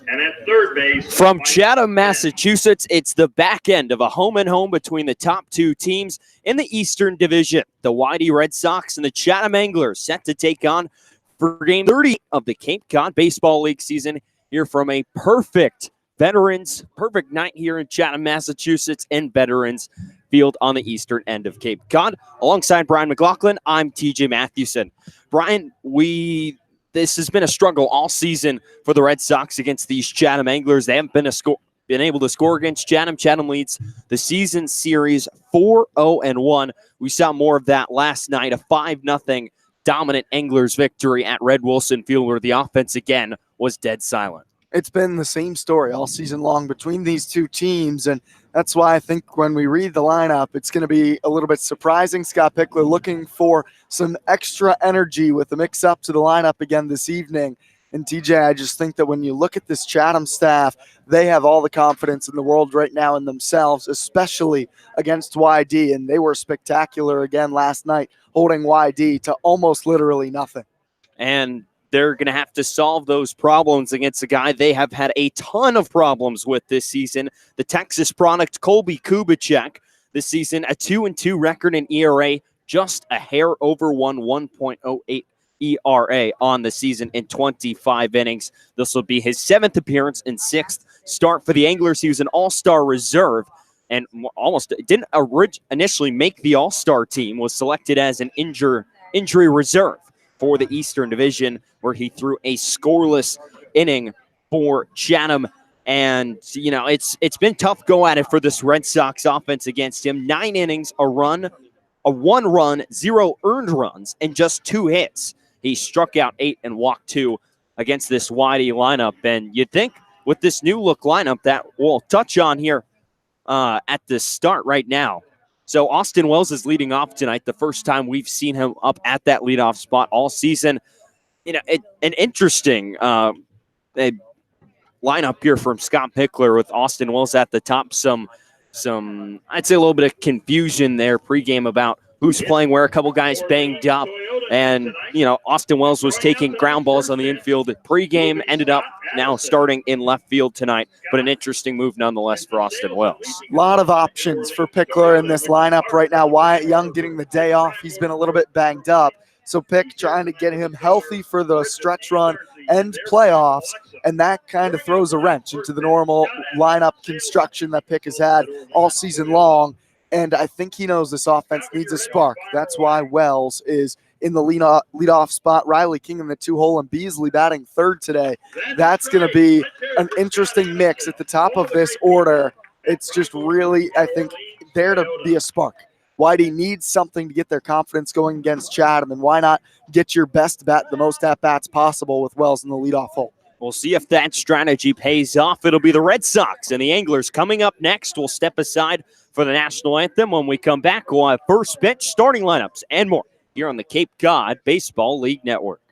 And at third base, from Chatham, Massachusetts, it's the back end of a home-and-home between the top two teams in the Eastern Division. The Whitey Red Sox and the Chatham Anglers set to take on for Game 30 of the Cape Cod Baseball League season here from a perfect night here in Chatham, Massachusetts, and Veterans Field on the eastern end of Cape Cod. Alongside Brian McLaughlin, I'm TJ Mathewson. Brian, this has been a struggle all season for the Red Sox against these Chatham Anglers. They haven't been able to score against Chatham. Chatham leads the season series 4-0-1. We saw more of that last night, a 5-0 dominant Anglers victory at Red Wilson Field, where the offense again was dead silent. It's been the same story all season long between these two teams, and that's why I think when we read the lineup, it's going to be a little bit surprising. Scott Pickler looking for some extra energy with the mix-up to the lineup again this evening. And TJ, I just think that when you look at this Chatham staff, they have all the confidence in the world right now in themselves, especially against YD, and they were spectacular again last night, holding YD to almost literally nothing. And they're going to have to solve those problems against a guy they have had a ton of problems with this season, the Texas product, Colby Kubicek. This season, a 2-2 record in ERA, just a hair over 1.08 ERA on the season in 25 innings. This will be his 7th appearance and 6th start for the Anglers. He was an all-star reserve and almost didn't initially make the all-star team, was selected as an injury reserve for the Eastern Division, where he threw a scoreless inning for Chatham. And, it's been tough go at it for this Red Sox offense against him. 9 innings, a 1 run, 0 earned runs, and just 2 hits. He struck out 8 and walked 2 against this Whitey lineup. And you'd think with this new look lineup that we'll touch on here at the start right now. So Austin Wells is leading off tonight, the first time we've seen him up at that leadoff spot all season. An interesting lineup here from Scott Pickler with Austin Wells at the top. Some I'd say a little bit of confusion there pregame about who's playing where. A couple guys banged up. And, Austin Wells was taking ground balls on the infield pregame, ended up now starting in left field tonight. But an interesting move nonetheless for Austin Wells. A lot of options for Pickler in this lineup right now. Wyatt Young getting the day off. He's been a little bit banged up. So Pick trying to get him healthy for the stretch run and playoffs. And that kind of throws a wrench into the normal lineup construction that Pick has had all season long. And I think he knows this offense needs a spark. That's why Wells is in the leadoff spot. Riley King in the 2-hole and Beasley batting third today. That's going to be an interesting mix at the top of this order. It's just really, I think, there to be a spark. Whitey needs something to get their confidence going against Chatham, and why not get your best bat, the most at-bats possible with Wells in the leadoff hole. We'll see if that strategy pays off. It'll be the Red Sox and the Anglers coming up next. We'll step aside for the national anthem. When we come back, we'll have first pitch, starting lineups, and more here on the Cape Cod Baseball League Network.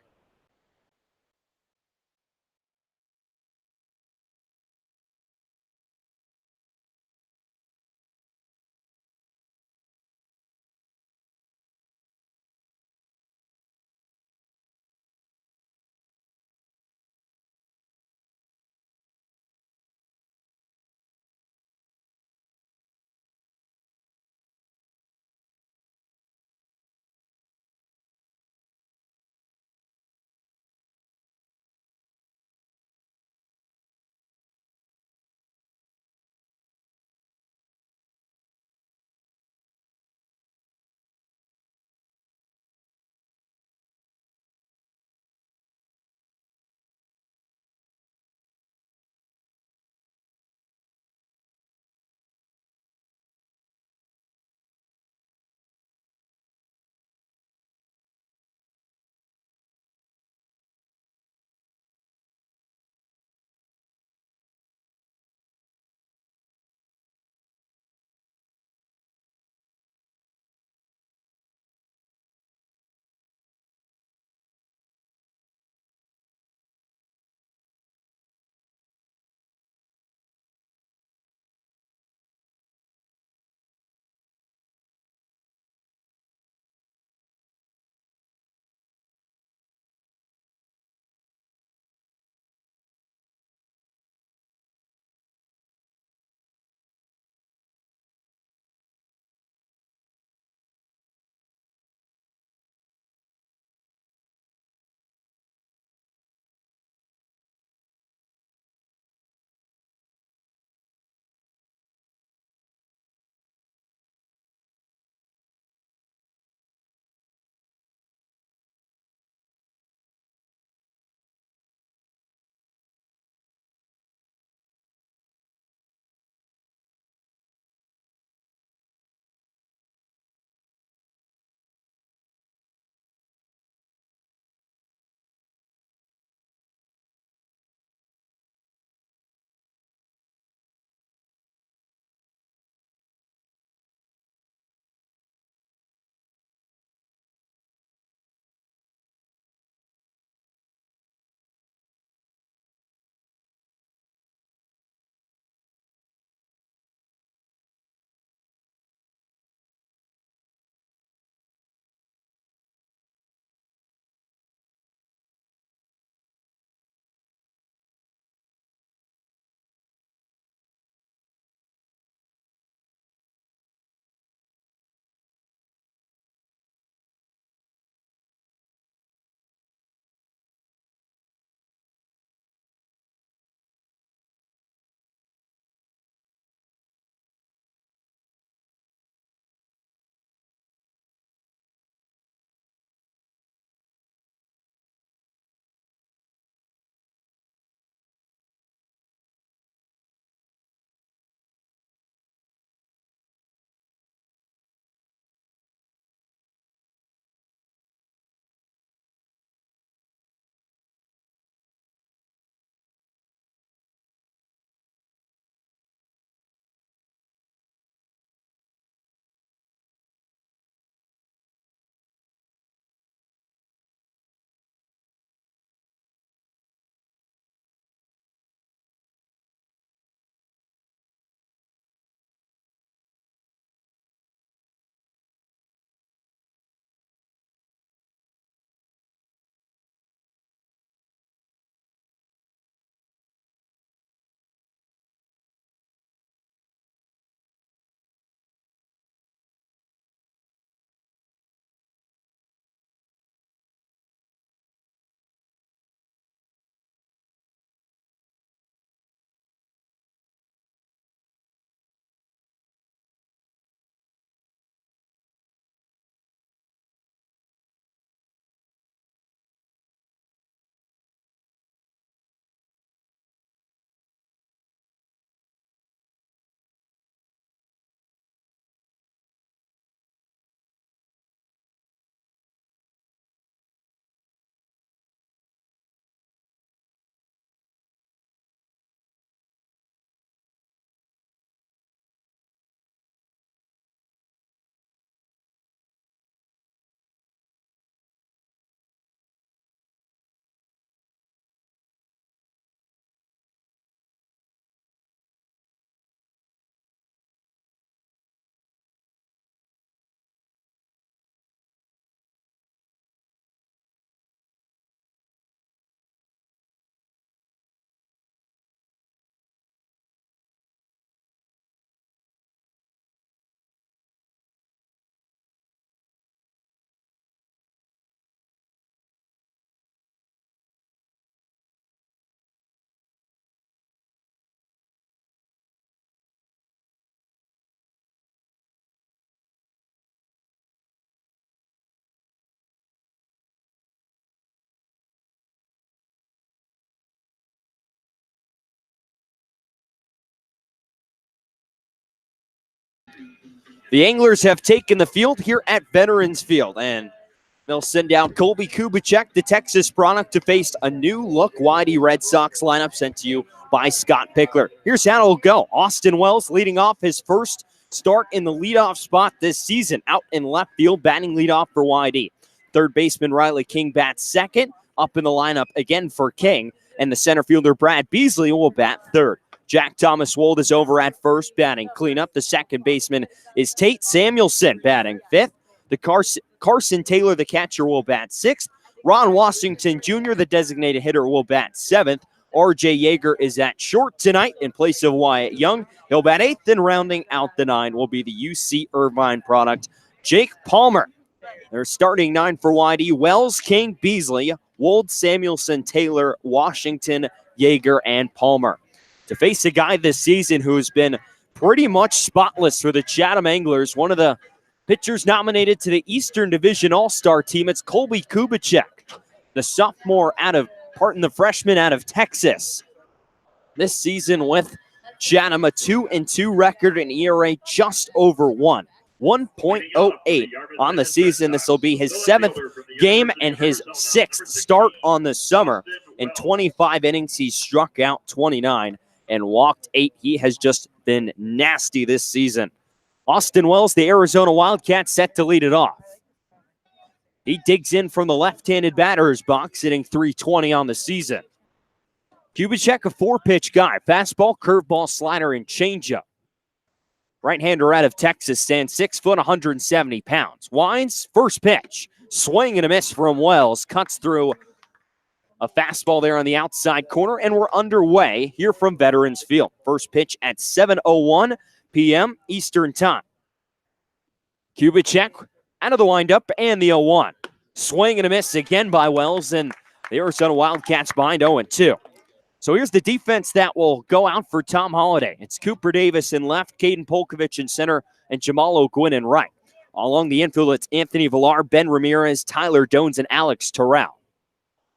The Anglers have taken the field here at Veterans Field, and they'll send down Colby Kubicek, the Texas product, to face a new-look YD Red Sox lineup sent to you by Scott Pickler. Here's how it'll go. Austin Wells leading off his first start in the leadoff spot this season, out in left field, batting leadoff for YD. Third baseman Riley King bats second, up in the lineup again for King, and the center fielder Brad Beasley will bat third. Jack Thomas Wold is over at first, batting cleanup. The second baseman is Tate Samuelson, batting fifth. The Carson Taylor, the catcher, will bat sixth. Ron Washington Jr., the designated hitter, will bat seventh. R.J. Yeager is at short tonight in place of Wyatt Young. He'll bat eighth, and rounding out the nine will be the UC Irvine product, Jake Palmer. Their starting nine for YD: Wells, King, Beasley, Wold, Samuelson, Taylor, Washington, Yeager, and Palmer. To face a guy this season who's been pretty much spotless for the Chatham Anglers, one of the pitchers nominated to the Eastern Division All-Star team, it's Colby Kubicek, the freshman out of Texas. This season with Chatham, a 2-2 record, and ERA just over 1.08 on the season. This will be his 7th game and his 6th start on the summer. In 25 innings, he struck out 29 and walked 8. He has just been nasty this season. Austin Wells, the Arizona Wildcat, set to lead it off. He digs in from the left-handed batter's box, hitting .320 on the season. Kubicek, a 4-pitch guy. Fastball, curveball, slider, and changeup. Right-hander out of Texas, stands 6 foot, 170 pounds. Winds, first pitch. Swing and a miss from Wells. Cuts through a fastball there on the outside corner, and we're underway here from Veterans Field. First pitch at 7:01 p.m. Eastern Time. Kubicek out of the windup and the 0-1. Swing and a miss again by Wells, and the Arizona Wildcats behind 0-2. So here's the defense that will go out for Tom Holliday. It's Cooper Davis in left, Caden Polkovich in center, and Jamal O'Gwin in right. Along the infield, it's Anthony Villar, Ben Ramirez, Tyler Dones, and Alex Terrell.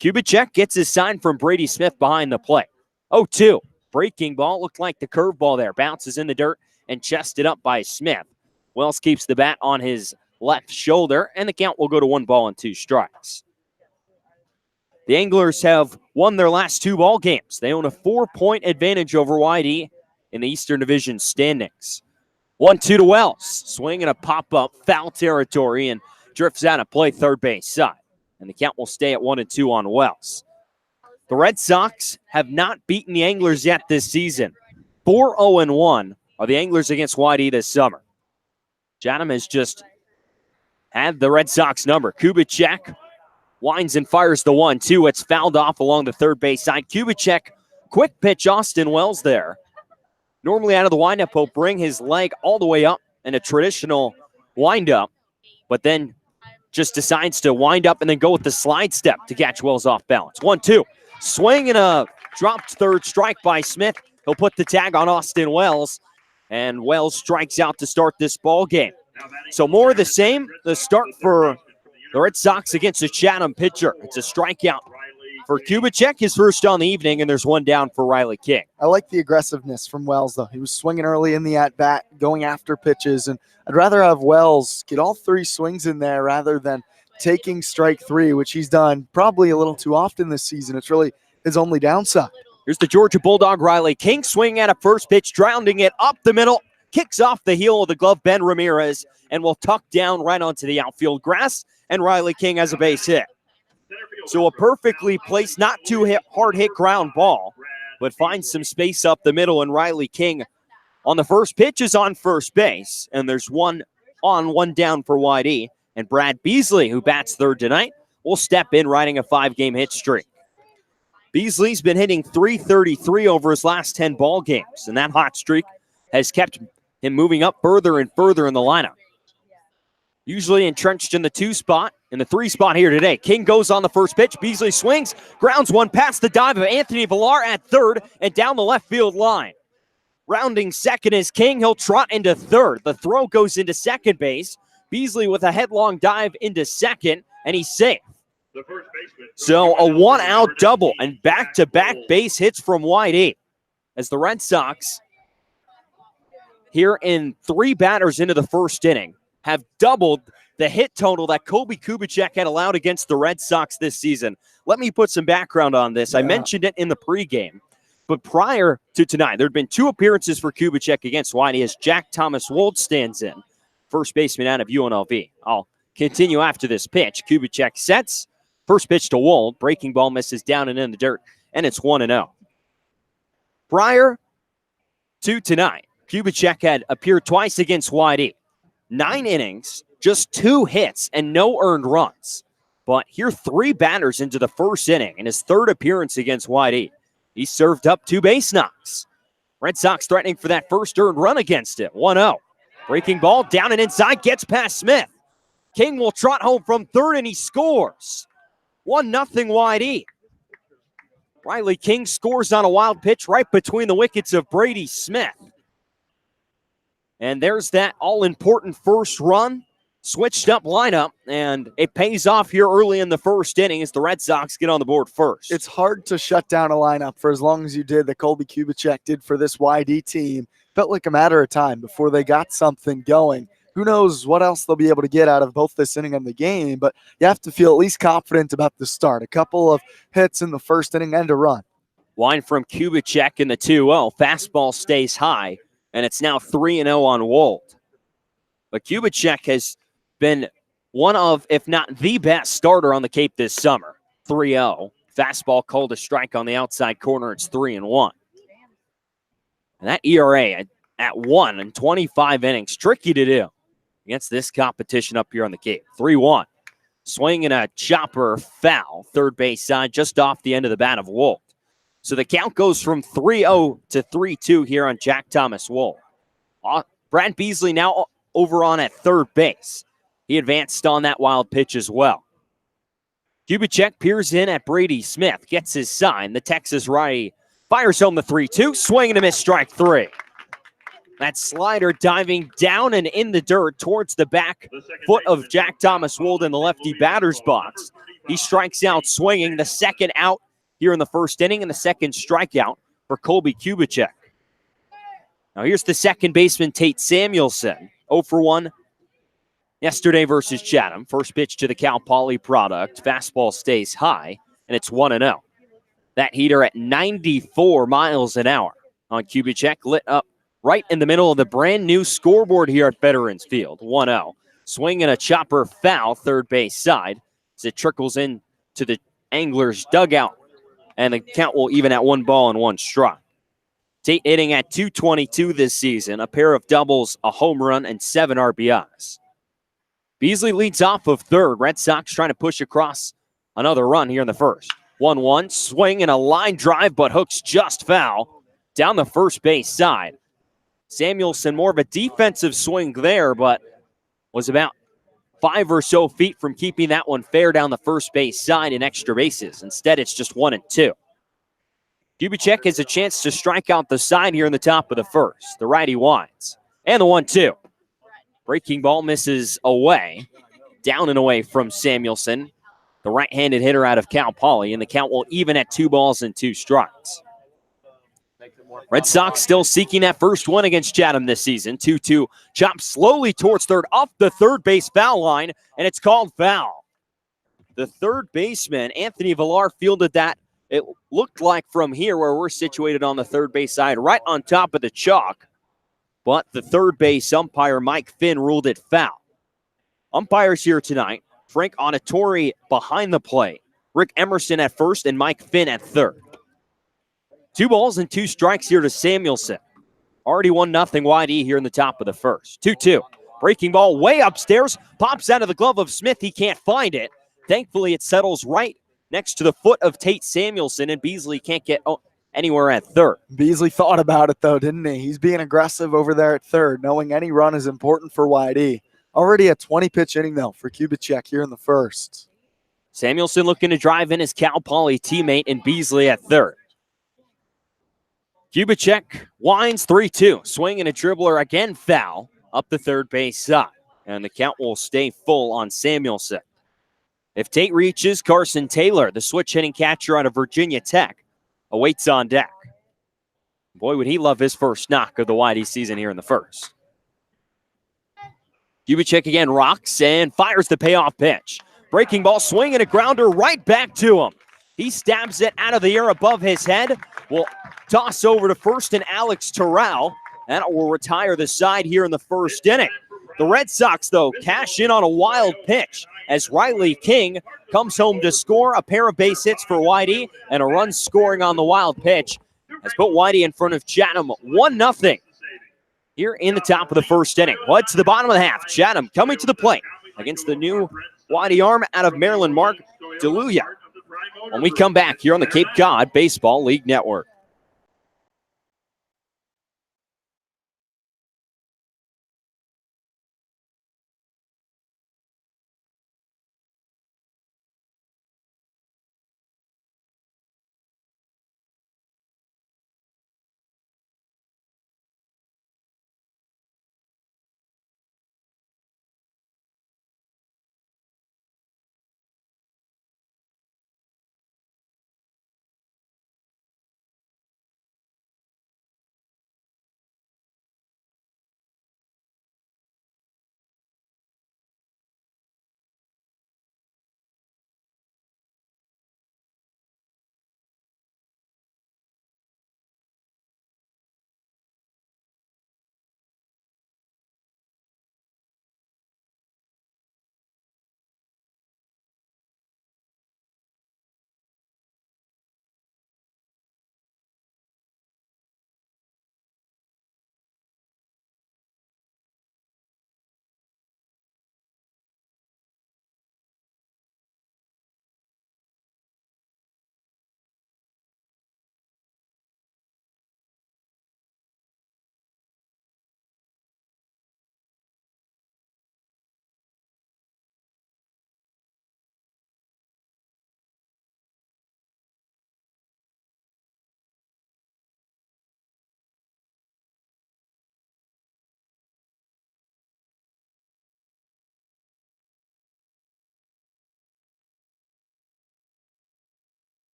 Kubicek gets his sign from Brady Smith behind the plate. 0-2. Breaking ball, looked like the curveball there. Bounces in the dirt and chested up by Smith. Wells keeps the bat on his left shoulder, and the count will go to 1-2 strikes. The Anglers have won their last 2 ball games. They own a 4-point advantage over YD in the Eastern Division standings. 1-2 to Wells. Swing and a pop-up, foul territory, and drifts out of play third base side. And the count will stay at 1-2 on Wells. The Red Sox have not beaten the Anglers yet this season. 4-0-1 are the Anglers against YD this summer. Chatham has just had the Red Sox number. Kubicek winds and fires the 1-2. It's fouled off along the third base side. Kubicek, quick pitch, Austin Wells there. Normally out of the windup, he'll bring his leg all the way up in a traditional windup, but then just decides to wind up and then go with the slide step to catch Wells off balance. 1-2. Swing and a dropped third strike by Smith. He'll put the tag on Austin Wells, and Wells strikes out to start this ball game. So more of the same, the start for the Red Sox against a Chatham pitcher. It's a strikeout for Kubicek, his first on the evening, and there's one down for Riley King. I like the aggressiveness from Wells, though. He was swinging early in the at-bat, going after pitches, and I'd rather have Wells get all 3 swings in there rather than taking strike 3, which he's done probably a little too often this season. It's really his only downside. Here's the Georgia Bulldog, Riley King, swinging at a first pitch, grounding it up the middle, kicks off the heel of the glove, Ben Ramirez, and will tuck down right onto the outfield grass, and Riley King has a base hit. So a perfectly placed, not too hard hit ground ball, but finds some space up the middle, and Riley King on the first pitch is on first base, and there's one on, one down for YD, and Brad Beasley, who bats third tonight, will step in, riding a 5-game hit streak. Beasley's been hitting .333 over his last 10 ball games, and that hot streak has kept him moving up further and further in the lineup. Usually entrenched in the 2 spot, in the 3 spot here today. King goes on the first pitch. Beasley swings, grounds one past the dive of Anthony Villar at third and down the left field line. Rounding second is King. He'll trot into third. The throw goes into second base. Beasley with a headlong dive into second, and he's safe. So a 1-out double and back-to-back base hits from YD as the Red Sox here in 3 batters into the first inning have doubled the hit total that Colby Kubicek had allowed against the Red Sox this season. Let me put some background on this. I mentioned it in the pregame, but prior to tonight, there had been 2 appearances for Kubicek against Whitey as Jack Thomas Wold stands in, first baseman out of UNLV. I'll continue after this pitch. Kubicek sets, first pitch to Wold, breaking ball misses down and in the dirt, and it's 1-0. Prior to tonight, Kubicek had appeared twice against Whitey. 9 innings, just 2 hits, and no earned runs. But here 3 batters into the first inning in his 3rd appearance against Whitey. He served up 2 base knocks. Red Sox threatening for that first earned run against it. 1-0. Breaking ball down and inside, gets past Smith. King will trot home from third, and he scores. 1-0 Whitey. Riley King scores on a wild pitch right between the wickets of Brady Smith. And there's that all-important first run. Switched up lineup, and it pays off here early in the first inning as the Red Sox get on the board first. It's hard to shut down a lineup for as long as you did that Colby Kubicek did for this YD team. Felt like a matter of time before they got something going. Who knows what else they'll be able to get out of both this inning and the game, but you have to feel at least confident about the start. A couple of hits in the first inning and a run. Line from Kubicek in the 2-0. Fastball stays high, and it's now 3-0 on Wold. But Kubicek has been one of, if not the best starter on the Cape this summer. 3-0. Fastball called a strike on the outside corner. It's 3-1. And that ERA at 1 in 25 innings, tricky to do against this competition up here on the Cape. 3-1. Swinging a chopper foul, third base side, just off the end of the bat of Wold. So the count goes from 3-0 to 3-2 here on Jack Thomas Wold. Brad Beasley now over on at third base. He advanced on that wild pitch as well. Kubicek peers in at Brady Smith, gets his sign. The Texas righty fires home the 3-2, swing and a miss, strike 3. That slider diving down and in the dirt towards the back foot of Jack Thomas Wold in the lefty batter's box. He strikes out swinging, the second out here in the first inning and the second strikeout for Colby Kubicek. Now here's the second baseman, Tate Samuelson, 0 for 1 yesterday versus Chatham. First pitch to the Cal Poly product. Fastball stays high, and it's 1-0. That heater at 94 miles an hour on Kubicek, lit up right in the middle of the brand new scoreboard here at Veterans Field. 1-0. Swing and a chopper foul, third base side, as it trickles in to the Anglers' dugout, and the count will even at 1 ball and 1 strike. Tate hitting at .222 this season, a pair of doubles, a home run, and 7 RBIs. Beasley leads off of third. Red Sox trying to push across another run here in the first. 1-1, swing and a line drive, but hooks just foul down the first base side. Samuelson, more of a defensive swing there, but was about 5 or so feet from keeping that one fair down the first base side in extra bases. Instead, it's just 1 and 2. Kubicek has a chance to strike out the side here in the top of the first. The righty winds. And the 1-2. Breaking ball misses away. Down and away from Samuelson, the right-handed hitter out of Cal Poly, and the count will even at 2 balls and 2 strikes. Red Sox still seeking that first one against Chatham this season. 2-2, chopped slowly towards third, off the third base foul line, and it's called foul. The third baseman, Anthony Villar, fielded that. It looked like from here where we're situated on the third base side, right on top of the chalk. But the third base umpire, Mike Finn, ruled it foul. Umpires here tonight, Frank Auditori behind the plate, Rick Emerson at first, and Mike Finn at third. 2 balls and 2 strikes here to Samuelson. Already 1-0 YD here in the top of the first. 2-2. Breaking ball way upstairs. Pops out of the glove of Smith. He can't find it. Thankfully, it settles right next to the foot of Tate Samuelson, and Beasley can't get anywhere at third. Beasley thought about it, though, didn't he? He's being aggressive over there at third, knowing any run is important for YD. Already a 20-pitch inning, though, for Kubicek here in the first. Samuelson looking to drive in his Cal Poly teammate, and Beasley at third. Kubicek winds 3-2. Swing and a dribbler again foul up the third base side. And the count will stay full on Samuelson. If Tate reaches, Carson Taylor, the switch hitting catcher out of Virginia Tech, awaits on deck. Boy, would he love his first knock of the Whitey season here in the first. Kubicek again rocks and fires the payoff pitch. Breaking ball, swinging a grounder right back to him. He stabs it out of the air above his head. Will toss over to first and Alex Terrell. That will retire the side here in the first inning. The Red Sox, though, cash in on a wild pitch as Riley King comes home to score. A pair of base hits for Whitey and a run scoring on the wild pitch has put Whitey in front of Chatham 1-0 here in the top of the first inning. What to the bottom of the half. Chatham coming to the plate against the new Whitey arm out of Maryland, Mark DeLuya. When we come back here on the Cape Cod Baseball League Network.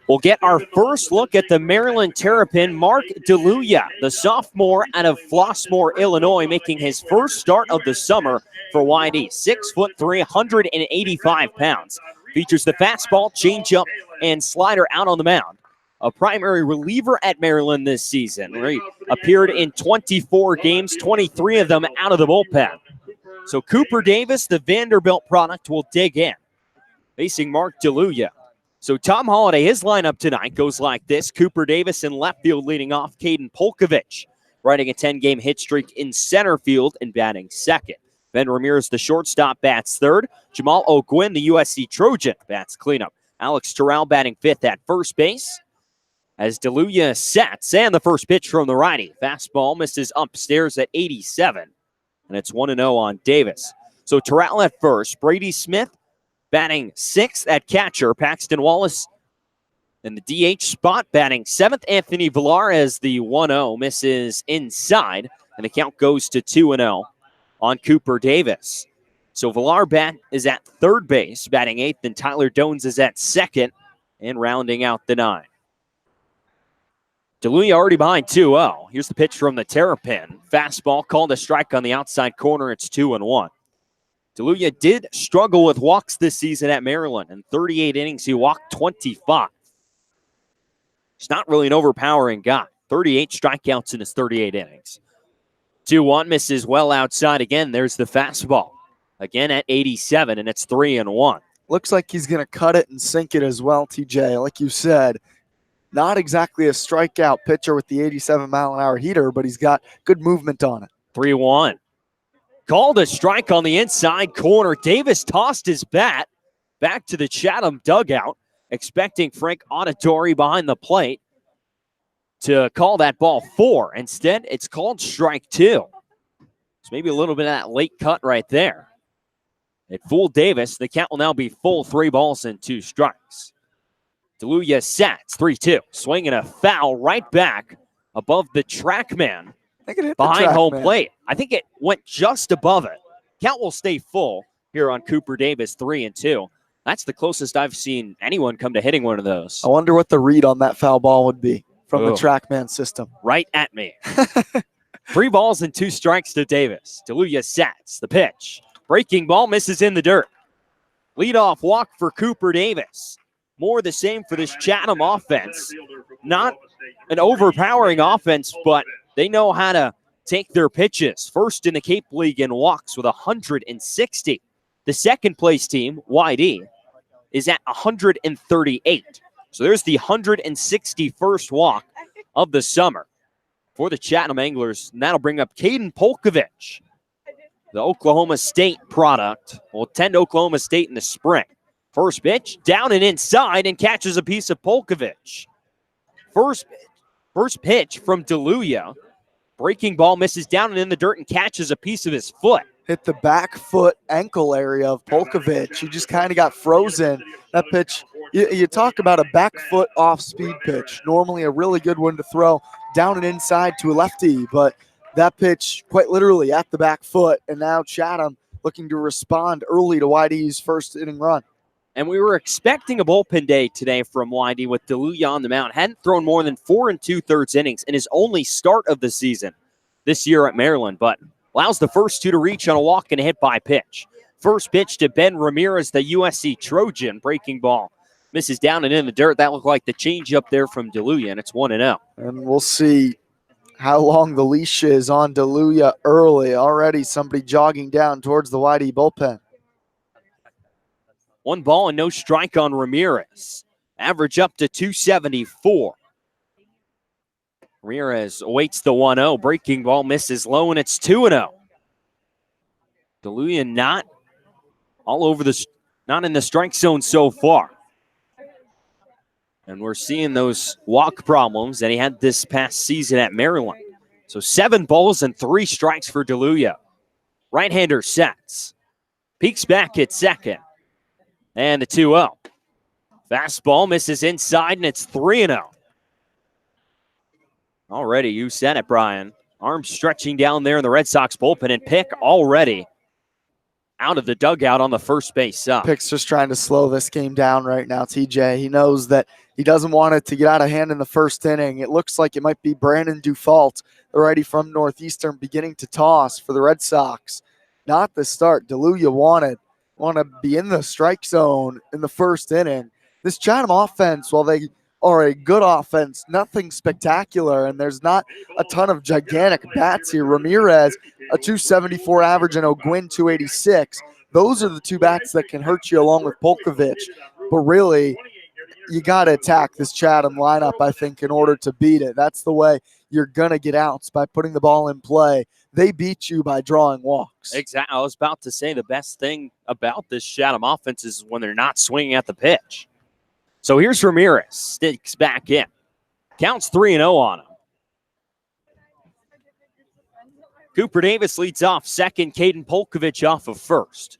We'll get our first look at the Maryland Terrapin, Mark DeLuya, the sophomore out of Flossmoor, Illinois, making his first start of the summer for YD. 6'3", 185 pounds. Features the fastball, changeup, and slider out on the mound. A primary reliever at Maryland this season, where he appeared in 24 games, 23 of them out of the bullpen. So Cooper Davis, the Vanderbilt product, will dig in, facing Mark DeLuya. So Tom Holliday, his lineup tonight goes like this. Cooper Davis in left field leading off. Caden Polkovich riding a 10-game hit streak in center field and batting second. Ben Ramirez, the shortstop, bats third. Jamal O'Gwin, the USC Trojan, bats cleanup. Alex Terrell batting fifth at first base. As DeLuya sets, and the first pitch from the righty. Fastball misses upstairs at 87. And it's 1-0 on Davis. So Terrell at first. Brady Smith batting sixth at catcher. Paxton Wallace in the DH spot, batting seventh. Anthony Villar as the 1-0 misses inside, and the count goes to 2-0 on Cooper Davis. So Villar is at third base, batting eighth, and Tyler Dones is at second, and rounding out the nine. DeLuya already behind 2-0. Here's the pitch from the Terrapin. Fastball called a strike on the outside corner. It's 2-1. DeLuya did struggle with walks this season at Maryland. In 38 innings, he walked 25. He's not really an overpowering guy. 38 strikeouts in his 38 innings. 2-1 misses well outside again. There's the fastball. Again at 87, and it's 3-1. Looks like he's going to cut it and sink it as well, TJ. Like you said, not exactly a strikeout pitcher with the 87-mile-an-hour heater, but he's got good movement on it. 3-1. Called a strike on the inside corner. Davis tossed his bat back to the Chatham dugout, expecting Frank Auditore behind the plate to call that ball 4. Instead, it's called strike 2. It's maybe a little bit of that late cut right there. It fooled Davis. The count will now be full 3 balls and 2 strikes. DeLuya sets 3-2. Swinging a foul right back above the track man. Behind home plate. I think it went just above it. Count will stay full here on Cooper Davis, 3-2. That's the closest I've seen anyone come to hitting one of those. I wonder what the read on that foul ball would be from the Ugh. TrackMan system. Right at me. 3 balls and 2 strikes to Davis. DeLuya sets the pitch. Breaking ball misses in the dirt. Leadoff walk for Cooper Davis. More the same for this Chatham offense. Not an overpowering offense, but they know how to take their pitches. First in the Cape League in walks with 160. The second place team, YD, is at 138. So there's the 161st walk of the summer for the Chatham Anglers. And that'll bring up Caden Polkovich, the Oklahoma State product. Will attend Oklahoma State in the spring. First pitch, down and inside, and catches a piece of Polkovich. First pitch from DeLuya. Breaking ball misses down and in the dirt and catches a piece of his foot. Hit the back foot ankle area of Polkovich. He just kind of got frozen. That pitch, you talk about a back foot off speed pitch. Normally a really good one to throw down and inside to a lefty, but that pitch quite literally at the back foot. And now Chatham looking to respond early to YD's first inning run. And we were expecting a bullpen day today from YD with DeLuya on the mound. Hadn't thrown more than 4 2/3 innings in his only start of the season this year at Maryland, but allows the first 2 to reach on a walk and a hit by pitch. First pitch to Ben Ramirez, the USC Trojan. Breaking ball misses down and in the dirt. That looked like the changeup there from DeLuya, and it's 1-0. And we'll see how long the leash is on DeLuya early. Already somebody jogging down towards the YD bullpen. 1 ball and no strike on Ramirez. Average up to 274. Ramirez awaits the 1-0. Breaking ball misses low, and it's 2-0. DeLuya not in the strike zone so far. And we're seeing those walk problems that he had this past season at Maryland. So 7 balls and 3 strikes for DeLuya. Right-hander sets. Peeks back at second. And the 2-0. Fastball misses inside, and it's 3-0. Already, you said it, Brian. Arms stretching down there in the Red Sox bullpen, and Pick already out of the dugout on the first base side. Pick's just trying to slow this game down right now, TJ. He knows that he doesn't want it to get out of hand in the first inning. It looks like it might be Brandon Dufault, the righty from Northeastern, beginning to toss for the Red Sox. Not the start DeLuya want to be in the strike zone in the first inning. This Chatham offense, while they are a good offense, nothing spectacular, and there's not a ton of gigantic bats here. Ramirez, a 274 average, and O'Gwin, 286. Those are the 2 bats that can hurt you along with Polkovich. But really, you got to attack this Chatham lineup, I think, in order to beat it. That's the way you're going to get outs, by putting the ball in play. They beat you by drawing walks. Exactly. I was about to say the best thing about this Chatham offense is when they're not swinging at the pitch. So here's Ramirez. Sticks back in. Counts 3-0 on him. Cooper Davis leads off second. Caden Polkovich off of first.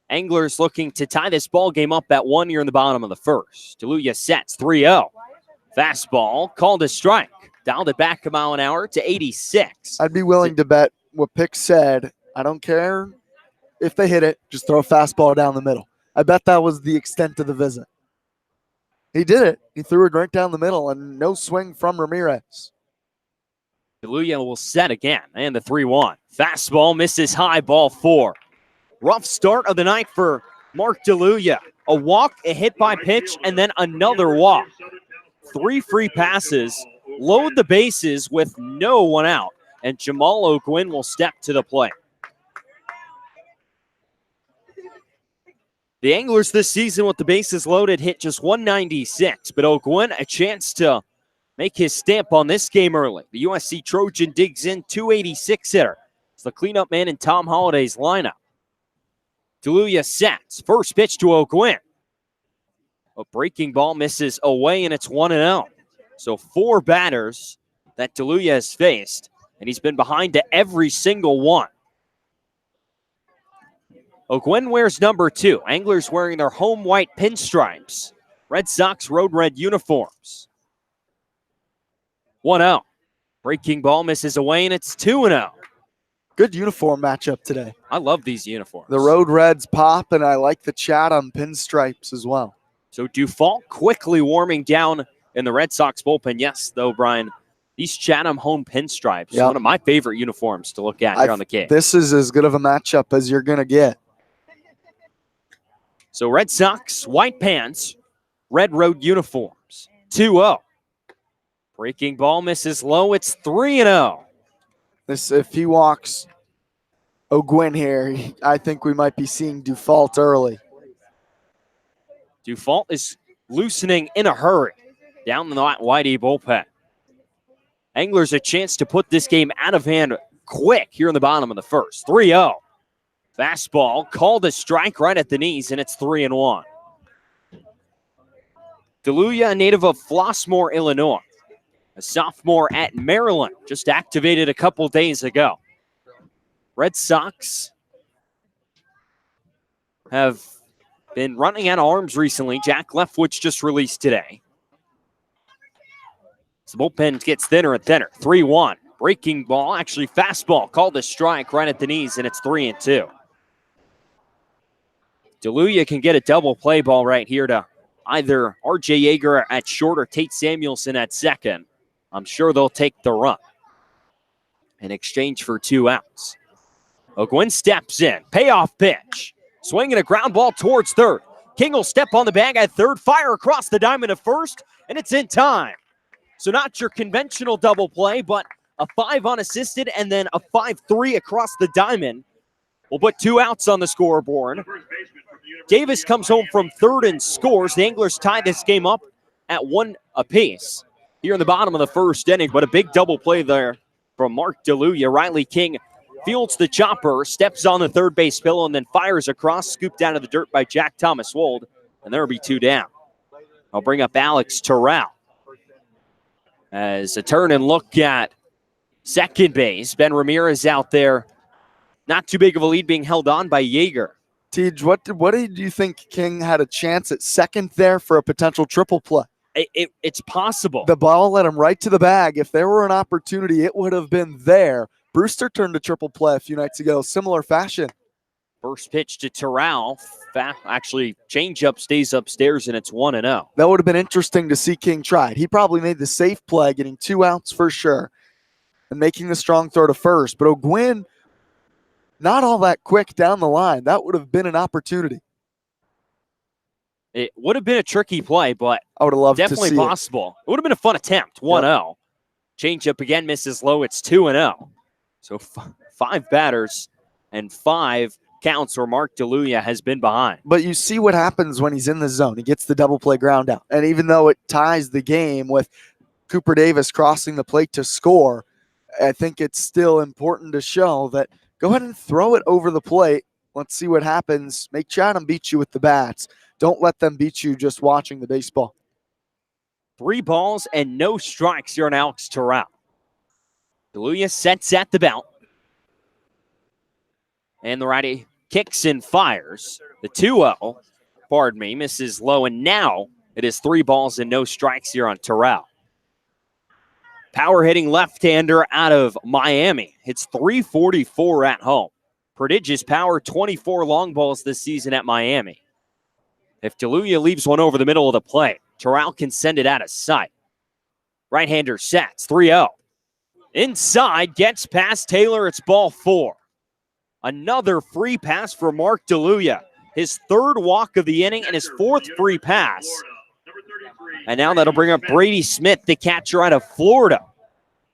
Anglers looking to tie this ball game up at 1 here in the bottom of the first. DeLuya sets 3-0. Fastball called a strike. Dialed it back a mile an hour to 86. I'd be willing to bet what Pick said. I don't care if they hit it, just throw a fastball down the middle. I bet that was the extent of the visit. He did it. He threw it right down the middle, and no swing from Ramirez. DeLuya will set again, and the 3-1. Fastball misses high, ball 4. Rough start of the night for Mark DeLuya. A walk, a hit by pitch, and then another walk. 3 free passes, load the bases with no one out, and Jamal O'Gwin will step to the plate. The Anglers this season with the bases loaded hit just 196, but O'Gwin a chance to make his stamp on this game early. The USC Trojan digs in, 286 hitter. It's the cleanup man in Tom Holliday's lineup. DeLuya sets. First pitch to O'Gwin. A breaking ball misses away, and it's 1-0. So 4 batters that DeLuya has faced, and he's been behind to every single one. O'Gwin wears number 2. Anglers wearing their home white pinstripes. Red Sox road red uniforms. 1-0. Breaking ball misses away, and it's 2-0. Good uniform matchup today. I love these uniforms. The Road Reds pop, and I like the Chatham pinstripes as well. So Dufault quickly warming down in the Red Sox bullpen. Yes, though, Brian, these Chatham home pinstripes, Yep. one of my favorite uniforms to look at here on the Cape. This is as good of a matchup as you're going to get. So Red Sox, white pants, red road uniforms, 2-0. Breaking ball misses low. It's 3-0. This, if he walks O'Gwin here, I think we might be seeing Dufault early. Dufault is loosening in a hurry down the Whitey bullpen. Anglers a chance to put this game out of hand quick here in the bottom of the first. 3-0. Fastball called a strike right at the knees, and it's 3-1. DeLuya, a native of Flossmoor, Illinois. A sophomore at Maryland, just activated a couple days ago. Red Sox have been running out of arms recently. Jack Leftwich just released today. So the bullpen gets thinner and thinner. 3-1. Breaking ball, actually fastball, called a strike right at the knees, and it's 3-2. DeLuya can get a double play ball right here to either R.J. Yeager at short or Tate Samuelson at second. I'm sure they'll take the run in exchange for 2 outs. O'Gwin steps in. Payoff pitch. Swinging a ground ball towards third. King will step on the bag at third. Fire across the diamond to first, and it's in time. So not your conventional double play, but a 5 unassisted and then a 5-3 across the diamond. We'll put 2 outs on the scoreboard. Davis comes home from third and scores. The Anglers tie this game up at 1 apiece here in the bottom of the first inning, but a big double play there from Mark DeLuya. Riley King fields the chopper, steps on the third base pillow, and then fires across, scooped out of the dirt by Jack Thomas Wold, and there will be 2 down. I'll bring up Alex Terrell as a turn and look at second base. Ben Ramirez out there. Not too big of a lead being held on by Yeager. Tej, what did you think King had a chance at second there for a potential triple play? It's possible. The ball led him right to the bag. If there were an opportunity, it would have been there. Brewster turned a triple play a few nights ago, similar fashion. First pitch to Terrell. Actually, changeup stays upstairs, and it's 1-0. That would have been interesting to see King try it. He probably made the safe play, getting 2 outs for sure, and making the strong throw to first. But O'Gwin, not all that quick down the line. That would have been an opportunity. It would have been a tricky play, but I would have loved to see definitely possible. It would have been a fun attempt. 1-0. Changeup again misses low. It's 2-0. So 5 batters and 5 counts where Mark DeLuya has been behind. But you see what happens when he's in the zone. He gets the double play ground out. And even though it ties the game with Cooper Davis crossing the plate to score, I think it's still important to show that go ahead and throw it over the plate. Let's see what happens. Make Chatham beat you with the bats. Don't let them beat you just watching the baseball. 3 balls and no strikes here on Alex Terrell. DeLuya sets at the belt. And the righty kicks and fires. The 2-0, misses low. And now it is 3 balls and no strikes here on Terrell. Power hitting left-hander out of Miami. Hits .344 at home. Prodigious power, 24 long balls this season at Miami. If DeLuya leaves one over the middle of the plate, Terrell can send it out of sight. Right-hander sets, 3-0. Inside, gets past Taylor, it's ball 4. Another free pass for Mark DeLuya. His 3rd walk of the inning and his 4th free pass. And now that'll bring up Brady Smith, the catcher out of Florida.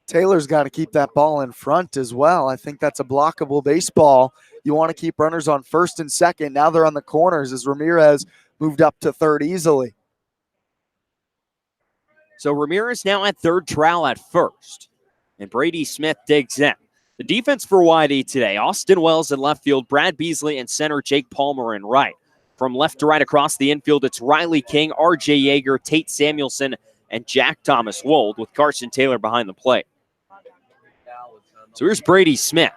Taylor's got to keep that ball in front as well. I think that's a blockable baseball. You want to keep runners on first and second. Now they're on the corners as Ramirez moved up to third easily. So Ramirez now at third, Terrell at first. And Brady Smith digs in. The defense for YD today, Austin Wells in left field, Brad Beasley in center, Jake Palmer in right. From left to right across the infield, it's Riley King, R.J. Yeager, Tate Samuelson, and Jack Thomas Wold with Carson Taylor behind the plate. So here's Brady Smith.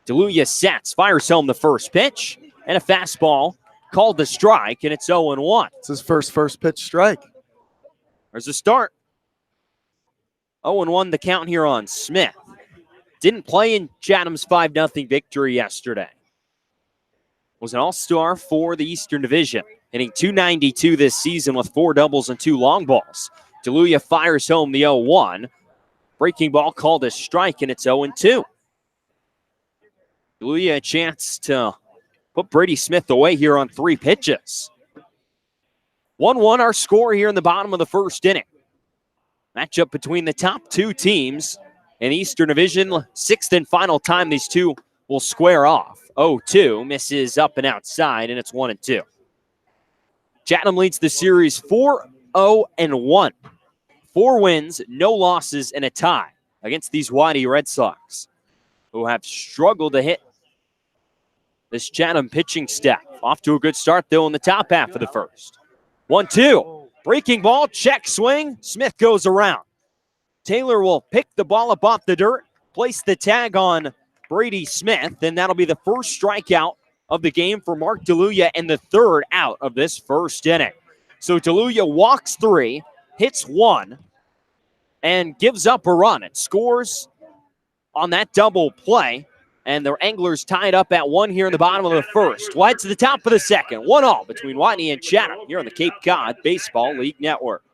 DeLuya sets, fires home the first pitch, and a fastball called the strike, and it's 0-1. It's his first pitch strike. There's a start. 0-1 the count here on Smith. Didn't play in Chatham's 5-0 victory yesterday. Was an all-star for the Eastern Division, hitting .292 this season with 4 doubles and 2 long balls. DeLuya fires home the 0-1. Breaking ball called a strike, and it's 0-2. DeLuya a chance to put Brady Smith away here on 3 pitches. 1-1 our score here in the bottom of the first inning. Matchup between the top 2 teams in Eastern Division. 6th and final time these two will square off. 0-2 misses up and outside, and it's 1-2. Chatham leads the series 4-0-1. 4 wins, no losses, and a tie against these Whitey Red Sox, who have struggled to hit this Chatham pitching staff. Off to a good start, though, in the top half of the first. 1-2. Breaking ball, check swing. Smith goes around. Taylor will pick the ball up off the dirt, place the tag on Brady Smith, and that'll be the first strikeout of the game for Mark DeLuya and the 3rd out of this first inning. So DeLuya walks 3, hits 1, and gives up a run. It scores on that double play, and the Anglers tied up at 1 here in the bottom of the first. We'll head to the top of the second. 1-1 between Whitney and Chatham here on the Cape Cod Baseball League Network.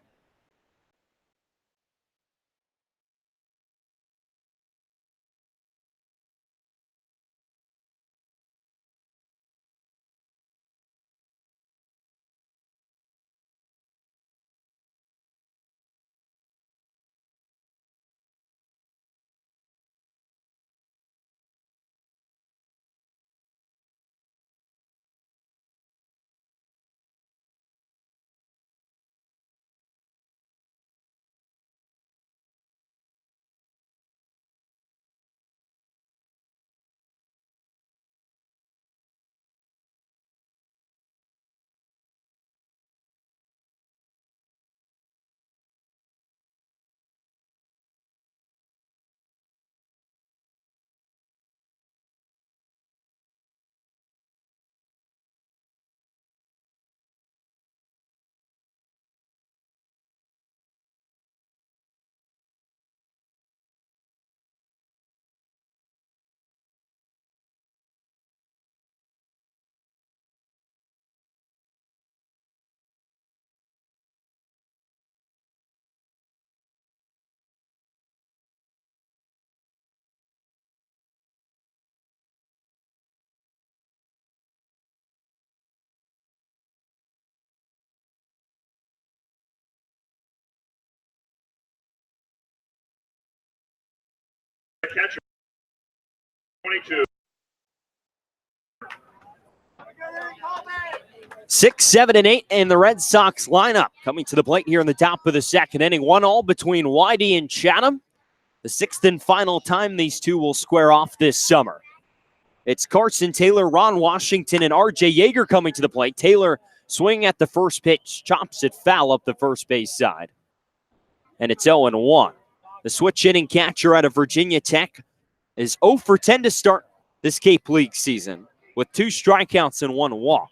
Catcher, 22. 6, 7, and 8 in the Red Sox lineup. Coming to the plate here in the top of the second inning. 1-1 between Whitey and Chatham. The 6th and final time these two will square off this summer. It's Carson Taylor, Ron Washington, and R.J. Yeager coming to the plate. Taylor swinging at the first pitch, chops it foul up the first base side. And it's 0-1. The switch hitting catcher out of Virginia Tech is 0 for 10 to start this Cape League season with 2 strikeouts and 1 walk.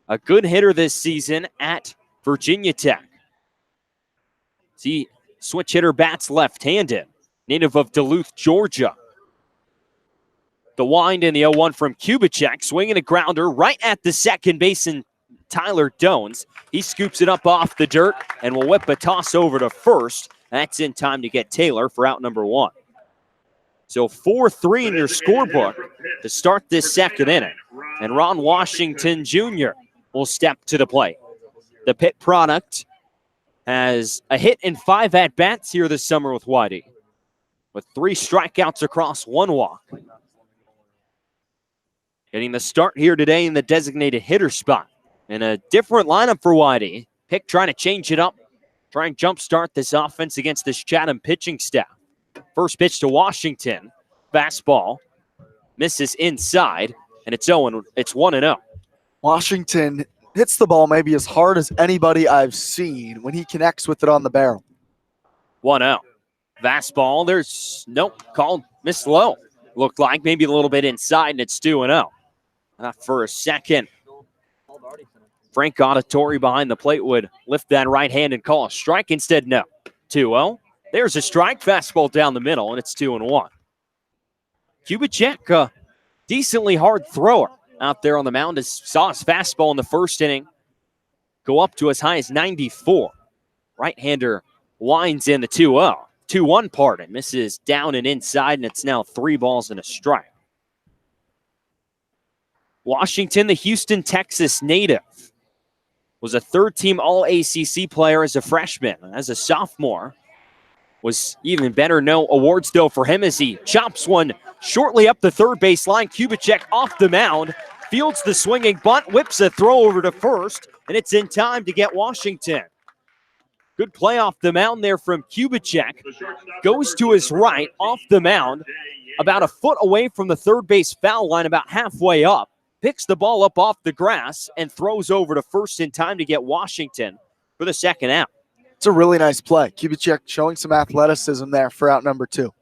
A good hitter this season at Virginia Tech. See, switch hitter bats left-handed, native of Duluth, Georgia. The wind in the 0-1 from Kubicek, swinging a grounder right at the second baseman, Tyler Dones. He scoops it up off the dirt and will whip a toss over to first. That's in time to get Taylor for out number 1. So 4-3 in your scorebook to start this second inning. And Ron Washington Jr. will step to the plate. The Pitt product has a hit and 5 at-bats here this summer with Whitey, with 3 strikeouts across 1 walk. Getting the start here today in the designated hitter spot. And a different lineup for Whitey. Pitt trying to change it up. Try and jumpstart this offense against this Chatham pitching staff. First pitch to Washington. Fastball. Misses inside. And it's 1-0. Washington hits the ball maybe as hard as anybody I've seen when he connects with it on the barrel. 1-0. Fastball. There's called miss low. Looked like maybe a little bit inside, and it's 2-0. Not for a second. Frank Auditore behind the plate would lift that right hand and call a strike. Instead, no. 2-0. There's a strike, fastball down the middle, and it's 2-1. Kubicek, a decently hard thrower out there on the mound. Saw his fastball in the first inning go up to as high as 94. Right-hander winds in the 2-0. 2-1, pardon. Misses down and inside, and it's now 3 balls and a strike. Washington, the Houston, Texas native, was a third-team All-ACC player as a freshman. As a sophomore, was even better. No awards, though, for him as he chops one shortly up the third base line. Kubicek off the mound, fields the swinging bunt, whips a throw over to first, and it's in time to get Washington. Good play off the mound there from Kubicek. Goes to his right, off the mound, about a foot away from the third base foul line, about halfway up. Picks the ball up off the grass and throws over to first in time to get Washington for the second out. It's a really nice play. Kubicek showing some athleticism there for out number 2.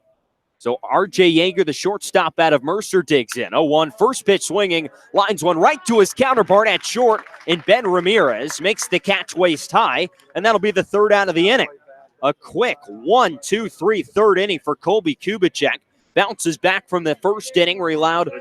So R.J. Yeager, the shortstop out of Mercer, digs in. 0-1, first pitch swinging, lines one right to his counterpart at short, and Ben Ramirez makes the catch waist high, and that'll be the third out of the inning. A quick 1, 2, 3 third inning for Colby Kubicek. Bounces back from the first inning where he allowed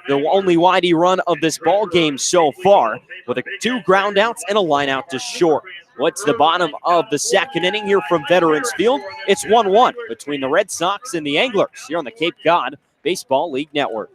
the only Whitey run of this ball game so far with 2 ground outs and a line out to short. What's the bottom of the second inning here from Veterans Field? It's 1-1 between the Red Sox and the Anglers here on the Cape Cod Baseball League Network.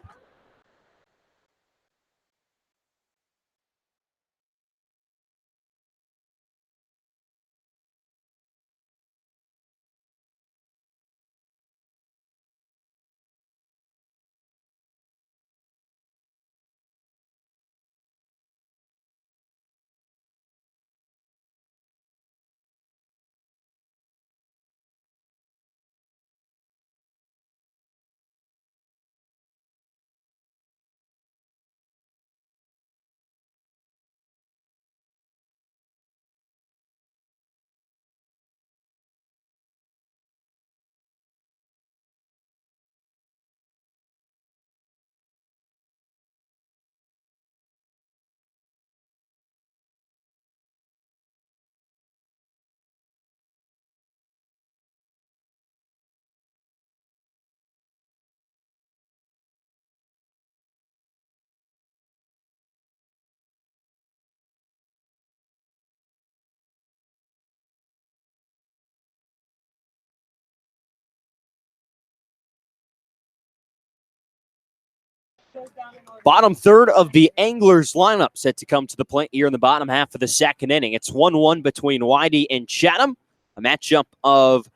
Bottom third of the Anglers lineup set to come to the plate here in the bottom half of the second inning. It's 1-1 between Whitey and Chatham, a matchup of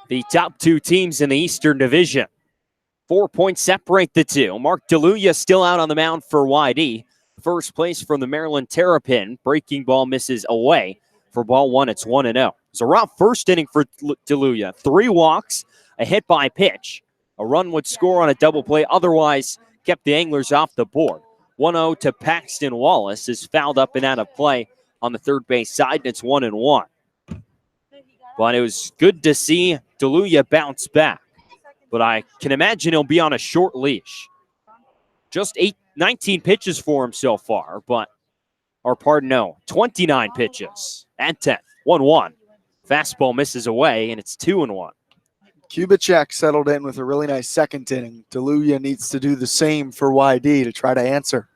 the top 2 teams in the Eastern Division. 4 points separate the two. Mark DeLuya still out on the mound for Whitey. First place from the Maryland Terrapin. Breaking ball misses away for ball 1. It's 1-0. It's a rough first inning for DeLuya. 3 walks, a hit by pitch. A run would score on a double play. Otherwise, kept the Anglers off the board. 1-0 to Paxton Wallace is fouled up and out of play on the third base side, and it's 1-1. But it was good to see DeLuya bounce back. But I can imagine he'll be on a short leash. Just 19 pitches for him so far, 29 pitches at 10. 1-1. Fastball misses away, and it's 2-1. Kubicek settled in with a really nice second inning. DeLuya needs to do the same for YD to try to answer.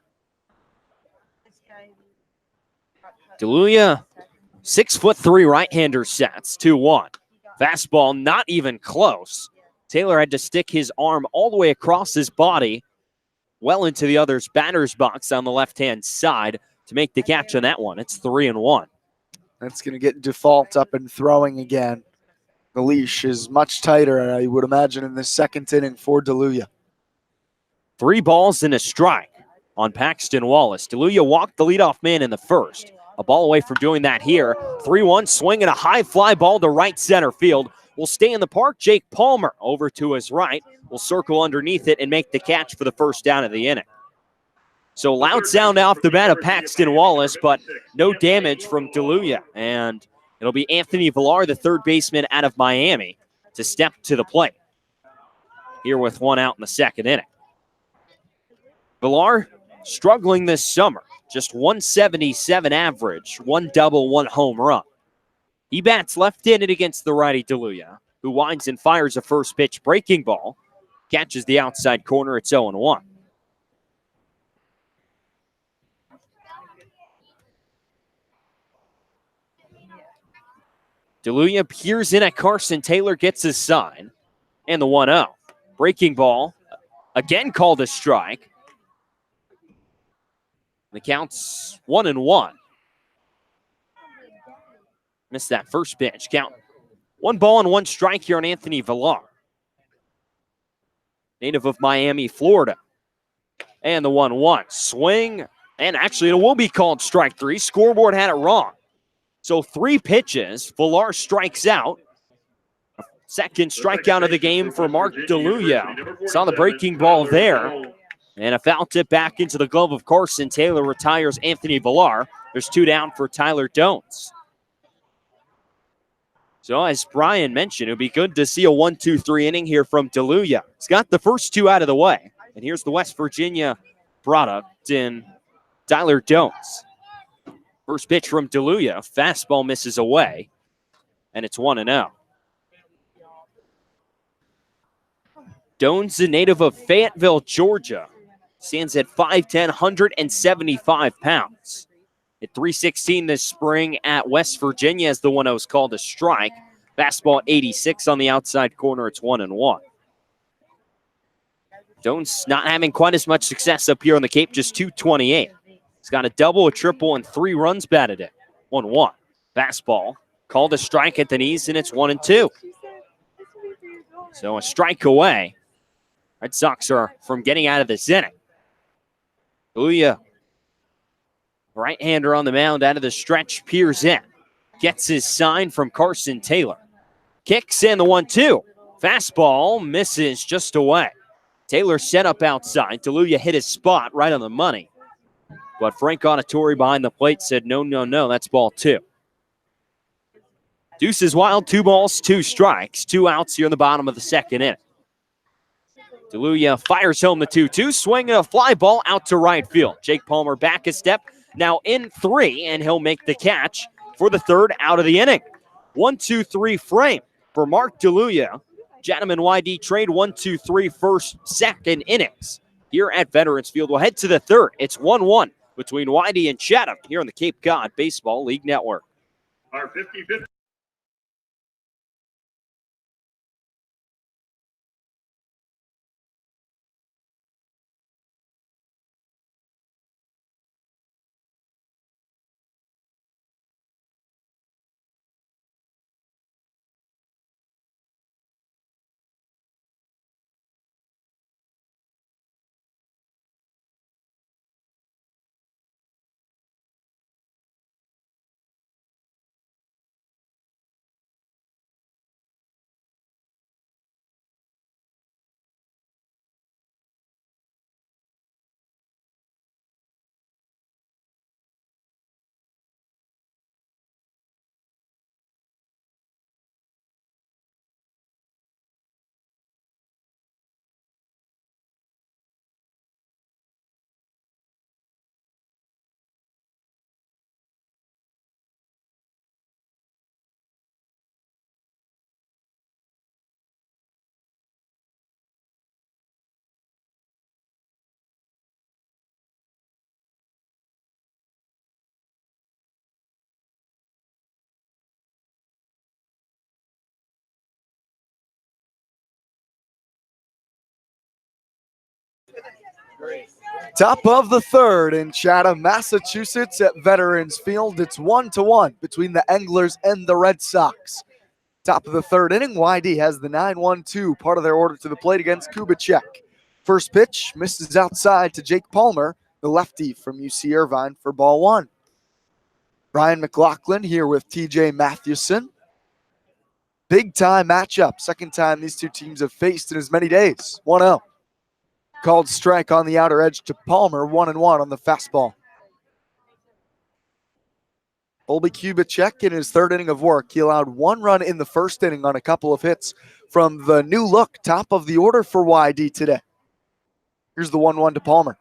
DeLuya, 6'3" right-hander sets, 2-1. Fastball not even close. Taylor had to stick his arm all the way across his body, well into the other's batter's box on the left-hand side to make the catch on that one. It's 3-1. That's going to get Default up and throwing again. The leash is much tighter, I would imagine, in the second inning for DeLuya. 3 balls and a strike on Paxton Wallace. DeLuya walked the leadoff man in the first. A ball away from doing that here. 3-1 swing and a high fly ball to right center field. Will stay in the park. Jake Palmer over to his right. Will circle underneath it and make the catch for the first down of the inning. So loud sound off the bat of Paxton Wallace, but no damage from DeLuya. And it'll be Anthony Villar, the third baseman out of Miami, to step to the plate here with 1 out in the second inning. Villar struggling this summer. Just 177 average, 1 double, 1 home run. He bats left-handed against the righty DeLuya. who winds and fires a first pitch breaking ball. Catches the outside corner. It's 0-1. DeLuya peers in at Carson Taylor, gets his sign, and the 1-0. Breaking ball, again called a strike. The count's 1-1. Missed that first pitch. Count 1 ball and 1 strike here on Anthony Villar, native of Miami, Florida. And the 1-1. Swing, and actually it will be called strike 3. Scoreboard had it wrong. So 3 pitches, Villar strikes out. Second strikeout of the game for Mark DeLuya. Saw the breaking ball there. And a foul tip back into the glove of Carson Taylor retires Anthony Villar. There's 2 down for Tyler Dones. So as Brian mentioned, it would be good to see a 1-2-3 inning here from DeLuya. He's got the first 2 out of the way. And here's the West Virginia product in Tyler Dones. First pitch from DeLuya. Fastball misses away. And it's 1-0. Dones, a native of Fayetteville, Georgia. Stands at 5'10", 175 pounds. At 316 this spring at West Virginia as the 1-0 is called a strike. Fastball at 86 on the outside corner. It's 1-1. Dones not having quite as much success up here on the Cape, just 228. He's got a double, a triple, and 3 runs batted in. 1-1. Fastball called a strike at the knees, and it's 1-2. So a strike away. Red Sox are from getting out of this inning. DeLuya, right-hander on the mound out of the stretch, peers in. Gets his sign from Carson Taylor. Kicks in the 1-2. Fastball misses just away. Taylor set up outside. DeLuya hit his spot right on the money. But Frank Auditori behind the plate said, no, that's ball 2. Deuce is wild, 2 balls, 2 strikes, 2 outs here in the bottom of the second inning. DeLuya fires home the 2-2, swinging a fly ball out to right field. Jake Palmer back a step, now in 3, and he'll make the catch for the 3rd out of the inning. 1-2-3 frame for Mark DeLuya. Chatham and YD trade 1-2-3 first, second innings here at Veterans Field. We'll head to the 3rd. It's 1-1 between YD and Chatham here on the Cape Cod Baseball League Network. Our 50-50. Top of the 3rd in Chatham, Massachusetts at Veterans Field. It's 1-1 between the Anglers and the Red Sox. Top of the 3rd inning, YD has the 9-1-2, part of their order to the plate against Kubicek. First pitch misses outside to Jake Palmer, the lefty from UC Irvine, for ball 1. Brian McLaughlin here with TJ Mathewson. Big time matchup. Second time these 2 teams have faced in as many days. 1-0. Called strike on the outer edge to Palmer, 1-1 on the fastball. Colby Kubicek in his 3rd inning of work. He allowed 1 run in the 1st inning on a couple of hits from the new look top of the order for YD today. Here's the 1-1 to Palmer.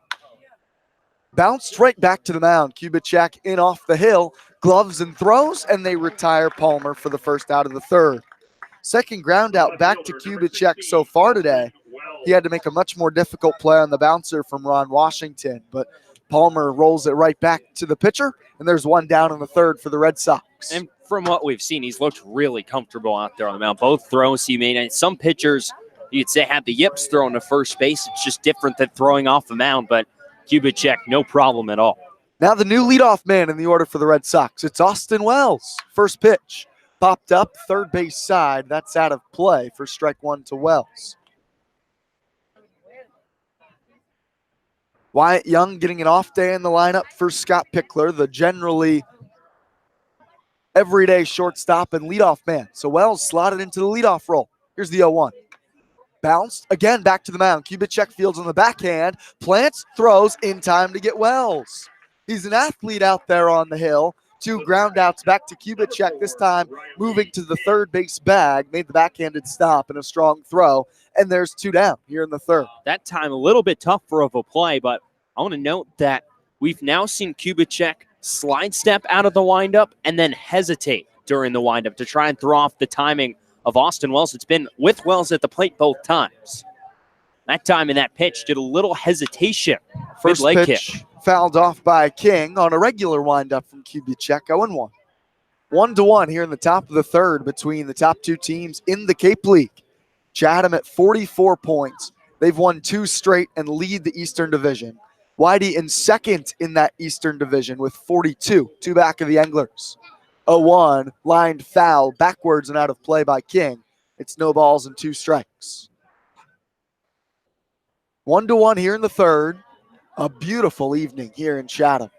Bounced right back to the mound. Kubicek in off the hill, gloves and throws, and they retire Palmer for the 1st out of the 3rd. Second ground out back to Kubicek so far today. He had to make a much more difficult play on the bouncer from Ron Washington, but Palmer rolls it right back to the pitcher, and there's one down in the third for the Red Sox. And from what we've seen, he's looked really comfortable out there on the mound. Both throws he made, and some pitchers, you'd say, have the yips thrown to first base. It's just different than throwing off the mound, but Kubicek, no problem at all. Now the new leadoff man in the order for the Red Sox. It's Austin Wells. First pitch, popped up, third base side. That's out of play for strike one to Wells. Wyatt Young getting an off day in the lineup for Scott Pickler, the generally everyday shortstop and leadoff man. So Wells slotted into the leadoff role. Here's the 0-1. Bounced, again back to the mound. Kubicek fields on the backhand, plants, throws in time to get Wells. He's an athlete out there on the hill. Two ground outs back to Kubicek, this time moving to the third base bag, made the backhanded stop and a strong throw, and there's two down here in the third. That time a little bit tougher of a play, but I want to note that we've now seen Kubicek slide step out of the windup and then hesitate during the windup to try and throw off the timing of Austin Wells. It's been with Wells at the plate both times. That time in that pitch did a little hesitation. First Mid-leg pitch kick. fouled off by King on a regular windup from Kubicek, 0-1. 1-1 here in the top of the third between the top two teams in the Cape League. Chatham at 44 points. They've won two straight and lead the Eastern Division. Whitey in second in that Eastern Division with 42, two back of the Anglers. 0-1, lined foul, backwards and out of play by King. It's no balls and two strikes. 1-1 here in the third. A beautiful evening here in Chatham.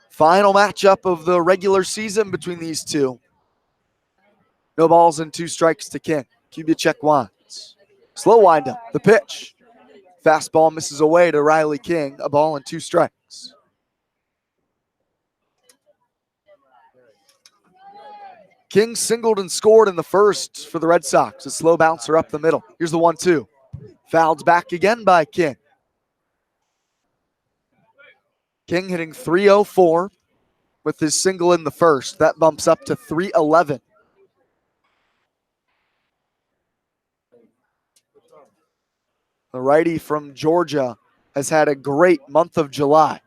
Final matchup of the regular season between these two. No balls and two strikes to King. Kubicek wants. Slow windup. The pitch. Fastball misses away to Riley King. A ball and two strikes. King singled and scored in the first for the Red Sox. A slow bouncer up the middle. Here's the 1-2. Fouled back again by King. King hitting .304 with his single in the first. That bumps up to .311. The righty from Georgia has had a great month of July.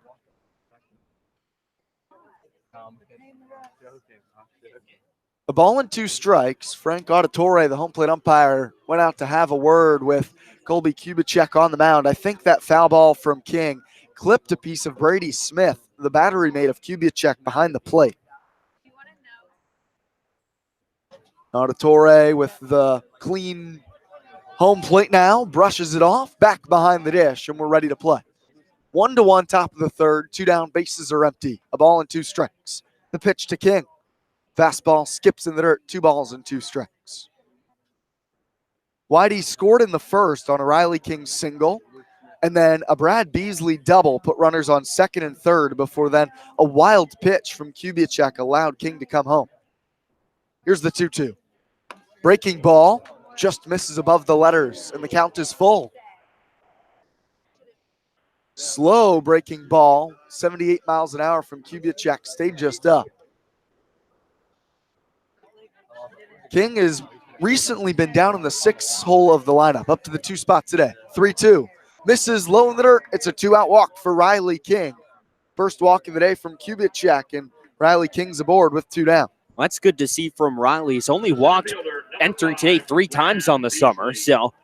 A ball and two strikes. Frank Auditore, the home plate umpire, went out to have a word with Colby Kubicek on the mound. I think that foul ball from King clipped a piece of Brady Smith, the battery mate of Kubicek, behind the plate. Auditore with the clean home plate now, brushes it off, back behind the dish, and we're ready to play. 1-1, top of the third, two down, bases are empty. A ball and two strikes. The pitch to King. Fastball skips in the dirt, two balls and two strikes. Whitey scored in the first on a Riley King single, and then a Brad Beasley double put runners on second and third before then a wild pitch from Kubicek allowed King to come home. Here's the 2-2. Breaking ball just misses above the letters, and the count is full. Slow breaking ball, 78 miles an hour from Kubicek, stayed just up. King has recently been down in the sixth hole of the lineup, up to the two spot today. 3-2. Misses low in the dirt. It's a two-out walk for Riley King. First walk of the day from Kubicek, and Riley King's aboard with two down. Well, that's good to see from Riley. He's only walked entering today 3 times on the summer, so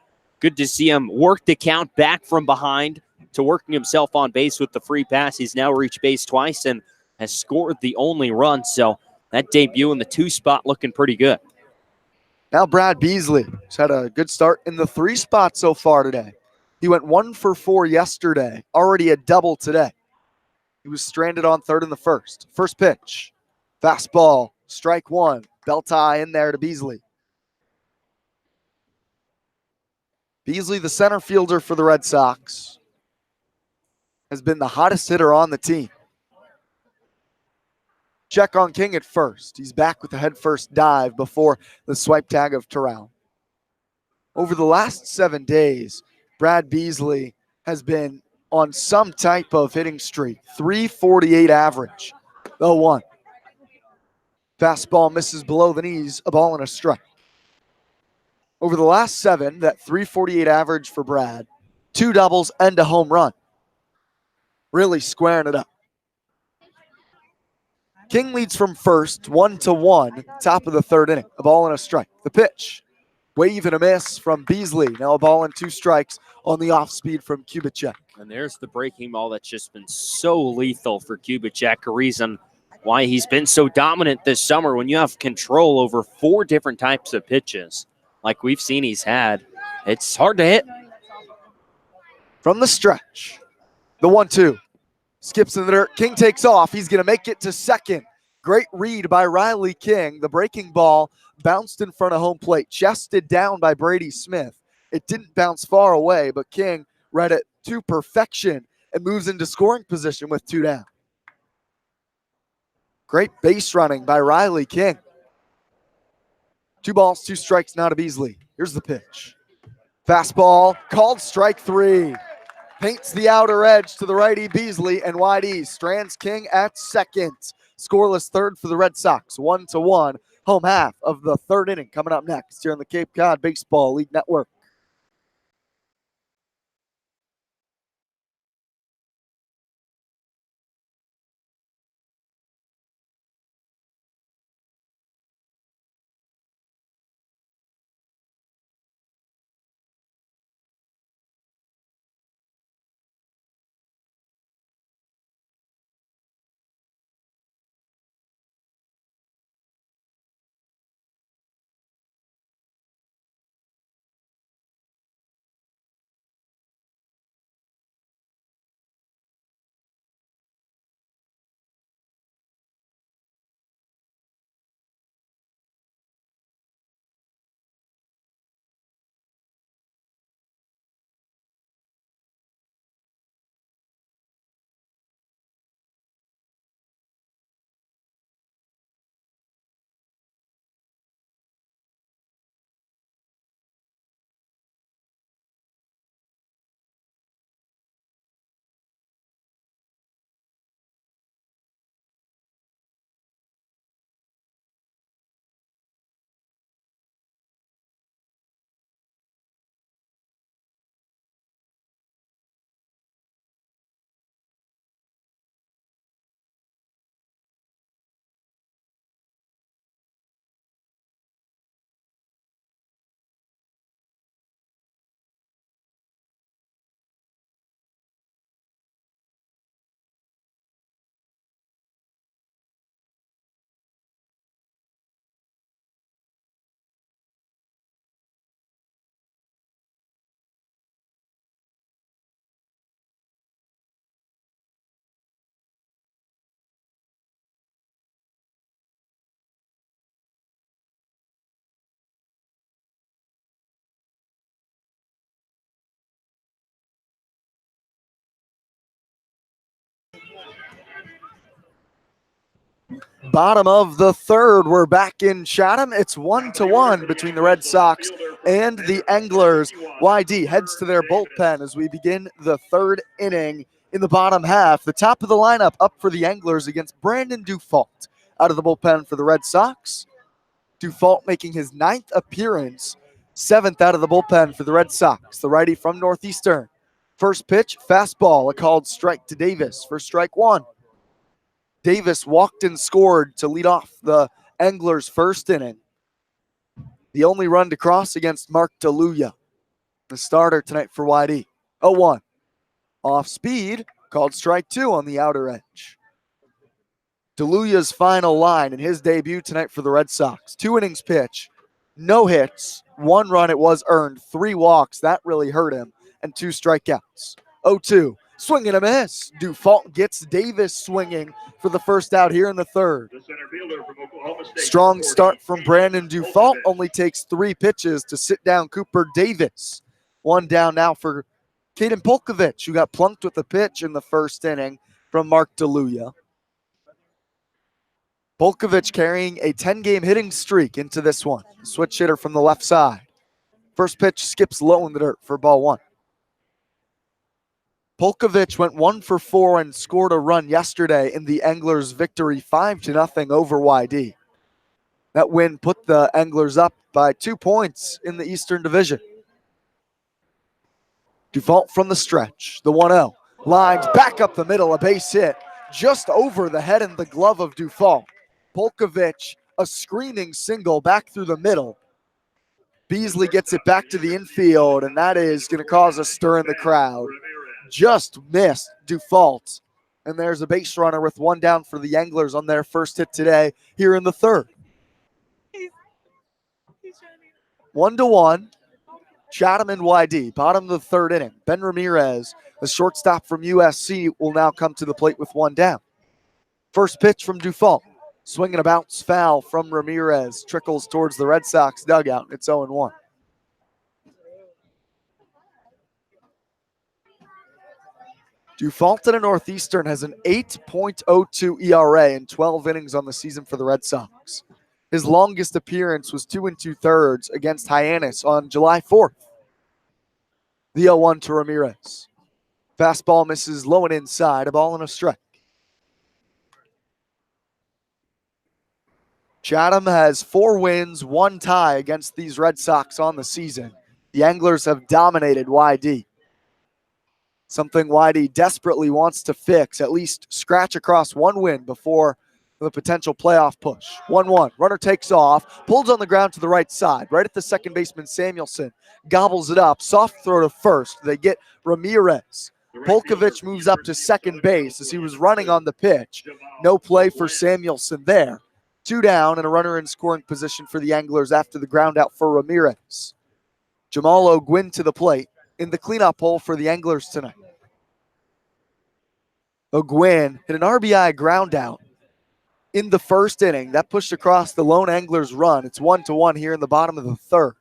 good to see him work the count back from behind to working himself on base with the free pass. He's now reached base twice and has scored the only run, so that debut in the 2 spot looking pretty good. Now Brad Beasley has had a good start in the 3 spot so far today. He went 1 for 4 yesterday, already a double today. He was stranded on third in the first. First pitch, fastball, strike one, belt tie in there to Beasley. Beasley, the center fielder for the Red Sox, has been the hottest hitter on the team. Check on King at first. He's back with the head first dive before the swipe tag of Terrell. Over the last 7 days, Brad Beasley has been on some type of hitting streak. .348 average. 0-1. Fastball misses below the knees, a ball and a strike. Over the last 7, that 348 average for Brad, 2 doubles and a home run. Really squaring it up. King leads from first, 1-1, top of the 3rd inning. A ball and a strike. The pitch, wave and a miss from Beasley. Now a ball and 2 strikes on the off speed from Kubicek. And there's the breaking ball that's just been so lethal for Kubicek, a reason why he's been so dominant this summer. When you have control over 4 different types of pitches, like we've seen he's had, it's hard to hit. From the stretch, the 1-2. Skips in the dirt. King takes off. He's going to make it to second. Great read by Riley King. The breaking ball bounced in front of home plate, chested down by Brady Smith. It didn't bounce far away, but King read it to perfection and moves into scoring position with 2 down. Great base running by Riley King. 2 balls, 2 strikes now to Beasley. Here's the pitch. Fastball, called strike 3. Paints the outer edge to the righty Beasley, and Whitey strands King at second. Scoreless 3rd for the Red Sox, 1-1. Home half of the 3rd inning coming up next here on the Cape Cod Baseball League Network. Bottom of the 3rd, we're back in Chatham. It's 1-1 between the Red Sox and the Anglers. YD heads to their bullpen as we begin the 3rd inning in the bottom half. The top of the lineup up for the Anglers against Brandon Dufault. Out of the bullpen for the Red Sox. Dufault making his 9th appearance, 7th out of the bullpen for the Red Sox. The righty from Northeastern. First pitch, fastball, a called strike to Davis for strike 1. Davis walked and scored to lead off the Anglers' 1st inning. The only run to cross against Mark DeLuya, the starter tonight for YD. 0-1. Off speed, called strike 2 on the outer edge. DeLuya's final line in his debut tonight for the Red Sox. 2 innings pitch, no hits, 1 run it was earned, 3 walks, that really hurt him, and 2 strikeouts. 0-2. Swing and a miss. Dufault gets Davis swinging for the first out here in the 3rd. Strong start from Brandon Dufault. Only takes 3 pitches to sit down Cooper Davis. 1 down now for Caden Polkovich, who got plunked with a pitch in the 1st inning from Mark DeLuya. Polkovich carrying a 10-game hitting streak into this one. Switch hitter from the left side. First pitch skips low in the dirt for ball 1. Polkovich went 1 for 4 and scored a run yesterday in the Anglers' victory 5-0 over YD. That win put the Anglers up by 2 points in the Eastern Division. Dufault from the stretch, the 1-0. Lined back up the middle, a base hit just over the head and the glove of Dufault. Polkovich, a screaming single back through the middle. Beasley gets it back to the infield, and that is going to cause a stir in the crowd. Just missed Dufault. And there's a base runner with one down for the Anglers on their first hit today here in the third. 1-1. Chatham and YD, bottom of the third inning. Ben Ramirez, a shortstop from USC, will now come to the plate with one down. First pitch from Dufault. Swinging a bounce foul from Ramirez. Trickles towards the Red Sox dugout. It's 0-1. Dufault at a Northeastern has an 8.02 ERA in 12 innings on the season for the Red Sox. His longest appearance was 2 2/3 against Hyannis on July 4th. The 0-1 to Ramirez. Fastball misses low and inside, a ball and a strike. Chatham has 4 wins, 1 tie against these Red Sox on the season. The Anglers have dominated YD. Something YD desperately wants to fix, at least scratch across 1 win before the potential playoff push. 1-1, runner takes off, pulls on the ground to the right side, right at the second baseman Samuelson, gobbles it up, soft throw to first. They get Ramirez. Polkovich moves up to second base as he was running on the pitch. No play for Samuelson there. 2 down and a runner in scoring position for the Anglers after the ground out for Ramirez. Jamal O'Gwin to the plate in the cleanup hole for the Anglers tonight. O'Gwin hit an RBI ground out in the first inning. That pushed across the lone Anglers run. It's 1-1 here in the bottom of the third.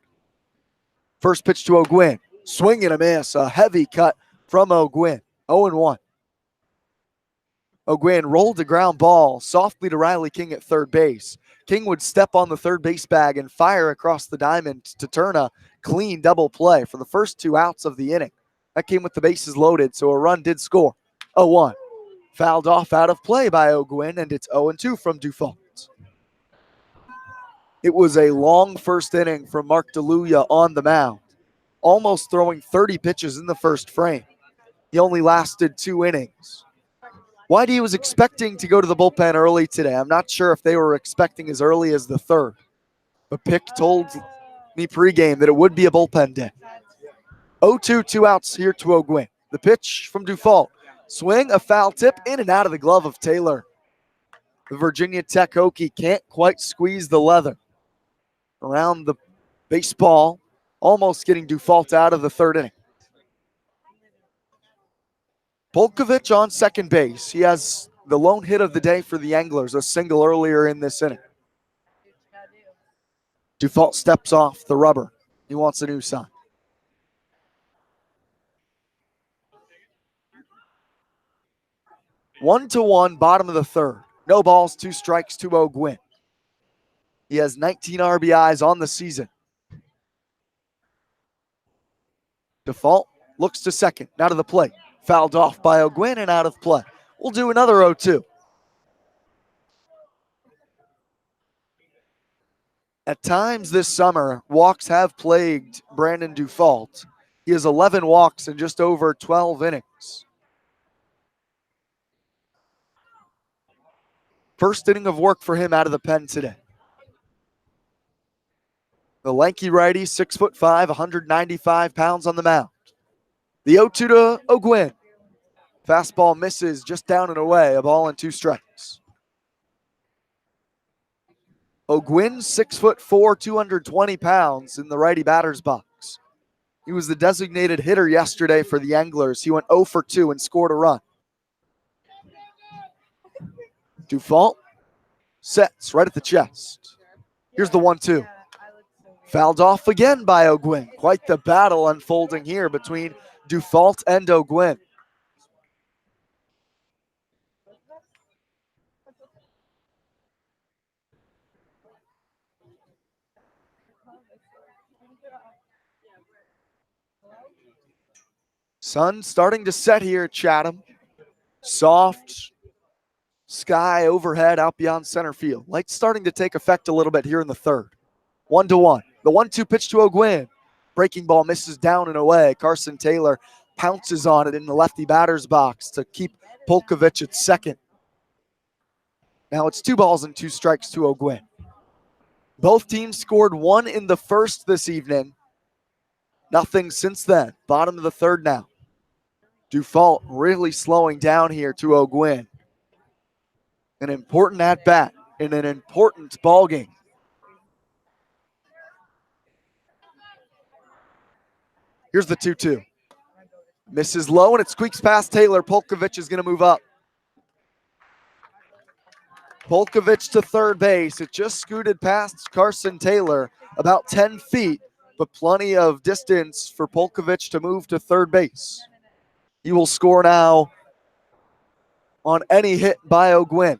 First pitch to O'Gwin. Swing and a miss. A heavy cut from O'Gwin. 0-1. O'Gwin rolled a ground ball softly to Riley King at third base. King would step on the third base bag and fire across the diamond to turn a clean double play for the first 2 outs of the inning. That came with the bases loaded, so a run did score. 0-1. Fouled off out of play by O'Gwin, and it's 0-2 from Dufault. It was a long first inning from Mark DeLuya on the mound, almost throwing 30 pitches in the first frame. He only lasted 2 innings. YD was expecting to go to the bullpen early today. I'm not sure if they were expecting as early as the third, but Pick told me pregame that it would be a bullpen day. 0-2, 2 outs here to O'Gwin. The pitch from Dufault. Swing, a foul tip, in and out of the glove of Taylor. The Virginia Tech Hokie can't quite squeeze the leather around the baseball, almost getting Dufault out of the third inning. Polkovich on second base. He has the lone hit of the day for the Anglers, a single earlier in this inning. Dufault steps off the rubber. He wants a new sign. One to one, bottom of the third. No balls, 2 strikes to O'Gwin. He has 19 RBIs on the season. Dufault looks to second, now to the plate. Fouled off by O'Gwin and out of play. We'll do another 0-2. At times this summer, walks have plagued Brandon Dufault. He has 11 walks in just over 12 innings. First inning of work for him out of the pen today. The lanky righty, 6'5", 195 pounds on the mound. The 0-2 to O'Gwin. Fastball misses just down and away, a ball and 2 strikes. O'Gwin, 6'4", 220 pounds in the righty batter's box. He was the designated hitter yesterday for the Anglers. He went 0 for 2 and scored a run. Dufault sets right at the chest. Here's the 1-2. Fouled off again by O'Gwin. Quite the battle unfolding here between Dufault and O'Gwin. Sun starting to set here at Chatham. Soft, sky overhead out beyond center field. Light's starting to take effect a little bit here in the third. 1-1. The 1-2 pitch to O'Gwin. Breaking ball misses down and away. Carson Taylor pounces on it in the lefty batter's box to keep Polkovich at second. Now it's 2 balls and 2 strikes to O'Gwin. Both teams scored 1 in the first this evening. Nothing since then. Bottom of the third now. Dufault really slowing down here to O'Gwin. An important at-bat in an important ball game. Here's the 2-2. Misses low, and it squeaks past Taylor. Polkovich is going to move up. Polkovich to third base. It just scooted past Carson Taylor about 10 feet, but plenty of distance for Polkovich to move to third base. He will score now on any hit by O'Gwin.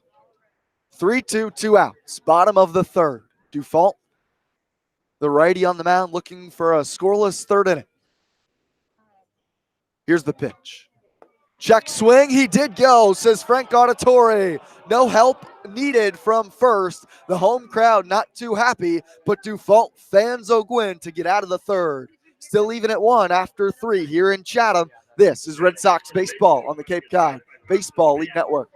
3-2, 2 outs. Bottom of the third. Dufault, the righty on the mound, looking for a scoreless third inning. Here's the pitch. Check swing. He did go, says Frank Auditore. No help needed from first. The home crowd not too happy, but Dufault fans O'Gwin to get out of the third. Still even at 1 after 3 here in Chatham. This is Red Sox baseball on the Cape Cod Baseball League Network.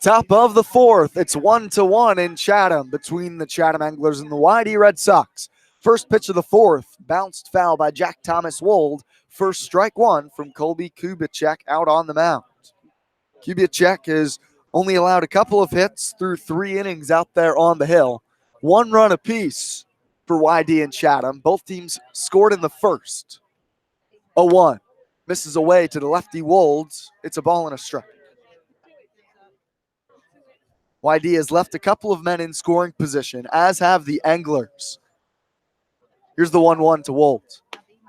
Top of the fourth. It's 1-1 in Chatham between the Chatham Anglers and the YD Red Sox. First pitch of the fourth, bounced foul by Jack Thomas Wold. First strike 1 from Colby Kubicek out on the mound. Kubicek has only allowed a couple of hits through 3 innings out there on the hill. 1 run apiece for YD and Chatham. Both teams scored in the first. 0-1. Misses away to the lefty Wolds. It's a ball and a strike. YD has left a couple of men in scoring position, as have the Anglers. Here's the 1-1 to Wolds.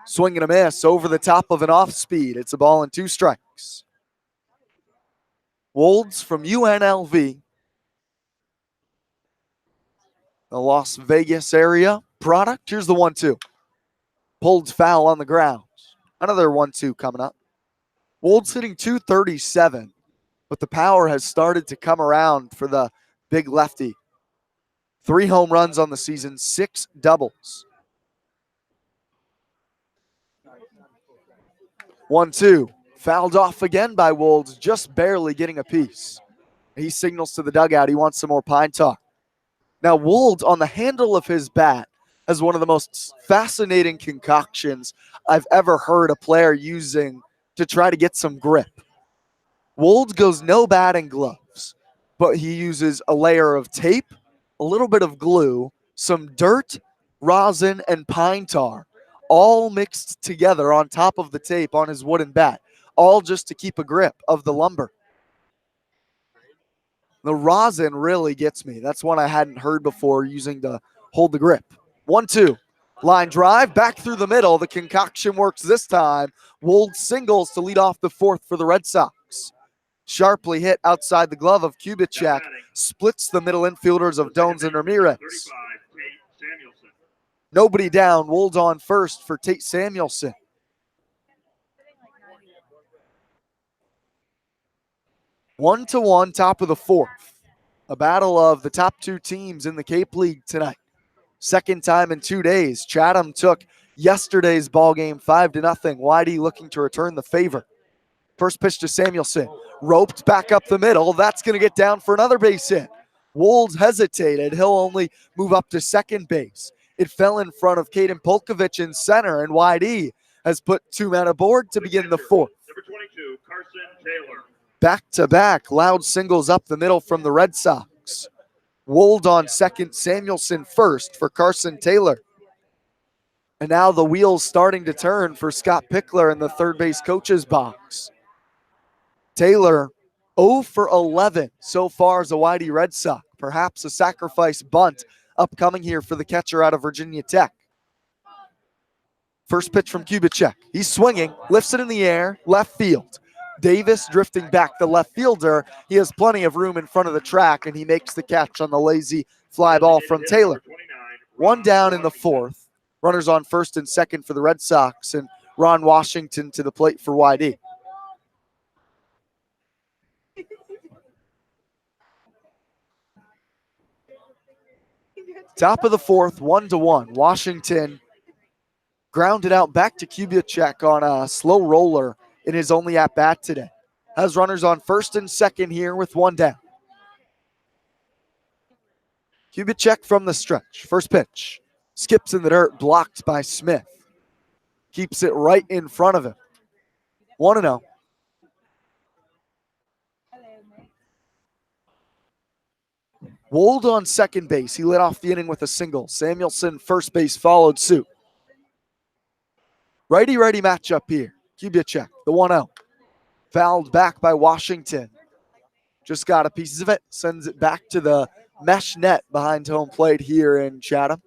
Swing and a miss over the top of an off speed. It's a ball and 2 strikes. Wolds from UNLV, the Las Vegas area product. Here's the 1-2. Pulled foul on the ground. Another 1-2 coming up. Wolds hitting .237, but the power has started to come around for the big lefty. 3 home runs on the season, 6 doubles. 1-2. Fouled off again by Wolds, just barely getting a piece. He signals to the dugout he wants some more pine tar. Now, Wolds, on the handle of his bat, has one of the most fascinating concoctions I've ever heard a player using to try to get some grip. Wolds goes no batting gloves, but he uses a layer of tape, a little bit of glue, some dirt, rosin, and pine tar, all mixed together on top of the tape on his wooden bat, all just to keep a grip of the lumber. The rosin really gets me. That's one I hadn't heard before using to hold the grip. 1-2. Line drive, back through the middle. The concoction works this time. Wold singles to lead off the fourth for the Red Sox. Sharply hit outside the glove of Kubicek. Splits the middle infielders of Dones and Ramirez. Nobody down. Wold on first for Tate Samuelson. One to one, top of the fourth. A battle of the top two teams in the Cape League tonight. Second time in 2 days. Chatham took yesterday's ball game 5-0. Whitey looking to return the favor. First pitch to Samuelson. Roped back up the middle. That's going to get down for another base hit. Wolds hesitated. He'll only move up to second base. It fell in front of Caden Polkovich in center, and Whitey has put 2 men aboard to begin the fourth. Number 22, Carson Taylor. Back-to-back loud singles up the middle from the Red Sox. Wold on second, Samuelson first for Carson Taylor. And now the wheels starting to turn for Scott Pickler in the third base coach's box. Taylor 0 for 11 so far as a Whitey Red Sox. Perhaps a sacrifice bunt upcoming here for the catcher out of Virginia Tech. First pitch from Kubicek. He's swinging, lifts it in the air, left field. Davis drifting back, the left fielder. He has plenty of room in front of the track, and he makes the catch on the lazy fly ball from Taylor. One down in the fourth. Runners on first and second for the Red Sox, and Ron Washington to the plate for YD. Top of the fourth, 1-1. Washington grounded out back to Kubicek on a slow roller in his only at-bat today. Has runners on first and second here with one down. Kubicek from the stretch. First pitch. Skips in the dirt, blocked by Smith. Keeps it right in front of him. 1-0. Wold on second base. He led off the inning with a single. Samuelson, first base, followed suit. Righty-righty matchup here. Kubicek, the 1-0. Fouled back by Washington. Just got a piece of it. Sends it back to the mesh net behind home plate here in Chatham.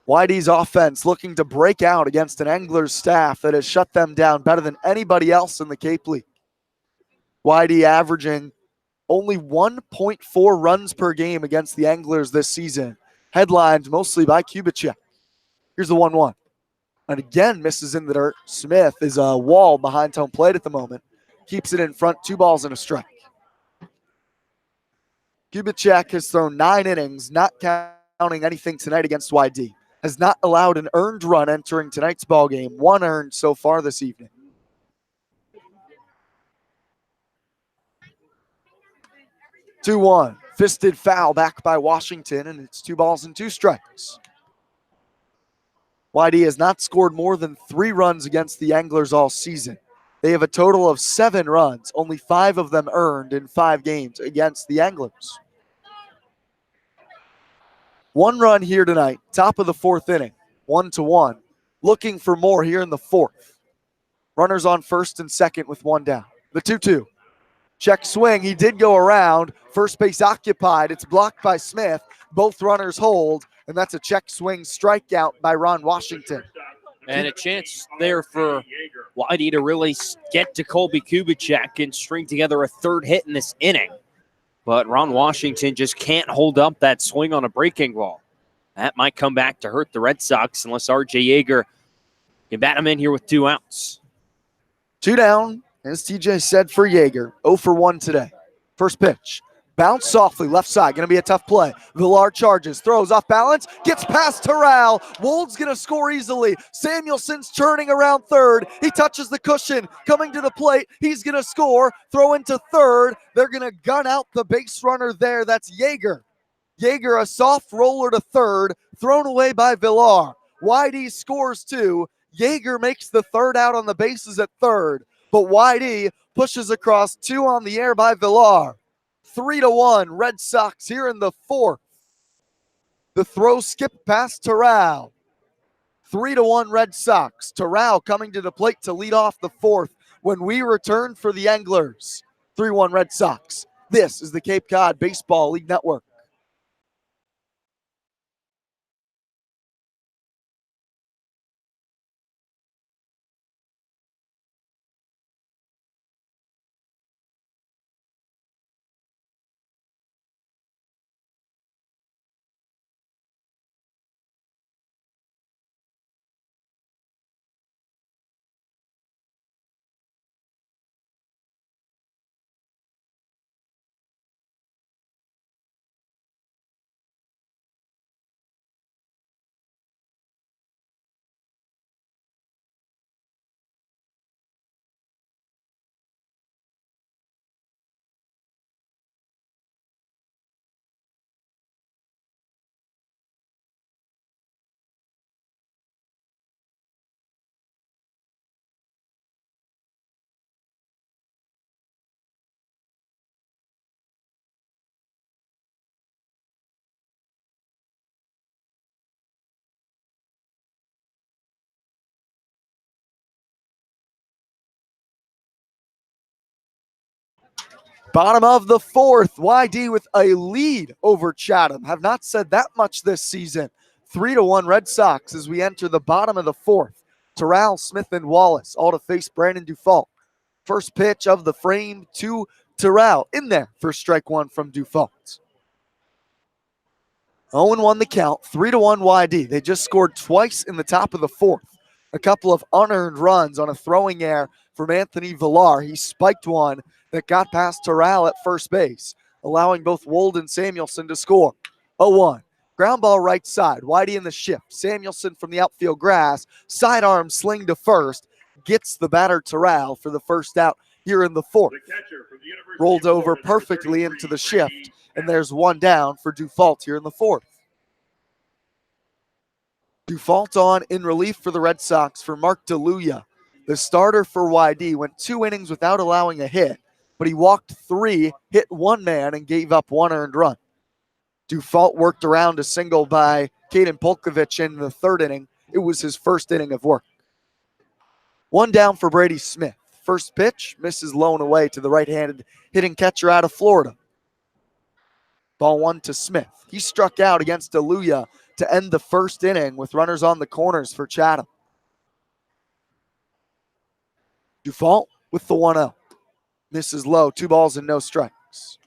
Whitey's offense looking to break out against an Anglers staff that has shut them down better than anybody else in the Cape League. Whitey averaging only 1.4 runs per game against the Anglers this season. Headlined mostly by Kubicek. Here's the 1-1. And again, misses in the dirt. Smith is a wall behind home plate at the moment. Keeps it in front, 2 balls and a strike. Kubicek has thrown 9 innings, not counting anything tonight against YD. Has not allowed an earned run entering tonight's ball game. 1 earned so far this evening. Two-one. Fisted foul back by Washington, and it's 2 balls and 2 strikes. YD has not scored more than 3 runs against the Anglers all season. They have a total of 7 runs, only 5 of them earned in 5 games against the Anglers. 1 run here tonight, top of the 4th inning, 1-1. Looking for more here in the 4th. Runners on first and second with 1 down. The 2-2. Check swing. He did go around. First base occupied. It's blocked by Smith. Both runners hold, and that's a check swing strikeout by Ron Washington. And a chance there for Whitey to really get to Colby Kubicek and string together a 3rd hit in this inning. But Ron Washington just can't hold up that swing on a breaking ball. That might come back to hurt the Red Sox unless R.J. Yeager can bat him in here with 2 outs. 2 down, as TJ said, for Yeager. 0 for 1 today. First pitch. Bounce softly, left side. Going to be a tough play. Villar charges, throws off balance, gets past Terrell. Wold's going to score easily. Samuelson's turning around third. He touches the cushion, coming to the plate. He's going to score. Throw into third. They're going to gun out the base runner there. That's Yeager. Yeager, a soft roller to third, thrown away by Villar. YD scores 2. Yeager makes the 3rd out on the bases at third. But YD pushes across 2 on the air by Villar. 3-1, Red Sox here in the 4th. The throw skip past Terrell. 3-1 Red Sox. Terrell coming to the plate to lead off the 4th when we return for the Anglers. 3-1 Red Sox. This is the Cape Cod Baseball League Network. Bottom of the fourth, YD with a lead over Chatham. Have not said that much this season. 3-1 Red Sox as we enter the bottom of the fourth. Terrell, Smith, and Wallace all to face Brandon Dufault. First pitch of the frame to Terrell in there for strike one from Dufault. 0-1 the count, 3-1 YD. They just scored twice in the top of the fourth. A couple of unearned runs on a throwing error from Anthony Villar. He spiked one that got past Terrell at first base, allowing both Wold and Samuelson to score. 0-1. Ground ball right side. Whitey in the shift. Samuelson from the outfield grass. Sidearm sling to first. Gets the batter Terrell for the first out here in the fourth. Rolled over perfectly into the shift, and there's one down for Dufault here in the fourth. Dufault on in relief for the Red Sox for Mark DeLuya. The starter for YD went 2 innings without allowing a hit, but he walked 3, hit 1 man, and gave up 1 earned run. Dufault worked around a single by Caden Polkovich in the 3rd inning. It was his first inning of work. 1 down for Brady Smith. First pitch misses low and away to the right-handed hitting catcher out of Florida. Ball 1 to Smith. He struck out against DeLuya to end the first inning with runners on the corners for Chatham. Dufault with the 1-0. Misses low, 2 balls and no strikes.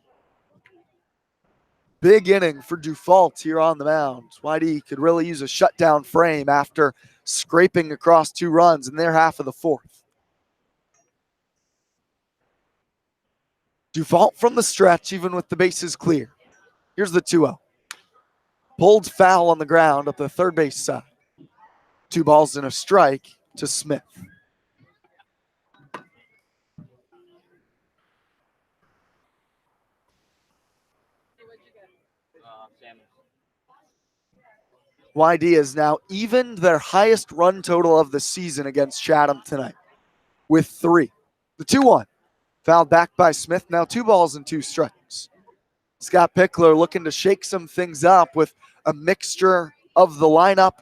Big inning for Dufault here on the mound. YD could really use a shutdown frame after scraping across 2 runs in their half of the fourth. Dufault from the stretch, even with the bases clear. Here's the 2-0. Pulled foul on the ground up the third base side. 2 balls and a strike to Smith. YD has now evened their highest run total of the season against Chatham tonight with 3. The 2-1. Fouled back by Smith. Now 2 balls and 2 strikes. Scott Pickler looking to shake some things up with a mixture of the lineup.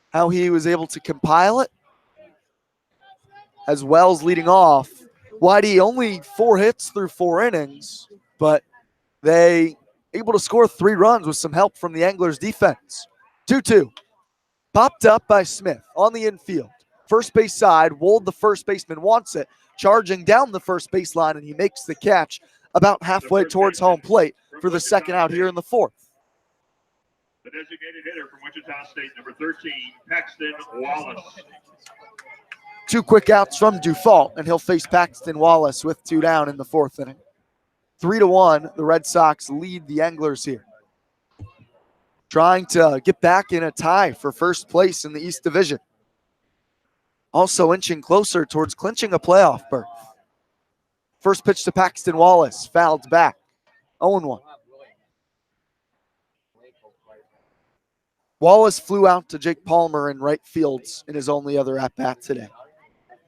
How he was able to compile it, as well as leading off. YD only 4 hits through 4 innings, but they able to score 3 runs with some help from the Anglers defense. 2-2. Popped up by Smith on the infield. First base side, Wold, the first baseman, wants it. Charging down the first baseline, and he makes the catch about halfway towards home plate for the second out here in the fourth. The designated hitter from Wichita State, number 13, Paxton Wallace. 2 quick outs from Dufault, and he'll face Paxton Wallace with 2 down in the 4th inning. 3-1, the Red Sox lead the Anglers here. Trying to get back in a tie for first place in the East Division. Also inching closer towards clinching a playoff berth. First pitch to Paxton Wallace, fouled back. 0-1. Wallace flew out to Jake Palmer in right fields in his only other at-bat today.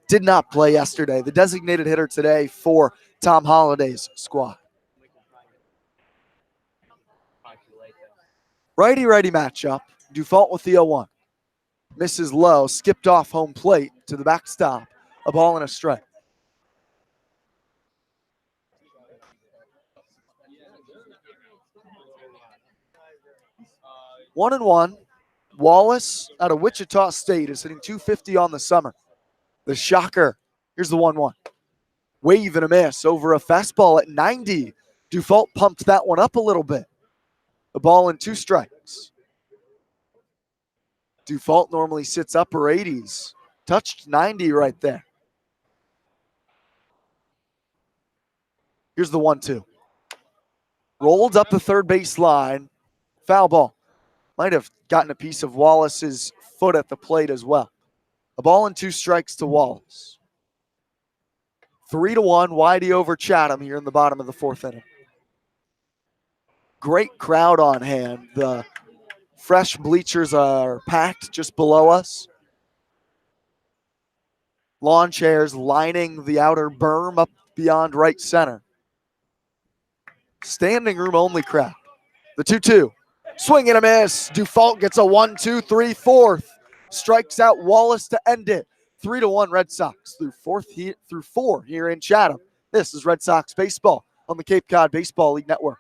Did not play yesterday. The designated hitter today for Tom Holliday's squad. Righty-righty matchup. Dufault with the 0-1. misses low, skipped off home plate to the backstop. A ball and a strike. 1-1. Wallace out of Wichita State is hitting .250 on the summer. The shocker. Here's the 1-1. Wave and a miss over a fastball at 90. Dufault pumped that one up a little bit. A ball and 2 strikes. Dufault normally sits upper 80s. Touched 90 right there. Here's the 1-2. Rolled up the third base line. Foul ball. Might have gotten a piece of Wallace's foot at the plate as well. A ball and 2 strikes to Wallace. 3-1, Whitey over Chatham here in the bottom of the 4th inning. Great crowd on hand. The fresh bleachers are packed just below us. Lawn chairs lining the outer berm up beyond right center. Standing room only crowd. The 2-2. Swing and a miss. Dufault gets a 1-2, 3/4. Strikes out Wallace to end it. 3-1 Red Sox through 4 here in Chatham. This is Red Sox baseball on the Cape Cod Baseball League Network.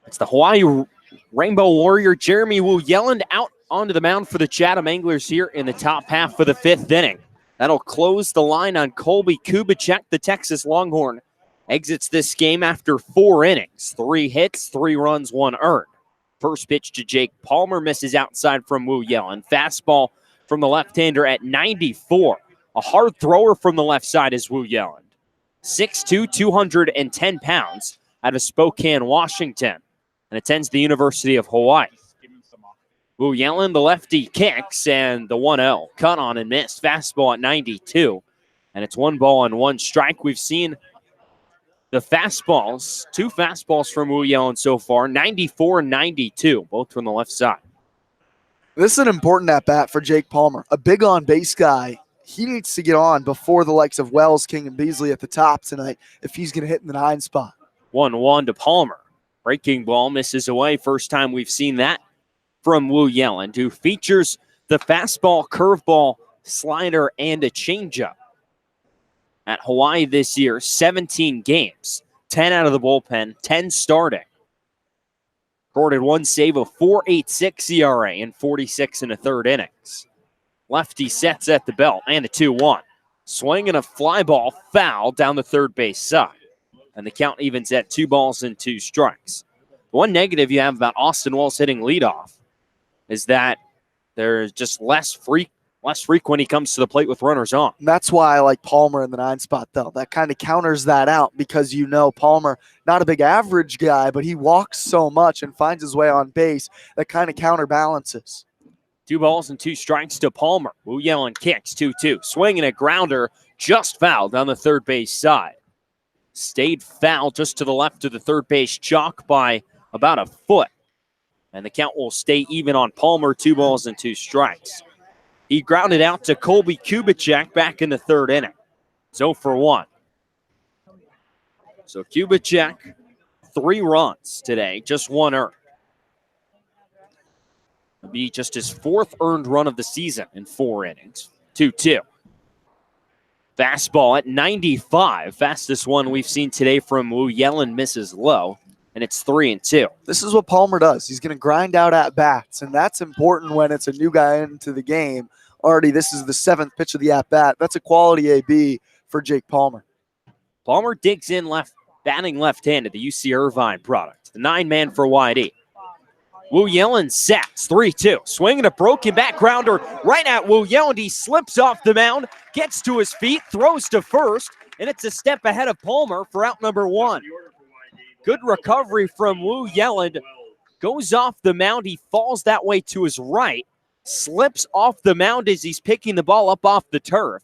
It's the Hawaii Rainbow Warrior, Jeremy Wu Yelland, out onto the mound for the Chatham Anglers here in the top half of the 5th inning. That'll close the line on Colby Kubicek. The Texas Longhorn exits this game after 4 innings. 3 hits, 3 runs, 1 earned. First pitch to Jake Palmer misses outside from Wu Yelland. Fastball from the left-hander at 94. A hard thrower from the left side is Wu Yelland. 6'2", 210 pounds out of Spokane, Washington, and attends the University of Hawaii. Wu Yelland, the lefty, kicks, and the 1-0. Cut on and missed. Fastball at 92. And it's 1 ball and 1 strike. We've seen the fastballs, 2 fastballs from Wu Yelland so far, 94 and 92, both from the left side. This is an important at-bat for Jake Palmer. A big on-base guy. He needs to get on before the likes of Wells, King, and Beasley at the top tonight if he's going to hit in the 9 spot. 1-1 to Palmer. Breaking ball misses away. First time we've seen that from Wu Yelland, who features the fastball, curveball, slider, and a changeup. At Hawaii this year, 17 games, 10 out of the bullpen, 10 starting. Recorded one save of 4.86 ERA in 46 and a third innings. Lefty sets at the belt and a 2-1. Swinging a fly ball foul down the third base side. And the count evens at 2 balls and 2 strikes. One negative you have about Austin Wells hitting leadoff is that there's just less freak when he comes to the plate with runners on. And that's why I like Palmer in the 9 spot, though. That kind of counters that out because Palmer, not a big average guy, but he walks so much and finds his way on base. That kind of counterbalances. 2 balls and 2 strikes to Palmer. Wu Yellen kicks 2-2. Swinging a grounder just fouled on the third base side. Stayed foul just to the left of the third base chalk by about a foot. And the count will stay even on Palmer, 2 balls and 2 strikes. He grounded out to Colby Kubicek back in the third inning. 0 for 1. So Kubicek, 3 runs today, just 1 earned. It'll be just his 4th earned run of the season in 4 innings. 2-2. Fastball at 95. Fastest one we've seen today from Wu Yellen, misses low. And it's 3-2. This is what Palmer does. He's going to grind out at bats, and that's important when it's a new guy into the game. Already, this is the 7th pitch of the at bat. That's a quality AB for Jake Palmer. Palmer digs in batting left-handed, the UC Irvine product. The 9-man for YD. Wu Yellen sets 3-2. Swinging a broken back grounder right at Wu Yellen. He slips off the mound, gets to his feet, throws to first, and it's a step ahead of Palmer for out number 1. Good recovery from Wu Yellen. Goes off the mound. He falls that way to his right. Slips off the mound as he's picking the ball up off the turf.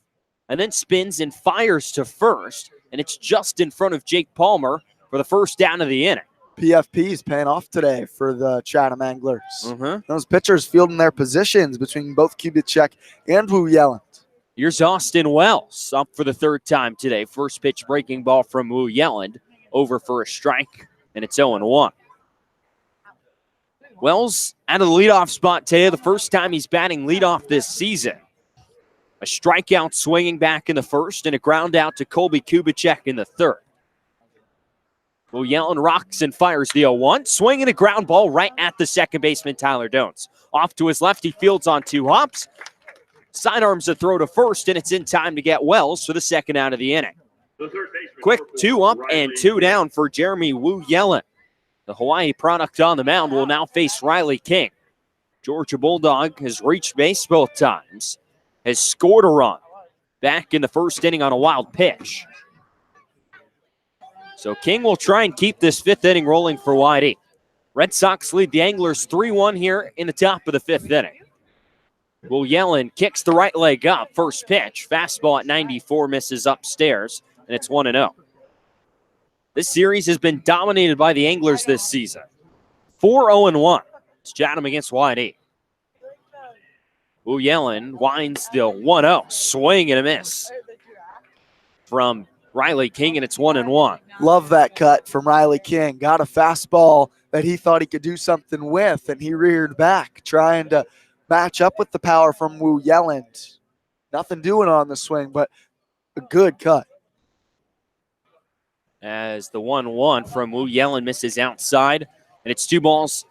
And then spins and fires to first. And it's just in front of Jake Palmer for the first down of the inning. PFP is paying off today for the Chatham Anglers. Those pitchers fielding their positions between both Kubicek and Wu Yellen. Here's Austin Wells up for the 3rd time today. First pitch breaking ball from Wu Yellen. Over for a strike, and it's 0-1. Wells out of the leadoff spot today, the first time he's batting leadoff this season. A strikeout swinging back in the 1st, and a ground out to Colby Kubicek in the 3rd. Wu Yellen rocks and fires the 0-1, swinging a ground ball right at the second baseman, Tyler Dones. Off to his left, he fields on 2 hops. Sidearms a throw to first, and it's in time to get Wells for the 2nd out of the inning. Quick 2 up and 2 down for Jeremy Wu Yellen. The Hawaii product on the mound will now face Riley King. Georgia Bulldog has reached base both times, has scored a run back in the 1st inning on a wild pitch. So King will try and keep this 5th inning rolling for YD. Red Sox lead the Anglers 3-1 here in the top of the 5th inning. Wu Yellen kicks the right leg up. First pitch, fastball at 94, misses upstairs. And it's 1-0. This series has been dominated by the Anglers this season. 4-0-1. It's Chatham against YD. Wu Yellen winds the 1-0. Swing and a miss from Riley King, and it's 1-1. Love that cut from Riley King. Got a fastball that he thought he could do something with, and he reared back, trying to match up with the power from Wu Yellen. Nothing doing on the swing, but a good cut. As the 1-1 from Wu Yellen misses outside, and it's 2 balls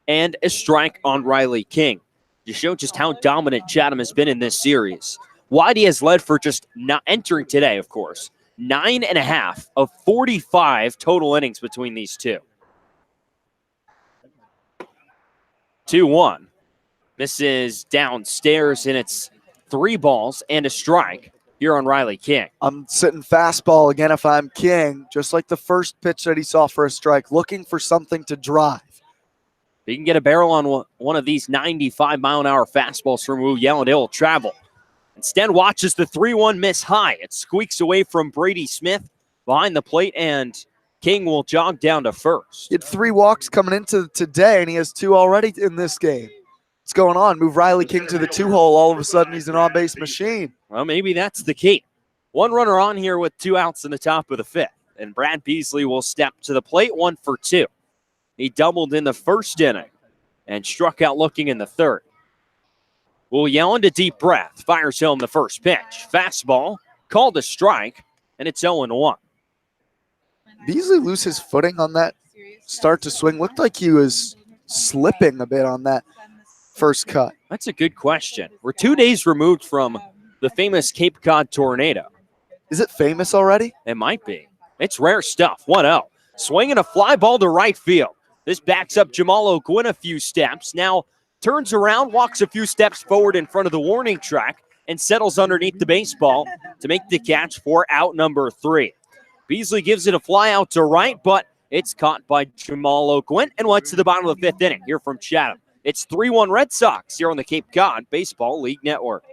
and a strike on Riley King. To show just how dominant Chatham has been in this series. YD has led for just not entering today, of course. 9.5 of 45 total innings between these two. 2-1. Misses downstairs, and it's 3 balls and a strike here on Riley King. I'm sitting fastball again if I'm King, just like the first pitch that he saw for a strike, looking for something to drive. If he can get a barrel on one of these 95-mile-an-hour fastballs from Wu Yellen, it'll travel. Instead, watches the 3-1 miss high. It squeaks away from Brady Smith behind the plate, and King will jog down to first. He had 3 walks coming into today, and he has 2 already in this game. What's going on? Move Riley King to the 2-hole. All of a sudden, he's an on-base machine. Well, maybe that's the key. 1 runner on here with 2 outs in the top of the 5th. And Brad Beasley will step to the plate, 1 for 2. He doubled in the 1st inning and struck out looking in the 3rd. Wu Yellen to deep breath. Fires home the first pitch. Fastball, called a strike, and it's 0-1. Beasley lose his footing on that start to swing. Looked like he was slipping a bit on that first cut? That's a good question. We're 2 days removed from the famous Cape Cod tornado. Is it famous already? It might be. It's rare stuff. 1-0. Swinging a fly ball to right field. This backs up Jamal O'Gwynn a few steps. Now turns around, walks a few steps forward in front of the warning track, and settles underneath the baseball to make the catch for out number 3. Beasley gives it a fly out to right, but it's caught by Jamal O'Gwynn and went to the bottom of the 5th inning here from Chatham. It's 3-1 Red Sox here on the Cape Cod Baseball League Network.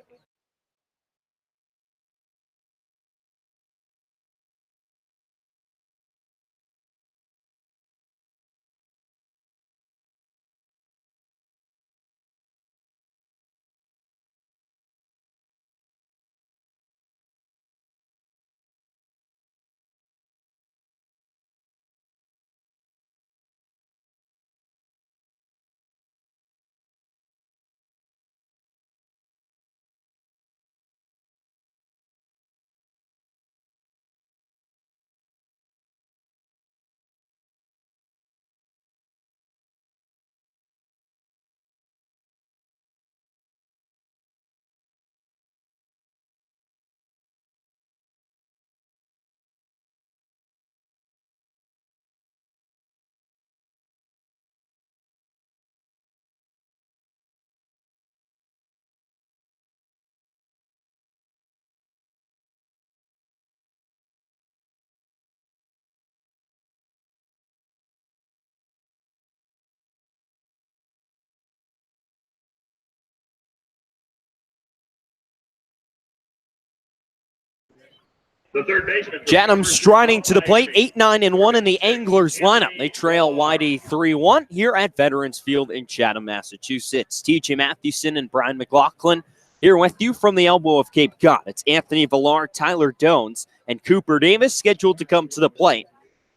The third baseman. Chatham striding to the plate, 8-9-1 in the Anglers lineup. They trail Whitey 3-1 here at Veterans Field in Chatham, Massachusetts. TJ Mathewson and Brian McLaughlin here with you from the elbow of Cape Cod. It's Anthony Villar, Tyler Dones, and Cooper Davis scheduled to come to the plate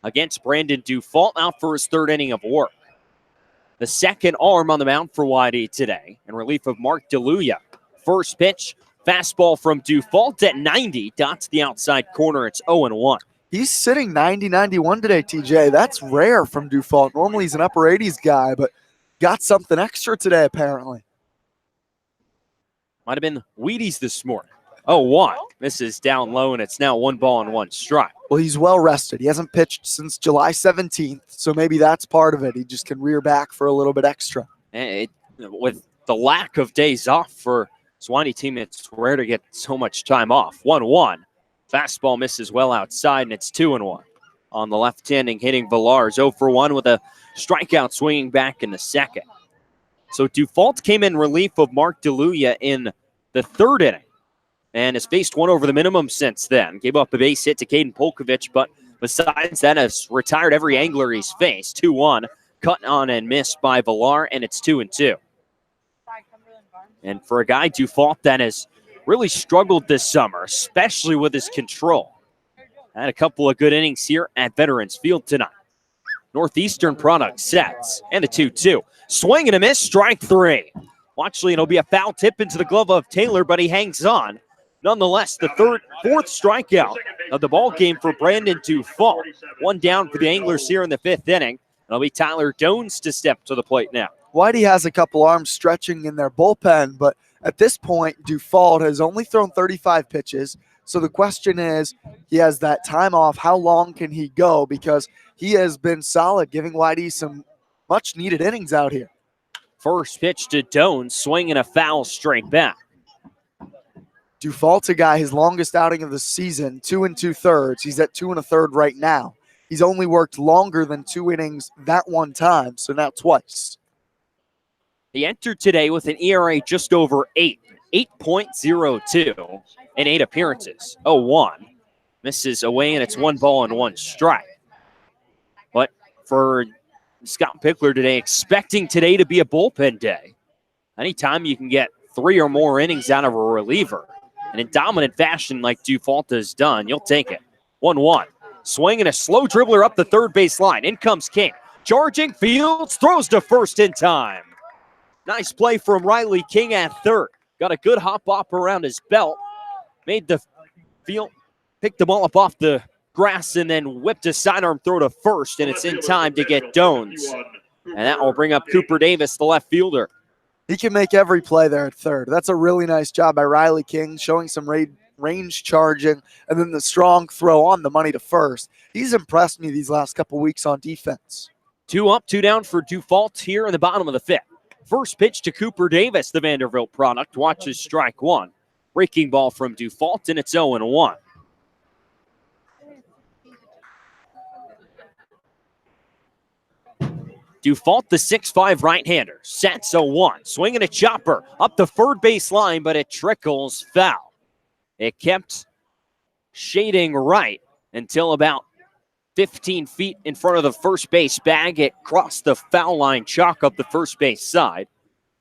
against Brandon Dufault out for his 3rd inning of work. The second arm on the mound for Whitey today in relief of Mark DeLuya. First pitch. Fastball from Dufault at 90, dot to the outside corner. It's 0-1. He's sitting 90-91 today, TJ. That's rare from Dufault. Normally he's an upper 80s guy, but got something extra today apparently. Might have been Wheaties this morning. 0-1. Misses down low, and it's now 1 ball and 1 strike. Well, he's well rested. He hasn't pitched since July 17th, so maybe that's part of it. He just can rear back for a little bit extra. With the lack of days off for Swanee team, it's rare to get so much time off. 1-1. Fastball misses well outside, and it's 2-1. On the left-handing hitting Villar is 0 for 1 with a strikeout swinging back in the second. So Dufault came in relief of Mark DeLuya in the 3rd inning and has faced 1 over the minimum since then. Gave up a base hit to Caden Polkovich, but besides that has retired every angler he's faced. 2-1. Cut on and missed by Villar, and it's 2-2. And for a guy, Dufault, that has really struggled this summer, especially with his control. Had a couple of good innings here at Veterans Field tonight. Northeastern product sets, and a 2-2. Swing and a miss, strike 3. Well, actually, it'll be a foul tip into the glove of Taylor, but he hangs on. Nonetheless, the 4th strikeout of the ball game for Brandon Dufault. 1 down for the Anglers here in the 5th inning. It'll be Tyler Dones to step to the plate now. Whitey has a couple arms stretching in their bullpen, but at this point, Dufault has only thrown 35 pitches. So the question is, he has that time off. How long can he go? Because he has been solid, giving Whitey some much-needed innings out here. First pitch to Dones, swinging a foul straight back. Dufault's a guy, his longest outing of the season, 2 2/3. He's at 2 1/3 right now. He's only worked longer than 2 innings that one time, so now twice. He entered today with an ERA just over 8, 8.02 in 8 appearances. 0-1. Misses away, and it's 1 ball and 1 strike. But for Scott Pickler today, expecting today to be a bullpen day, anytime you can get 3 or more innings out of a reliever, and in dominant fashion like Dufault has done, you'll take it. 1-1. Swing and a slow dribbler up the 3rd base line. In comes King. Charging Fields, throws to first in time. Nice play from Riley King at 3rd. Got a good hop around his belt. Made the field, picked the ball up off the grass, and then whipped a sidearm throw to first, and it's in time to get Dones And that will bring up Cooper Davis, the left fielder. He can make every play there at third. That's a really nice job by Riley King, showing some range charging, and then the strong throw on the money to first. He's impressed me these last couple weeks on defense. 2 up, 2 down for Dufault here in the bottom of the 5th. First pitch to Cooper Davis, the Vanderbilt product. Watches strike 1. Breaking ball from Dufault, and it's 0-1. Dufault, the 6'5" right-hander, sets 0-1. Swinging a chopper up the third base line, but it trickles foul. It kept shading right until about 15 feet in front of the first base bag. It crossed the foul line, chalk up the first base side,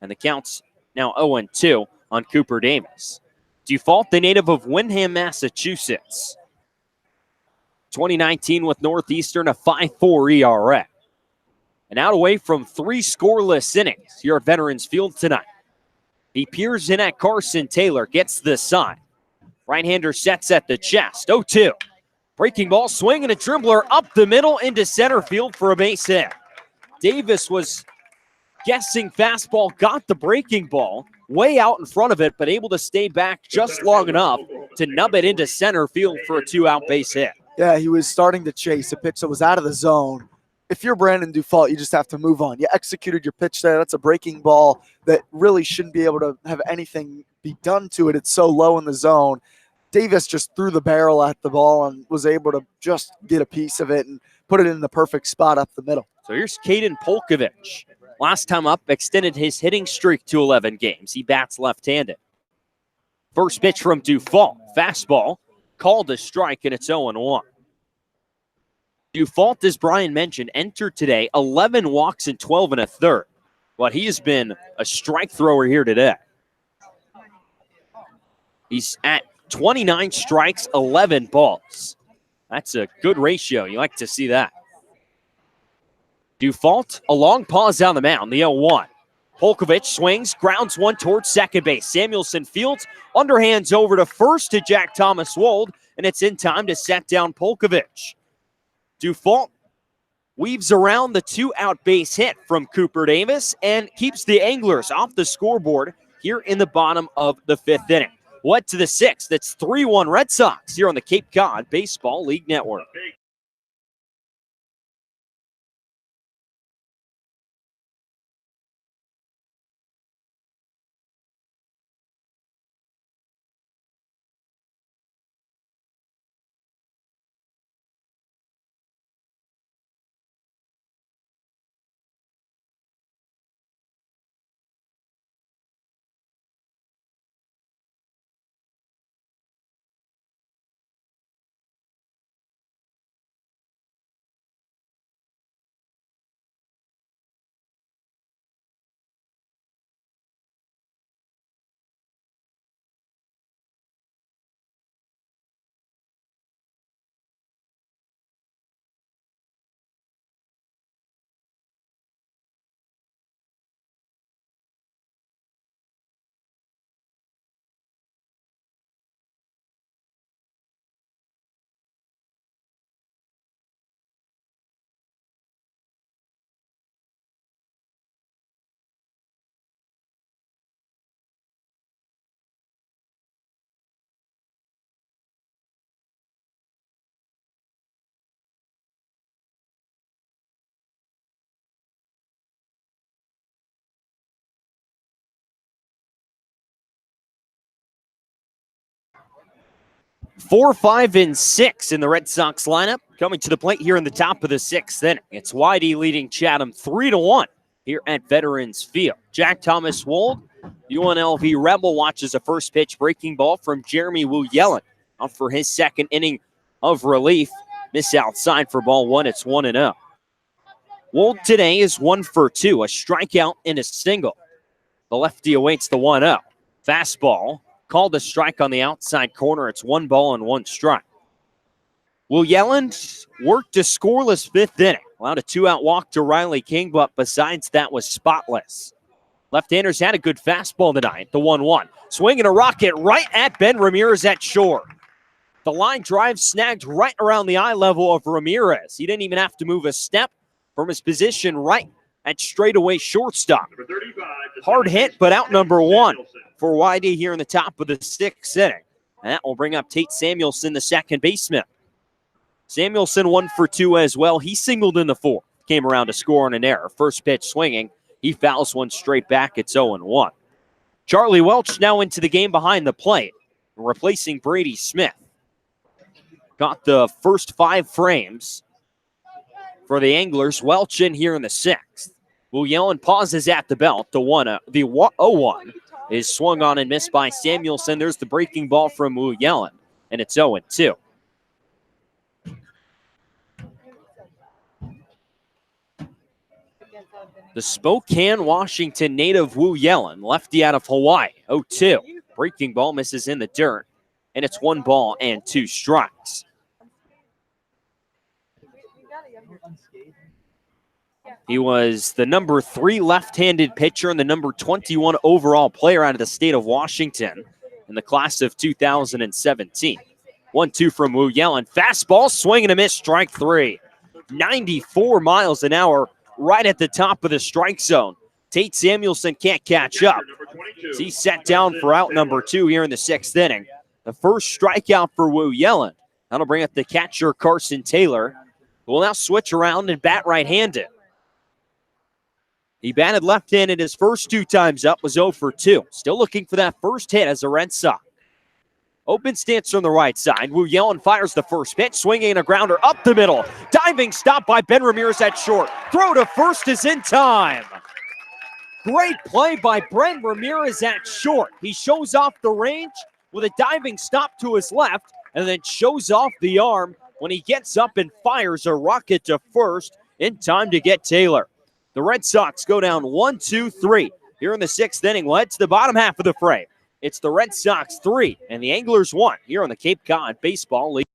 and the count's now 0-2 on Cooper Davis. Dufault, the native of Windham, Massachusetts. 2019 with Northeastern, a 5.4 ERA. And out away from 3 scoreless innings here at Veterans Field tonight. He peers in at Carson Taylor, gets the sign. Right-hander sets at the chest, 0-2. Breaking ball, swing and a dribbler up the middle into center field for a base hit. Davis was guessing fastball, got the breaking ball way out in front of it, but able to stay back just long enough to nub it into center field for a 2-out base hit. Yeah, he was starting to chase a pitch that was out of the zone. If you're Brandon Dufault, you just have to move on. You executed your pitch there. That's a breaking ball that really shouldn't be able to have anything be done to it. It's so low in the zone. Davis just threw the barrel at the ball and was able to just get a piece of it and put it in the perfect spot up the middle. So here's Caden Polkovich. Last time up, extended his hitting streak to 11 games. He bats left-handed. First pitch from Dufault. Fastball, called a strike, and it's 0-1. Dufault, as Brian mentioned, entered today 11 walks and 12 1/3. But he has been a strike thrower here today. He's at 29 strikes, 11 balls. That's a good ratio. You like to see that. Dufault, a long pause down the mound, the 0-1. Polkovich swings, grounds one towards second base. Samuelson fields, underhands over to first to Jack Thomas Wold, and it's in time to set down Polkovich. Dufault weaves around the 2-out base hit from Cooper Davis and keeps the Anglers off the scoreboard here in the bottom of the 5th inning. What to the 6th? That's 3-1 Red Sox here on the Cape Cod Baseball League Network. Four, 5, and 6 in the Red Sox lineup. Coming to the plate here in the top of the 6th inning. It's Whitey leading Chatham 3-1 here at Veterans Field. Jack Thomas Wold, UNLV Rebel, watches a first pitch breaking ball from Jeremy Wu Yellen. Out for his second inning of relief. Miss outside for ball 1. It's 1-0. Wold today is 1 for 2, a strikeout and a single. The lefty awaits the 1-0. Fastball. Called a strike on the outside corner. It's 1 ball and 1 strike. Will Yellen worked a scoreless 5th inning. Allowed a 2-out walk to Riley King, but besides that was spotless. Left-handers had a good fastball tonight, the 1-1. Swinging a rocket right at Ben Ramirez at short. The line drive snagged right around the eye level of Ramirez. He didn't even have to move a step from his position right at straightaway shortstop. Number 35, the Hard second hit, but out baseman, number one Samuelson. for YD here in the top of the 6th inning. And that will bring up Tate Samuelson, the second baseman. Samuelson 1 for 2 as well. He singled in the 4th. Came around to score on an error. First pitch swinging. He fouls one straight back. It's 0-1. Charlie Welch now into the game behind the plate, replacing Brady Smith. Got the first 5 frames for the Anglers. Welch in here in the 6th. Wu Yellen pauses at the belt. The 0-1 is swung on and missed by Samuelson. There's the breaking ball from Wu Yellen, and it's 0-2. The Spokane, Washington native Wu Yellen, lefty out of Hawaii, 0-2. Breaking ball misses in the dirt, and it's 1 ball and 2 strikes. He was the number 3 left-handed pitcher and the number 21 overall player out of the state of Washington in the class of 2017. 1-2 from Wu Yellen. Fastball, swing and a miss, strike 3. 94 miles an hour. Right at the top of the strike zone. Tate Samuelson can't catch up. He's set down for out number 2 here in the 6th inning. The first strikeout for Wu Yellen. That'll bring up the catcher, Carson Taylor, who will now switch around and bat right-handed. He batted left-handed his first 2 times up, was 0 for 2. Still looking for that first hit as a Red Sox. Open stance from the right side. Wu Yellen fires the first pitch, swinging a grounder up the middle. Diving stop by Ben Ramirez at short. Throw to first is in time. Great play by Ben Ramirez at short. He shows off the range with a diving stop to his left and then shows off the arm when he gets up and fires a rocket to first in time to get Taylor. The Red Sox go down 1-2-3 here in the 6th inning. Well, it's the bottom half of the frame. It's the Red Sox 3 and the Anglers 1 here on the Cape Cod Baseball League.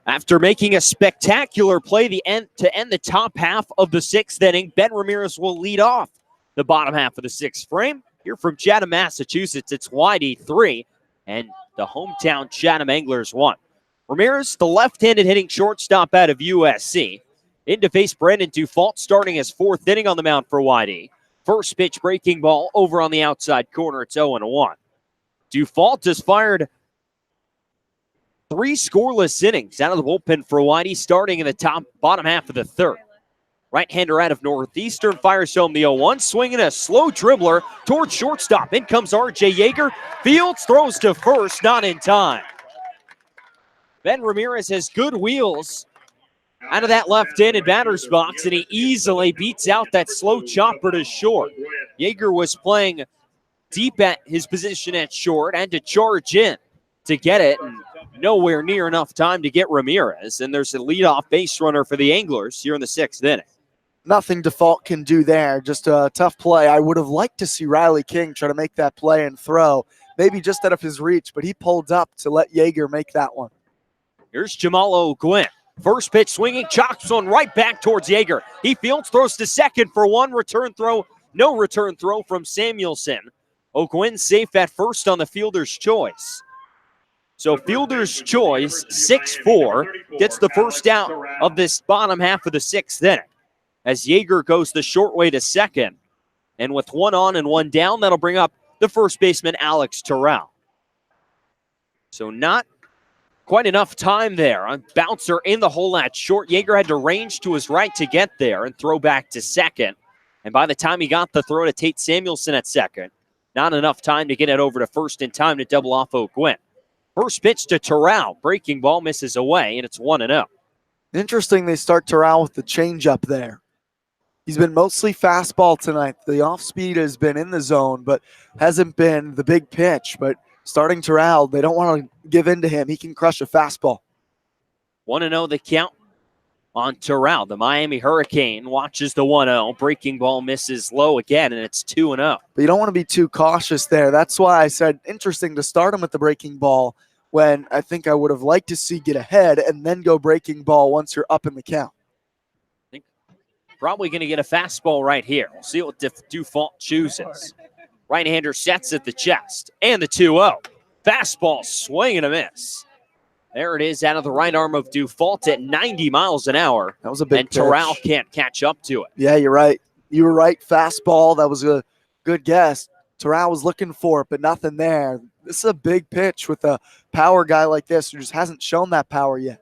After making a spectacular play to end the top half of the 6th inning, Ben Ramirez will lead off the bottom half of the 6th frame. Here from Chatham, Massachusetts, it's YD3 and the hometown Chatham Anglers 1. Ramirez, the left-handed hitting shortstop out of USC, in to face Brandon Dufault, starting his 4th inning on the mound for YD. First pitch breaking ball over on the outside corner. It's 0-1. Dufault has fired 3 scoreless innings out of the bullpen for Whitey, starting in the bottom half of the 3rd. Right-hander out of Northeastern fires home the 0-1, swinging a slow dribbler towards shortstop. In comes R.J. Yeager. Fields throws to first, not in time. Ben Ramirez has good wheels out of that left-handed batter's box, and he easily beats out that slow chopper to short. Yeager was playing deep at his position at short and to charge in to get it, and nowhere near enough time to get Ramirez. And there's a leadoff base runner for the Anglers here in the 6th inning. nothing Default can do there. Just a tough play. I would have liked to see Riley King try to make that play and throw, maybe just out of his reach, but he pulled up to let Yeager make that one. Here's Jamal O'Gwin. First pitch swinging, chops one right back towards Yeager. He fields, throws to second for one return throw. No return throw from Samuelson. O'Gwin safe at first on the fielder's choice. So fielder's choice, 6-4, gets the first out of this bottom half of the sixth inning. As Yeager goes the short way to second. And with one on and one down, that'll bring up the first baseman, Alex Terrell. So not quite enough time there. A bouncer in the hole at short. Yeager had to range to his right to get there and throw back to second. And by the time he got the throw to Tate Samuelson at second, not enough time to get it over to first in time to double off O'Gwin. First pitch to Terrell. Breaking ball misses away, and it's 1-0. Interesting they start Terrell with the changeup there. He's been mostly fastball tonight. The off-speed has been in the zone, but hasn't been the big pitch. But starting Terrell, they don't want to give in to him. He can crush a fastball. 1-0 the count on Terrell. The Miami Hurricane watches the 1-0. Breaking ball misses low again, and it's 2-0. But you don't want to be too cautious there. That's why I said interesting to start him with the breaking ball when I think I would have liked to see get ahead and then go breaking ball once you're up in the count. Probably going to get a fastball right here. We'll see what Dufault chooses. Right-hander sets at the chest. And the 2-0. Fastball, swing and a miss. There it is out of the right arm of Dufault at 90 miles an hour. That was a big and pitch. Terrell can't catch up to it. Yeah, you're right. You were right. Fastball, that was a good guess. Terrell was looking for it, but nothing there. This is a big pitch with a power guy like this who just hasn't shown that power yet.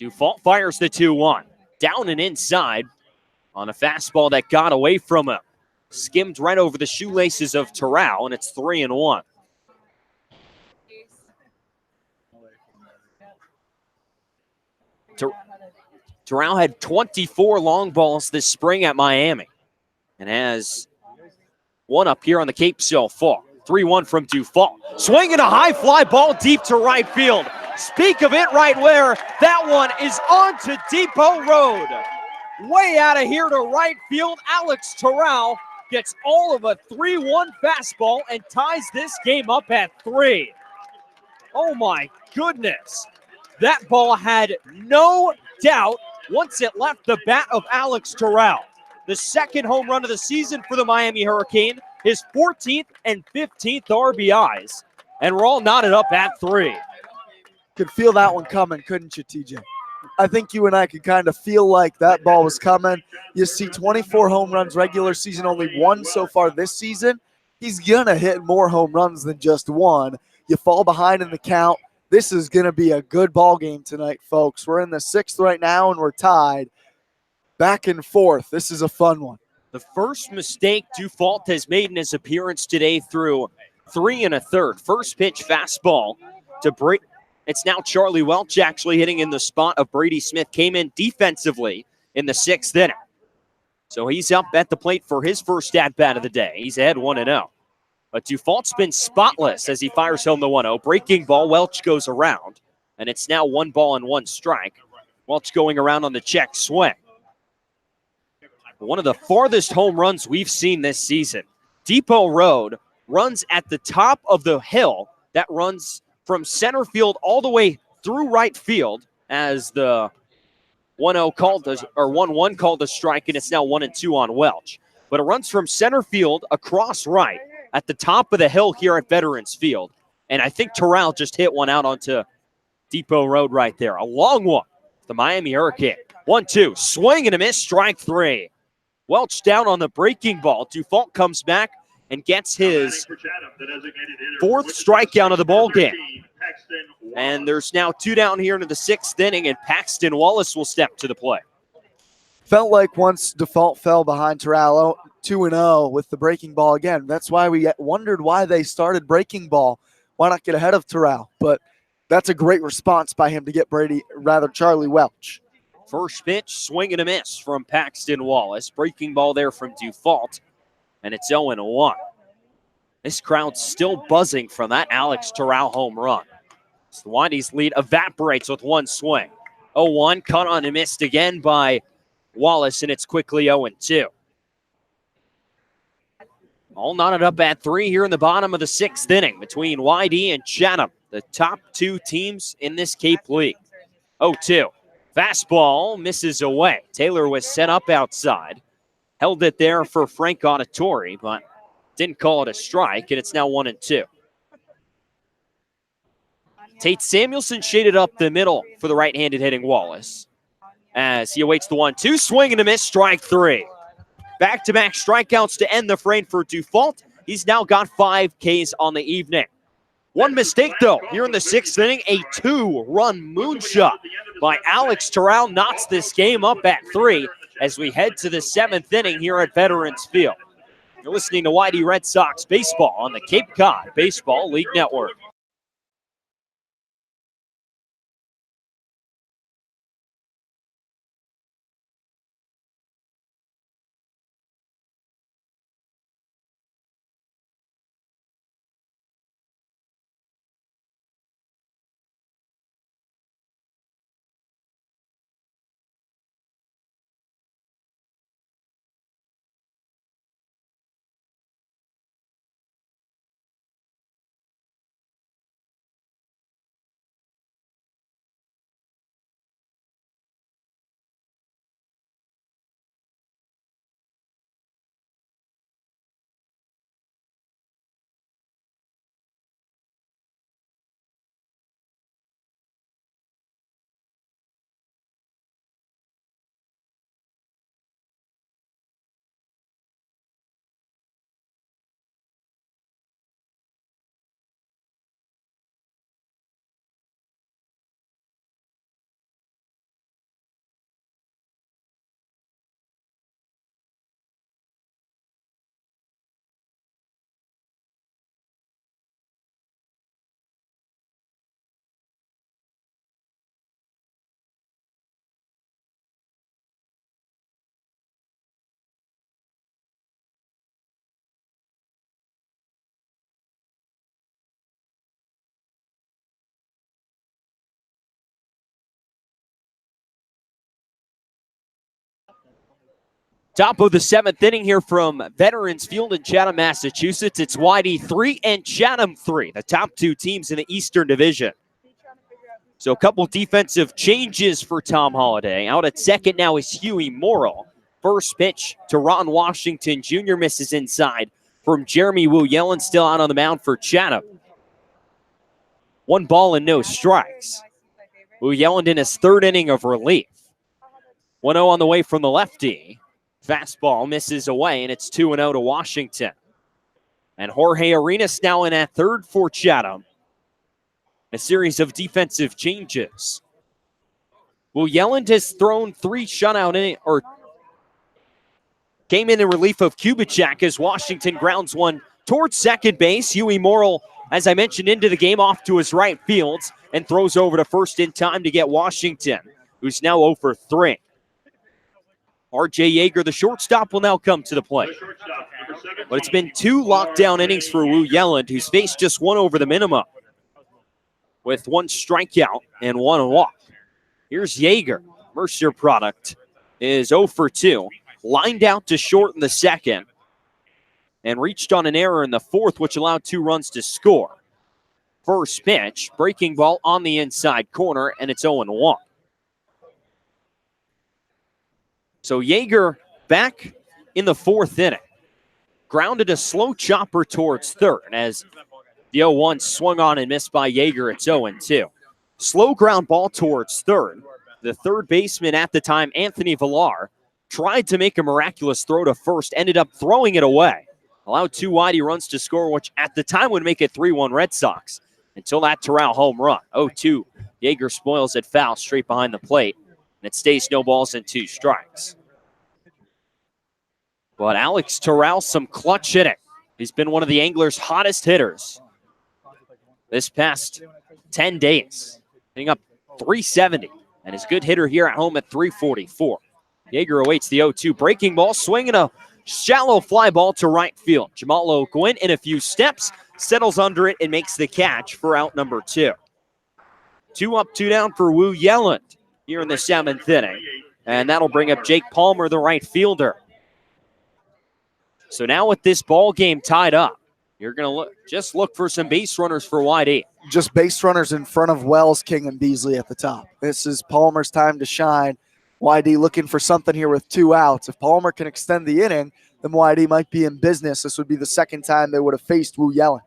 Dufault fires the 2-1. Down and inside on a fastball that got away from him. Skimmed right over the shoelaces of Terrell, and it's 3-1. Terrell had 24 long balls this spring at Miami and has one up here on the Cape so far. 3-1 from Dufault. Swinging a high fly ball deep to right field. Speak of it right where that one is on to Depot Road. Way out of here to right field. Alex Terrell gets all of a 3-1 fastball and ties this game up at 3. Oh my goodness. That ball had no doubt once it left the bat of Alex Terrell. The second home run of the season for the Miami Hurricane, his 14th and 15th RBIs, and we're all knotted up at 3. Could feel that one coming, couldn't you, TJ? I think you and I could kind of feel like that ball was coming. You see 24 home runs regular season, only one so far this season. He's going to hit more home runs than just one. You fall behind in the count. This is going to be a good ball game tonight, folks. We're in the 6th right now, and we're tied. Back and forth. This is a fun one. The first mistake Dufault has made in his appearance today through 3 1/3. First pitch fastball to break. It's now Charlie Welch actually hitting in the spot of Brady Smith. Came in defensively in the 6th inning. So he's up at the plate for his first at-bat of the day. He's ahead 1-0. But Dufault's been spotless as he fires home the 1-0. Breaking ball, Welch goes around. And it's now 1 ball and 1 strike. Welch going around on the check swing. One of the farthest home runs we've seen this season. Depot Road runs at the top of the hill that runs from center field all the way through right field as the 1-0 called the, or 1-1 called the strike, and it's now 1-2 on Welch. But it runs from center field across right at the top of the hill here at Veterans Field. And I think Terrell just hit one out onto Depot Road right there. A long one. The Miami Hurricane. 1-2. Swing and a miss. Strike 3. Welch down on the breaking ball. Dufault comes back and gets his 4th strikeout of the ball game. And there's now 2 down here into the 6th inning, and Paxton Wallace will step to the plate. Felt like once Default fell behind Terrell 2-0 with the breaking ball again. That's why we wondered why they started breaking ball. Why not get ahead of Terrell? But that's a great response by him to get Charlie Welch. First pitch, swing and a miss from Paxton Wallace. Breaking ball there from Dufault, and it's 0-1. This crowd's still buzzing from that Alex Terrell home run. So the Wandy's lead evaporates with 1 swing. 0-1, cut on and missed again by Wallace, and it's quickly 0-2. All knotted up at 3 here in the bottom of the 6th inning between YD and Chatham, the top 2 teams in this Cape League. 0-2. Fastball misses away. Taylor was set up outside. Held it there for Frank Auditori, but didn't call it a strike, and it's now 1-2. Tate Samuelson shaded up the middle for the right-handed hitting Wallace as he awaits the 1-2. Swing and a miss, strike 3. Back-to-back strikeouts to end the frame for Dufault. He's now got 5 Ks on the evening. One mistake, though, here in the 6th inning. A 2-run moonshot by Alex Terrell knocks this game up at 3 as we head to the 7th inning here at Veterans Field. You're listening to YD Red Sox Baseball on the Cape Cod Baseball League Network. Top of the 7th inning here from Veterans Field in Chatham, Massachusetts. It's YD 3 and Chatham 3, the top 2 teams in the Eastern Division. So a couple defensive changes for Tom Holliday. Out at second now is Huey Morrill. First pitch to Ron Washington Jr. misses inside from Jeremy Wu Yellen, still out on the mound for Chatham. 1 ball and no strikes. Wu Yellen in his 3rd inning of relief. 1-0 on the way from the lefty. Fastball misses away, and it's 2-0 to Washington. And Jorge Arenas now in at 3rd for Chatham. A series of defensive changes. Well, Yelland has thrown 3 shutout innings, or came in relief of Kubicek as Washington grounds one towards second base. Huey Morrill, as I mentioned, into the game off to his right field and throws over to first in time to get Washington, who's now 0 for 3. R.J. Yeager, the shortstop, will now come to the plate. But it's been 2 lockdown innings for Wu Yelland, who's faced just 1 over the minimum, with 1 strikeout and 1 walk. Here's Yeager. Mercer product is 0 for 2. Lined out to short in the 2nd and reached on an error in the 4th, which allowed 2 runs to score. First pitch, breaking ball on the inside corner, and it's 0-1. So Yeager back in the 4th inning. Grounded a slow chopper towards 3rd as the 0-1 swung on and missed by Yeager. It's 0-2. Slow ground ball towards 3rd. The 3rd baseman at the time, Anthony Villar, tried to make a miraculous throw to 1st, ended up throwing it away. Allowed 2 widey runs to score, which at the time would make it 3-1 Red Sox, until that Terrell home run. 0-2. Yeager spoils it foul straight behind the plate, and it stays no balls and 2 strikes. But Alex Terrell, some clutch hitting. He's been one of the Anglers' hottest hitters this past 10 days, hitting up 370, and is a good hitter here at home at 344. Yeager awaits the 0-2 breaking ball, swinging a shallow fly ball to right field. Jamal O'Gwyn in a few steps, settles under it and makes the catch for out number 2. 2 up, 2 down for Wu Yelland here in the 7th inning. And that'll bring up Jake Palmer, the right fielder. So now with this ball game tied up, you're going to look for some base runners for YD. Just base runners in front of Wells, King, and Beasley at the top. This is Palmer's time to shine. YD looking for something here with 2 outs. If Palmer can extend the inning, then YD might be in business. This would be the second time they would have faced Wu Yellen.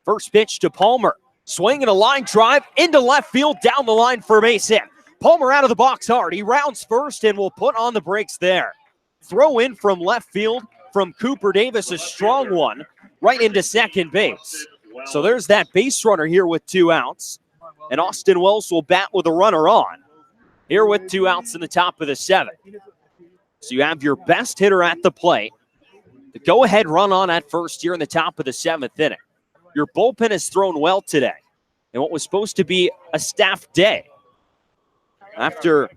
First pitch to Palmer. Swinging a line drive into left field, down the line for a base hit. Palmer out of the box hard. He rounds first and will put on the brakes there. Throw in from left field from Cooper Davis, a strong one, right into second base. So there's that base runner here with 2 outs. And Austin Wells will bat with a runner on. Here with 2 outs in the top of the 7th. So you have your best hitter at the plate. The go-ahead run on at first here in the top of the 7th inning. Your bullpen has thrown well today in what was supposed to be a staff day. After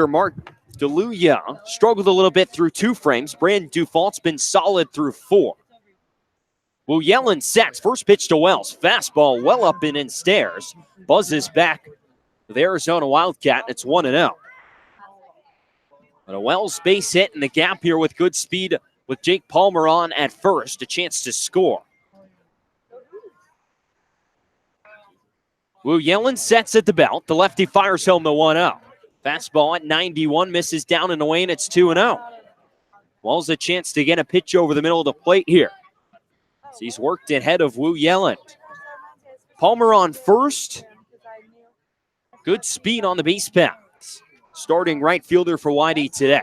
Mark DeLuya struggled a little bit through 2 frames, Brandon Dufault's been solid through 4. Wu Yellen sets. First pitch to Wells. Fastball well up and in stairs. Buzzes back the Arizona Wildcat. It's 1-0. But a Wells base hit in the gap here with good speed with Jake Palmer on at first. A chance to score. Wu Yellen sets at the belt. The lefty fires home the 1-0. Fastball at 91 misses down and away, and it's 2-0. Wells a chance to get a pitch over the middle of the plate here. So he's worked ahead of Wu Yellen. Palmer on first. Good speed on the base paths. Starting right fielder for YD today.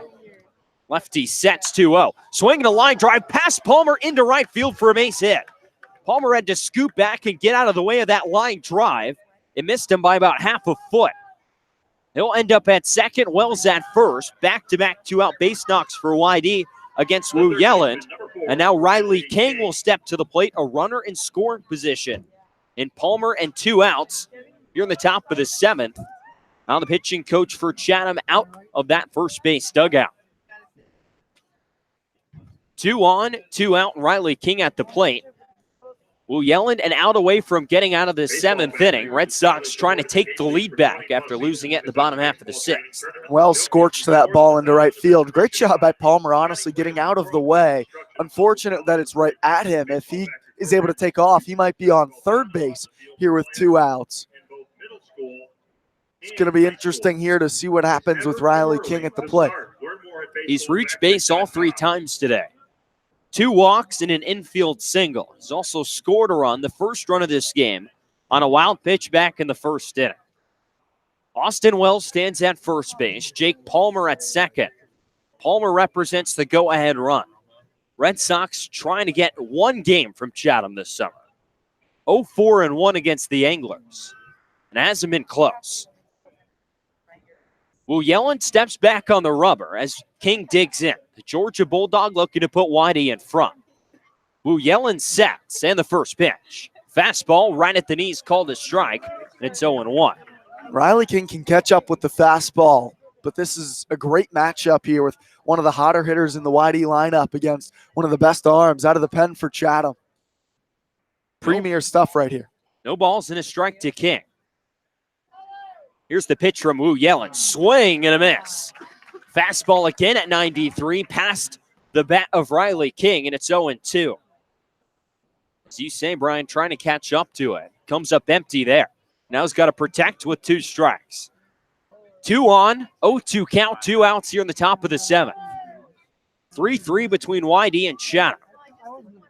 Lefty sets 2-0. Swinging a line drive past Palmer into right field for a base hit. Palmer had to scoop back and get out of the way of that line drive. It missed him by about half a foot. He'll end up at second. Wells at first. Back-to-back 2-out base knocks for YD against Wu Yellen. And now Riley King will step to the plate, a runner in scoring position. In Palmer and 2 outs. Here in the top of the 7th. Now the pitching coach for Chatham out of that first base dugout. 2 on, 2 out. Riley King at the plate. Wu Yellen and out away from getting out of the 7th inning. Red Sox trying to take the lead back after losing it in the bottom half of the 6th. Well scorched that ball into right field. Great job by Palmer, honestly, getting out of the way. Unfortunate that it's right at him. If he is able to take off, he might be on third base here with 2 outs. It's going to be interesting here to see what happens with Riley King at the plate. He's reached base all 3 times today. 2 walks and an infield single. He's also scored a run, the first run of this game, on a wild pitch back in the 1st inning. Austin Wells stands at first base. Jake Palmer at second. Palmer represents the go-ahead run. Red Sox trying to get 1 game from Chatham this summer. 0-4-1 against the Anglers. And hasn't been close. Wu Yellen steps back on the rubber as King digs in. The Georgia Bulldog looking to put YD in front. Wu Yellen sets and the first pitch. Fastball right at the knees called a strike, and it's 0-1. Riley King can catch up with the fastball, but this is a great matchup here with one of the hotter hitters in the YD lineup against one of the best arms out of the pen for Chatham. Premier stuff right here. No balls and a strike to King. Here's the pitch from Wu Yellen. Swing and a miss. Fastball again at 93, past the bat of Riley King, and it's 0-2. As you say, Brian, trying to catch up to it. Comes up empty there. Now he's got to protect with 2 strikes. 2 on, 0-2 count, 2 outs here in the top of the 7th. 3-3 between YD and Chatham.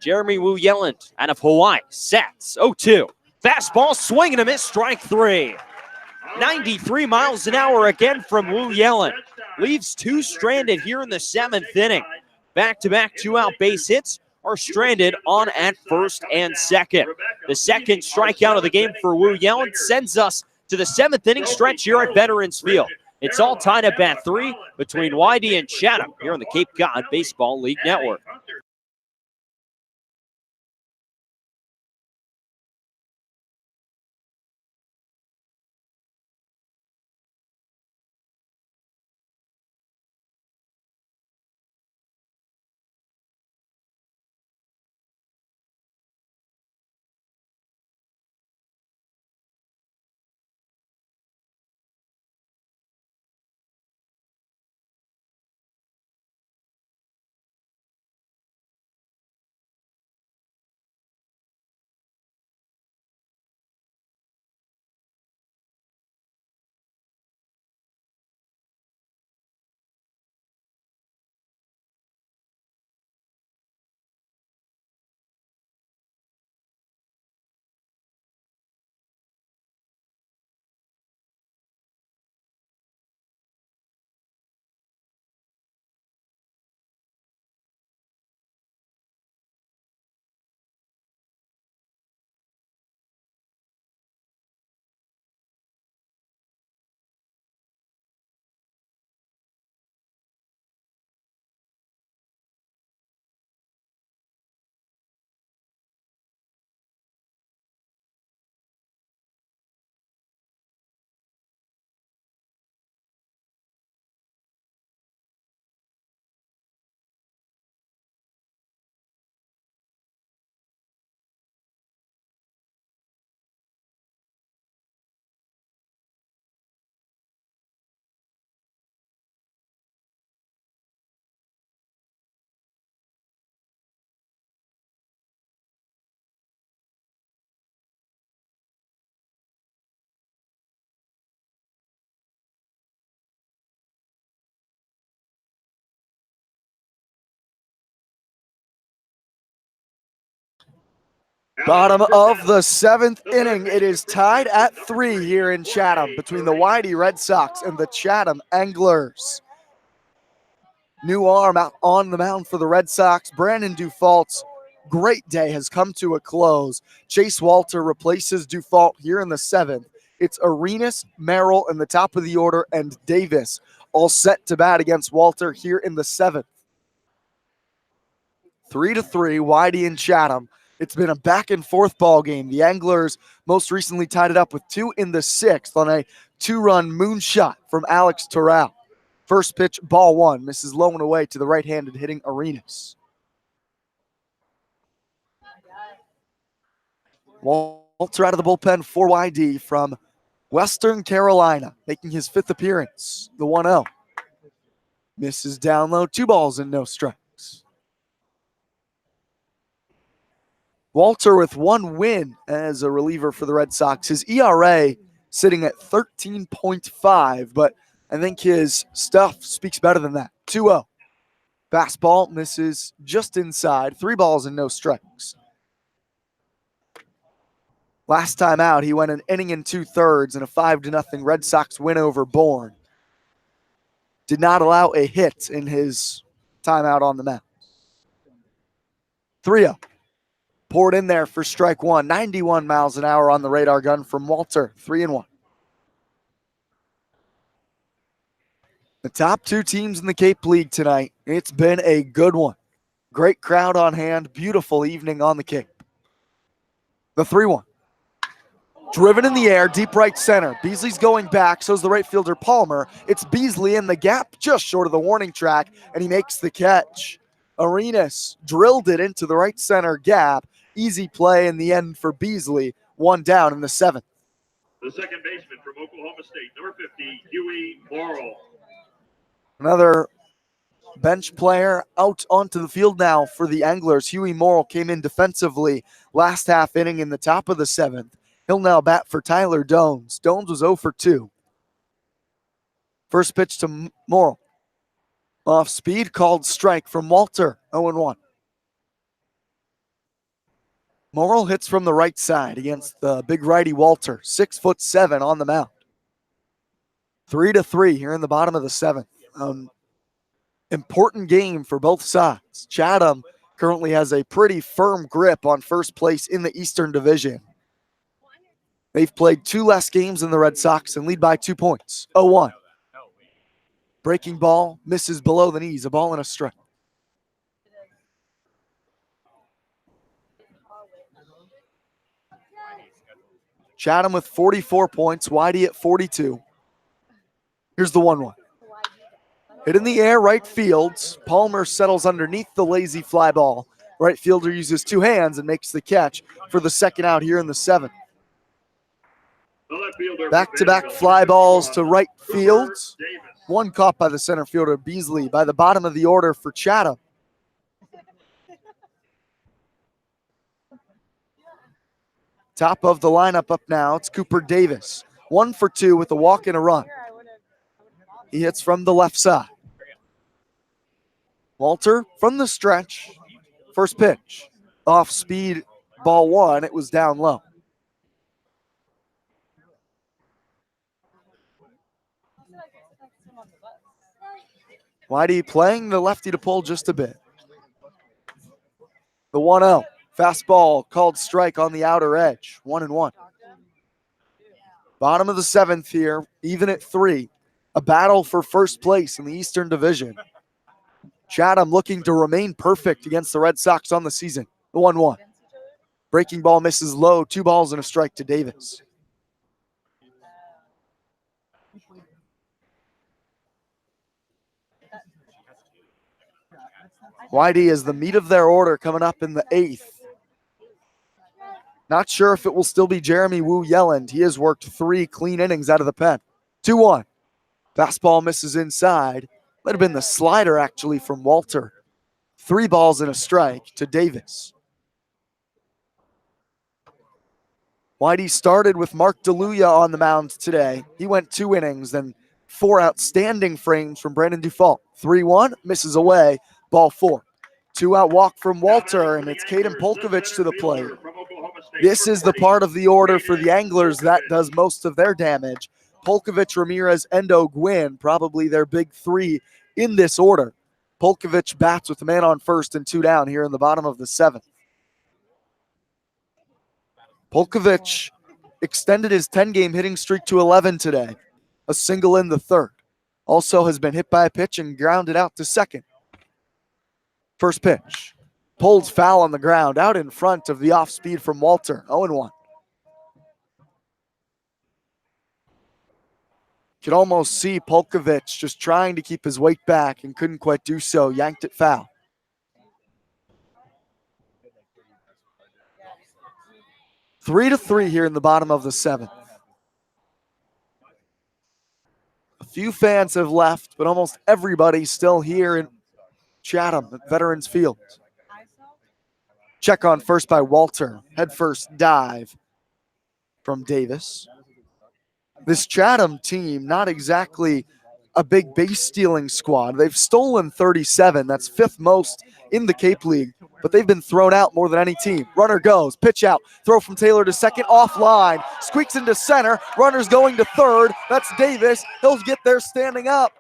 Jeremy Wu Yellen out of Hawaii sets 0-2. Fastball, swing and a miss, strike 3. 93 miles an hour again from Wu Yellen. Leaves 2 stranded here in the 7th inning. Back-to-back 2-out base hits are stranded on at first and second. The second strikeout of the game for Wu Yellen sends us to the 7th inning stretch here at Veterans Field. It's all tied up at 3 between YD and Chatham here on the Cape Cod Baseball League Network. Bottom of the seventh inning. It is tied at 3 here in Chatham between the Whitey Red Sox and the Chatham Anglers. New arm out on the mound for the Red Sox. Brandon Dufault's great day has come to a close. Chase Walter replaces Dufault here in the 7th. It's Arenas, Merrill in the top of the order, and Davis all set to bat against Walter here in the 7th. 3-3, Whitey and Chatham. It's been a back-and-forth ball game. The Anglers most recently tied it up with 2 in the 6th on a 2-run moonshot from Alex Terrell. First pitch, ball 1, misses low and away to the right-handed hitting Arenas. Walter out of the bullpen for YD from Western Carolina, making his 5th appearance. The 1-0. Misses down low, 2 balls and no strikes. Walter with 1 win as a reliever for the Red Sox. His ERA sitting at 13.5, but I think his stuff speaks better than that. 2-0. Fastball misses just inside. 3 balls and no strikes. Last time out, he went an inning and 2/3 in a 5-0 Red Sox win over Bourne. Did not allow a hit in his time out on the mound. 3-0. Poured in there for strike 1. 91 miles an hour on the radar gun from Walter. 3-1. The top 2 teams in the Cape League tonight. It's been a good one. Great crowd on hand. Beautiful evening on the Cape. The 3-1. Driven in the air, deep right center. Beasley's going back, so's the right fielder Palmer. It's Beasley in the gap, just short of the warning track, and he makes the catch. Arenas drilled it into the right center gap. Easy play in the end for Beasley. 1 down in the 7th. The second baseman from Oklahoma State, number 50, Huey Morrill. Another bench player out onto the field now for the Anglers. Huey Morrill came in defensively last half inning in the top of the 7th. He'll now bat for Tyler Dones. Dones was 0 for 2. First pitch to Morrill. Off speed, called strike from Walter. 0-1. Morrill hits from the right side against the big righty Walter. 6'7" on the mound. 3-3 here in the bottom of the 7th. Important game for both sides. Chatham currently has a pretty firm grip on first place in the Eastern Division. They've played 2 less games than the Red Sox and lead by 2 points. 0-1. Breaking ball, misses below the knees. A ball and a strike. Chatham with 44 points. Whitey at 42. Here's the 1-1. Hit in the air, right field. Palmer settles underneath the lazy fly ball. Right fielder uses 2 hands and makes the catch for the second out here in the 7th. Back-to-back fly balls to right field. 1 caught by the center fielder, Beasley, by the bottom of the order for Chatham. Top of the lineup up now, it's Cooper Davis. 1 for 2 with a walk and a run. He hits from the left side. Walter from the stretch. First pitch. Off speed, ball 1. It was down low. Whitey playing the lefty to pull just a bit. The 1-0. Fastball called strike on the outer edge. 1-1. Bottom of the 7th here, even at 3. A battle for first place in the Eastern Division. Chatham looking to remain perfect against the Red Sox on the season. The 1-1. Breaking ball misses low. 2 balls and a strike to Davis. Whitey is the meat of their order coming up in the 8th. Not sure if it will still be Jeremy Wu Yelland. He has worked 3 clean innings out of the pen. 2-1. Fastball misses inside. Might have been the slider, actually, from Walter. 3 balls and a strike to Davis. Whitey started with Mark DeLuya on the mound today. He went 2 innings, then 4 outstanding frames from Brandon Dufault. 3-1, misses away, ball 4. 2-out walk from Walter, and it's Caden Polkovich to the plate. From Oklahoma This is the part of the order for the Anglers that does most of their damage. Polkovich, Ramirez, Endo, Gwynn, probably their big three in this order. Polkovich bats with a man on first and 2 down here in the bottom of the 7th. Polkovich extended his 10-game hitting streak to 11 today. A single in the 3rd. Also has been hit by a pitch and grounded out to second. First pitch. Pulled foul on the ground, out in front of the off speed from Walter. 0-1. Could almost see Polkovich just trying to keep his weight back and couldn't quite do so. Yanked it foul. 3-3 here in the bottom of the 7th. A few fans have left, but almost everybody's still here in Chatham at Veterans Field. Check on first by Walter. Head first dive from Davis. This Chatham team, not exactly a big base stealing squad. They've stolen 37. That's 5th most in the Cape League, but they've been thrown out more than any team. Runner goes, pitch out, throw from Taylor to second, offline, squeaks into center, runner's going to third. That's Davis. He'll get there standing up.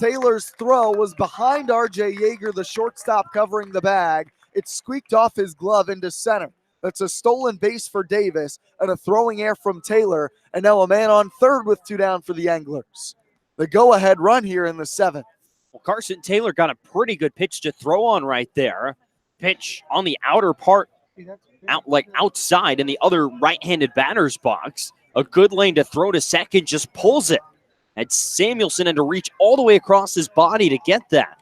Taylor's throw was behind RJ Yeager, the shortstop covering the bag. It squeaked off his glove into center. That's a stolen base for Davis and a throwing error from Taylor. And now a man on third with 2 down for the Anglers. The go-ahead run here in the 7th. Well, Carson Taylor got a pretty good pitch to throw on right there. Pitch on the outer part, outside in the other right-handed batter's box. A good lane to throw to second, just pulls it. And Samuelson had to reach all the way across his body to get that,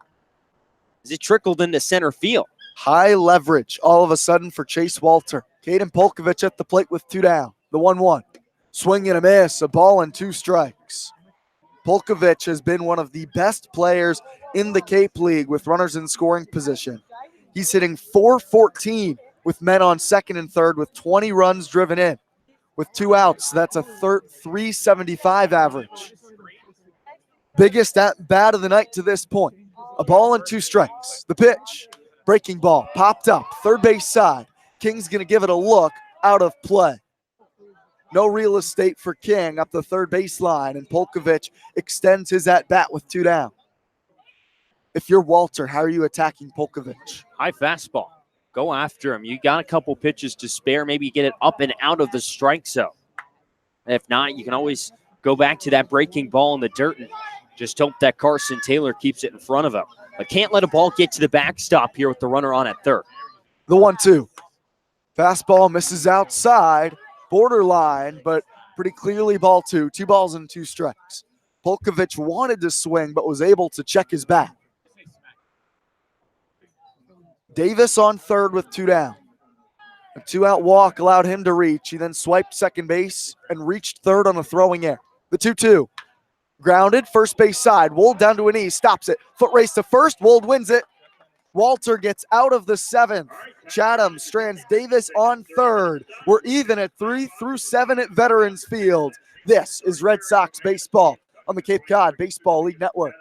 as it trickled into center field. High leverage all of a sudden for Chase Walter. Caden Polkovich at the plate with 2 down. The 1-1. Swing and a miss, a ball and 2 strikes. Polkovich has been one of the best players in the Cape League with runners in scoring position. He's hitting .414 with men on second and third with 20 runs driven in. With 2 outs, that's a .375 average. Biggest at bat of the night to this point. A ball and 2 strikes. The pitch. Breaking ball. Popped up. Third base side. King's going to give it a look. Out of play. No real estate for King up the third baseline, and Polkovich extends his at-bat with 2 down. If you're Walter, how are you attacking Polkovich? High fastball. Go after him. You got a couple pitches to spare. Maybe get it up and out of the strike zone. If not, you can always go back to that breaking ball in the dirt and just hope that Carson Taylor keeps it in front of him. But can't let a ball get to the backstop here with the runner on at third. The 1-2. Fastball misses outside. Borderline, but pretty clearly ball 2. 2 balls and 2 strikes. Polkovich wanted to swing, but was able to check his bat. Davis on third with 2 down. A 2-out walk allowed him to reach. He then swiped second base and reached third on a throwing error. The 2-2. Grounded, first base side. Wold down to a knee, stops it. Foot race to first. Wold wins it. Walter gets out of the 7th. Chatham strands Davis on third. We're even at 3 through 7 at Veterans Field. This is Red Sox baseball on the Cape Cod Baseball League Network.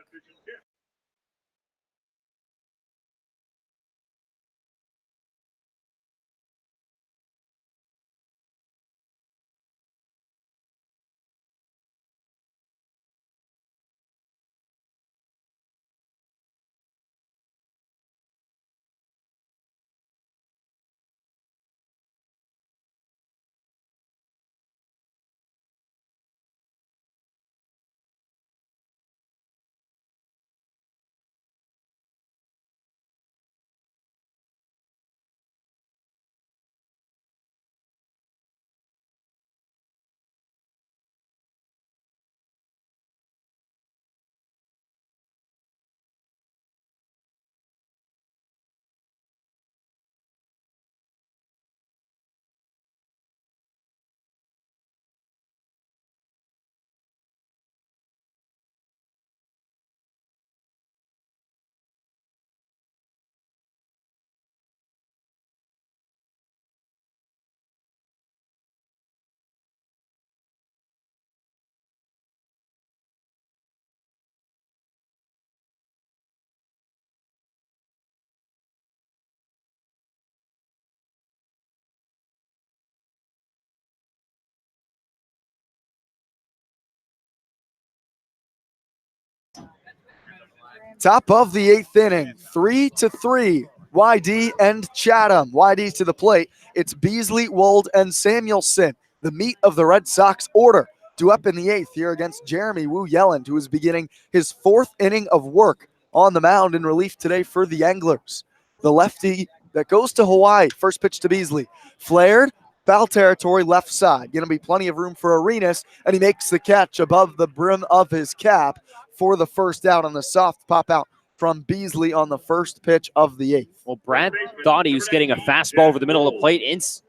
Top of the 8th inning, 3-3. YD and Chatham. YD to the plate. It's Beasley, Wold, and Samuelson. The meat of the Red Sox order. Due up in the 8th here against Jeremy Wu Yelland, who is beginning his 4th inning of work on the mound in relief today for the Anglers. The lefty that goes to Hawaii. First pitch to Beasley. Flared, foul territory, left side. Going to be plenty of room for Arenas, and he makes the catch above the brim of his cap for the first out on the soft pop out from Beasley on the first pitch of the 8th. Well, Brad thought he was getting a fastball over the middle of the plate.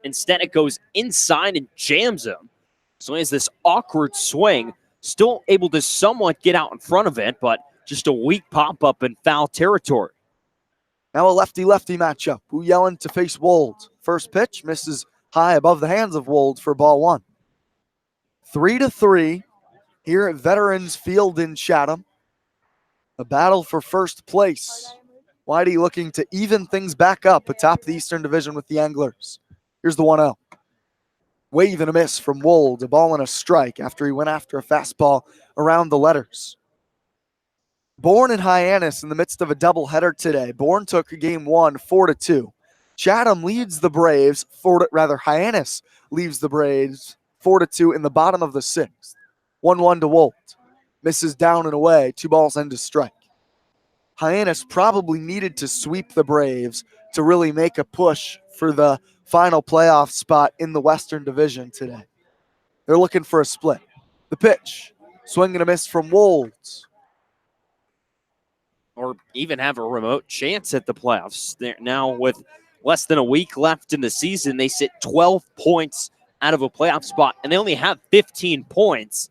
Instead, it goes inside and jams him. So he has this awkward swing, still able to somewhat get out in front of it, but just a weak pop-up in foul territory. Now a lefty-lefty matchup. Wu Yelland to face Wold. First pitch misses high above the hands of Wold for ball 1. 3-3 here at Veterans Field in Chatham. A battle for first place. Whitey looking to even things back up atop the Eastern Division with the Anglers. Here's the 1-0. Wave and a miss from Wold. A ball and a strike after he went after a fastball around the letters. Bourne and Hyannis in the midst of a doubleheader today. Bourne took game 1 4-2. Chatham leads the Braves, Hyannis leaves the Braves 4-2 in the bottom of the 6th. 1-1 to Wold. Misses down and away, 2 balls and a strike. Hyannis probably needed to sweep the Braves to really make a push for the final playoff spot in the Western Division today. They're looking for a split. The pitch, swing and a miss from Wold. Or even have a remote chance at the playoffs. They're now with less than a week left in the season, they sit 12 points out of a playoff spot, and they only have 15 points.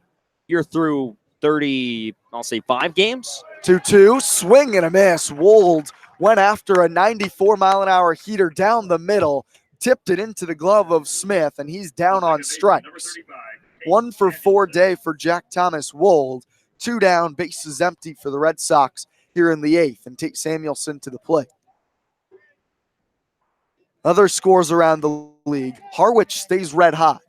You're through 5 games. 2-2, swing and a miss. Wold went after a 94-mile-an-hour heater down the middle, tipped it into the glove of Smith, and he's down on strikes. 1 for 4 day for Jack Thomas Wold. 2 down, bases empty for the Red Sox here in the 8th, and Tate Samuelson to the plate. Other scores around the league. Harwich stays red hot.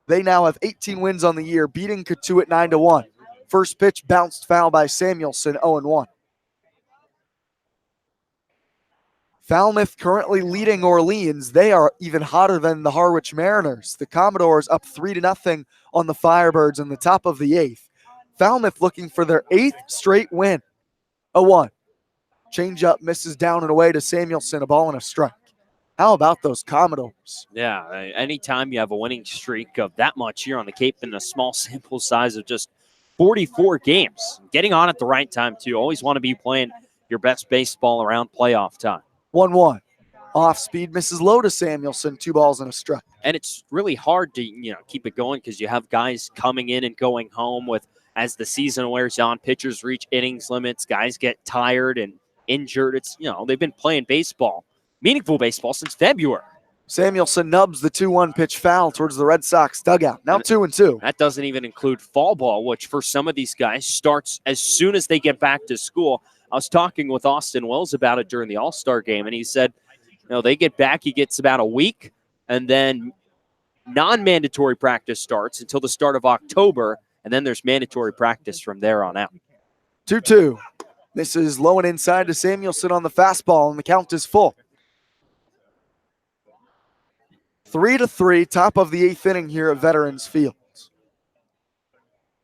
They now have 18 wins on the year, beating Cotuit 9-1. First pitch bounced foul by Samuelson, 0-1. Falmouth currently leading Orleans. They are even hotter than the Harwich Mariners. The Commodores up 3-0 on the Firebirds in the top of the 8th. Falmouth looking for their 8th straight win. 0-1. Changeup misses down and away to Samuelson, a ball and a strike. How about those Commodores? Yeah, anytime you have a winning streak of that much here on the Cape in a small sample size of just 44 games, getting on at the right time too. Always want to be playing your best baseball around playoff time. 1-1. Off speed misses low to Samuelson, 2 balls and a strike. And it's really hard to keep it going because you have guys coming in and going home with as the season wears on. Pitchers reach innings limits, guys get tired and injured. It's they've been playing baseball, meaningful baseball, since February. Samuelson nubs the 2-1 pitch foul towards the Red Sox dugout. Now 2-2. That doesn't even include fall ball, which for some of these guys starts as soon as they get back to school. I was talking with Austin Wells about it during the All-Star game, and he said, they get back, he gets about a week, and then non-mandatory practice starts until the start of October, and then there's mandatory practice from there on out. 2-2. This is low and inside to Samuelson on the fastball, and the count is full. 3-3, top of the 8th inning here at Veterans Field.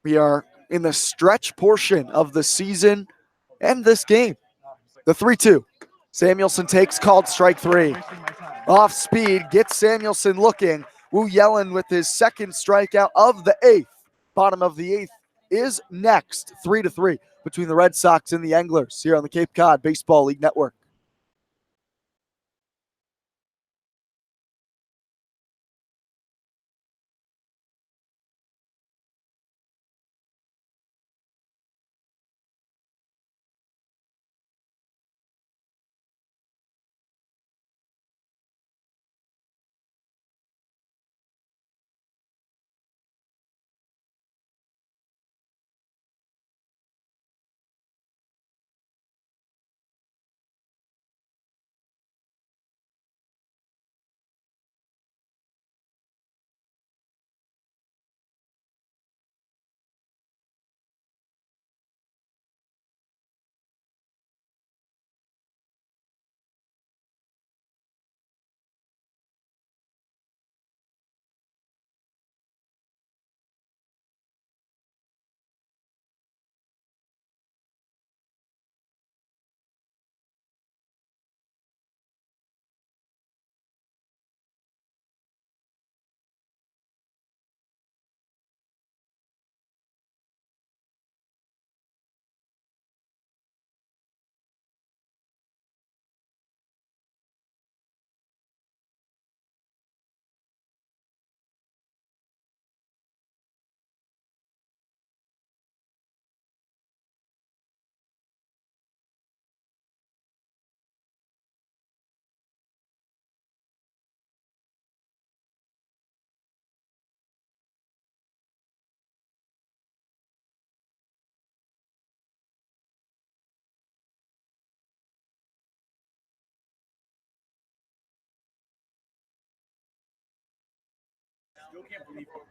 We are in the stretch portion of the season and this game. The 3-2. Samuelson takes, called strike 3. Off speed, gets Samuelson looking. Wu Yelland with his second strikeout of the 8th. Bottom of the 8th is next. 3-3 between the Red Sox and the Anglers here on the Cape Cod Baseball League Network.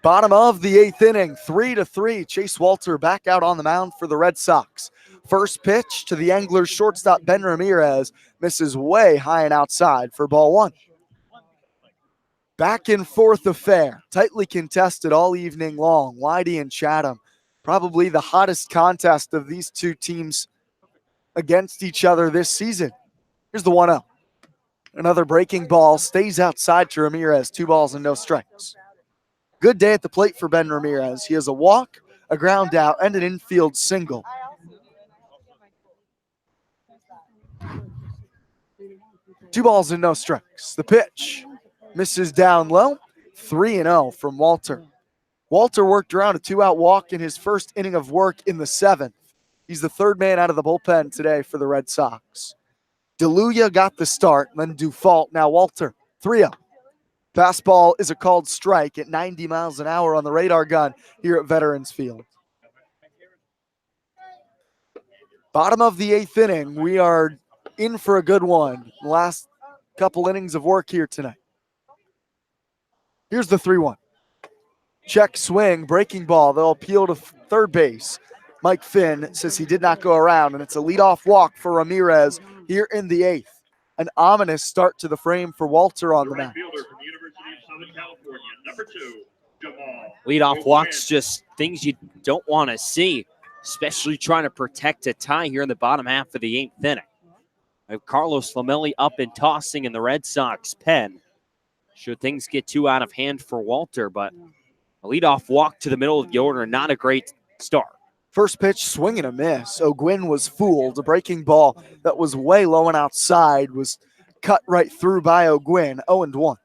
Bottom of the 8th inning, 3-3. Chase Walter back out on the mound for the Red Sox. First pitch to the Anglers shortstop Ben Ramirez misses way high and outside for ball 1. Back and forth affair, tightly contested all evening long. Whitey and Chatham, probably the hottest contest of these two teams against each other this season. Here's the 1-0. Another breaking ball stays outside to Ramirez. 2 balls and no strikes. Good day at the plate for Ben Ramirez. He has a walk, a ground out, and an infield single. Two balls and no strikes. The pitch misses down low. 3-0 from Walter. Walter worked around a 2-out walk in his first inning of work in the 7th. He's the 3rd man out of the bullpen today for the Red Sox. DeLuya got the start, then Dufault. Now Walter, 3-0. Fastball is a called strike at 90 miles an hour on the radar gun here at Veterans Field. Bottom of the 8th inning. We are in for a good one. Last couple innings of work here tonight. Here's the 3-1. Check swing, breaking ball. They'll appeal to third base. Mike Finn says he did not go around, and it's a leadoff walk for Ramirez here in the 8th. An ominous start to the frame for Walter on the mound. Leadoff walks, just things you don't want to see, especially trying to protect a tie here in the bottom half of the 8th inning. We have Carlos Lamelli up and tossing in the Red Sox pen. Should things get too out of hand for Walter, but a leadoff walk to the middle of the order, not a great start. First pitch, swing and a miss. O'Gwyn was fooled. A breaking ball that was way low and outside was cut right through by O'Gwyn. 0-1.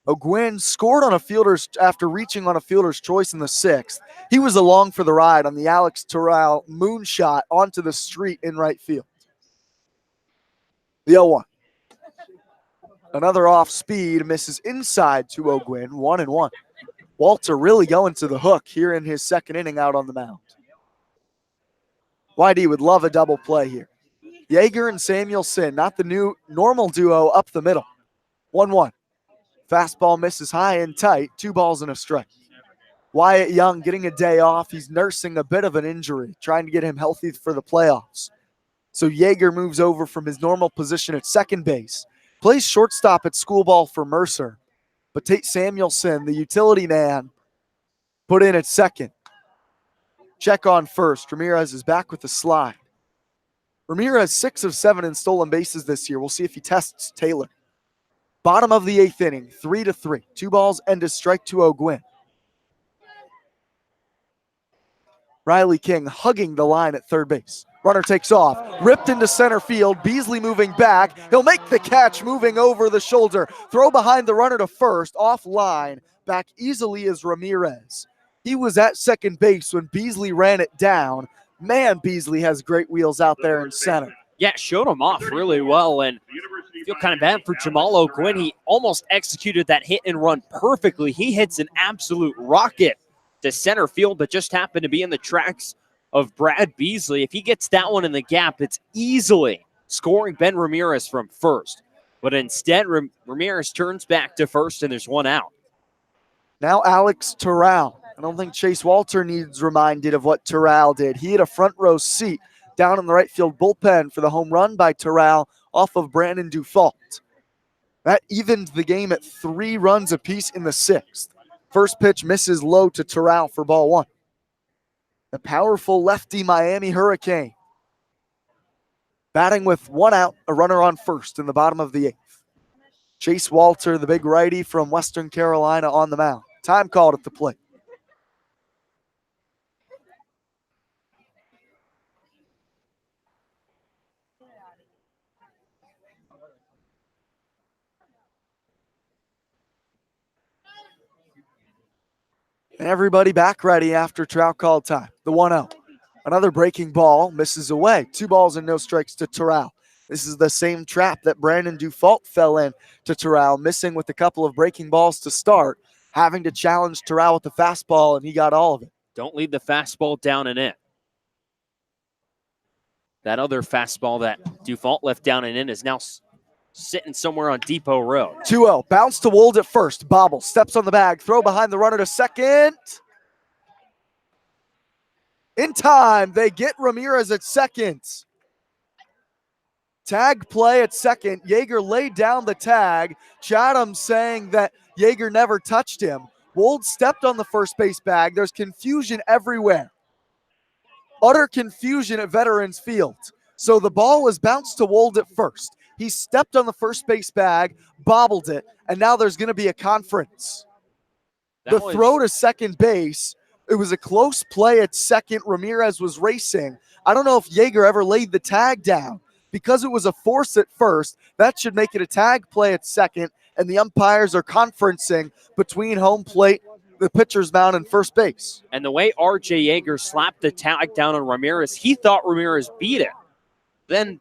O'Gwyn scored on a fielder's after reaching on a fielder's choice in the 6th. He was along for the ride on the Alex Terrell moonshot onto the street in right field. The 0-1. Another off speed misses inside to O'Gwyn. 1-1. Walter really going to the hook here in his 2nd inning out on the mound. Whitey would love a double play here. Yeager and Samuelson, not the new normal duo up the middle. 1-1. Fastball misses high and tight. 2 balls and a strike. Wyatt Young getting a day off. He's nursing a bit of an injury, trying to get him healthy for the playoffs. So Yeager moves over from his normal position at second base. Plays shortstop at school ball for Mercer. But Tate Samuelson, the utility man, put in at second. Check on first. Ramirez is back with the slide. Ramirez 6 of 7 in stolen bases this year. We'll see if he tests Taylor. Bottom of the 8th inning, 3-3. 2 balls and a strike to O'Gwyn. Riley King hugging the line at third base. Runner takes off, ripped into center field. Beasley moving back. He'll make the catch, moving over the shoulder. Throw behind the runner to first, off line. Back easily is Ramirez. He was at second base when Beasley ran it down. Man, Beasley has great wheels out there in center. Yeah, showed him off really well, and I feel kind of bad for Jamal O'Gwyn. He almost executed that hit and run perfectly. He hits an absolute rocket to center field, but just happened to be in the tracks of Brad Beasley. If he gets that one in the gap, it's easily scoring Ben Ramirez from first. But instead, Ramirez turns back to first, and there's 1 out. Now Alex Terrell. I don't think Chase Walter needs reminded of what Terrell did. He had a front row seat down in the right field bullpen for the home run by Terrell off of Brandon Dufault. That evened the game at 3 runs apiece in the 6th. First pitch misses low to Terrell for ball 1. The powerful lefty Miami Hurricane. Batting with 1 out, a runner on first in the bottom of the 8th. Chase Walter, the big righty from Western Carolina, on the mound. Time called at the plate. And everybody back ready after trout call time. The 1-0. Another breaking ball misses away. 2 balls and no strikes to Terrell. This is the same trap that Brandon Dufault fell in to Terrell, missing with a couple of breaking balls to start, having to challenge Terrell with the fastball, and he got all of it. Don't leave the fastball down and in. That other fastball that Dufault left down and in is now sitting somewhere on Depot Road. 2-0. Bounce to Wold at first. Bobble steps on the bag. Throw behind the runner to second. In time, they get Ramirez at second. Tag play at second. Yeager laid down the tag. Chatham saying that Yeager never touched him. Wold stepped on the first base bag. There's confusion everywhere. Utter confusion at Veterans Field. So the ball was bounced to Wold at first. He stepped on the first base bag, bobbled it, and now there's going to be a conference. The throw to second base, it was a close play at second. Ramirez was racing. I don't know if Yeager ever laid the tag down. Because it was a force at first, that should make it a tag play at second, and the umpires are conferencing between home plate, the pitcher's mound, and first base. And the way R.J. Yeager slapped the tag down on Ramirez, he thought Ramirez beat it. Then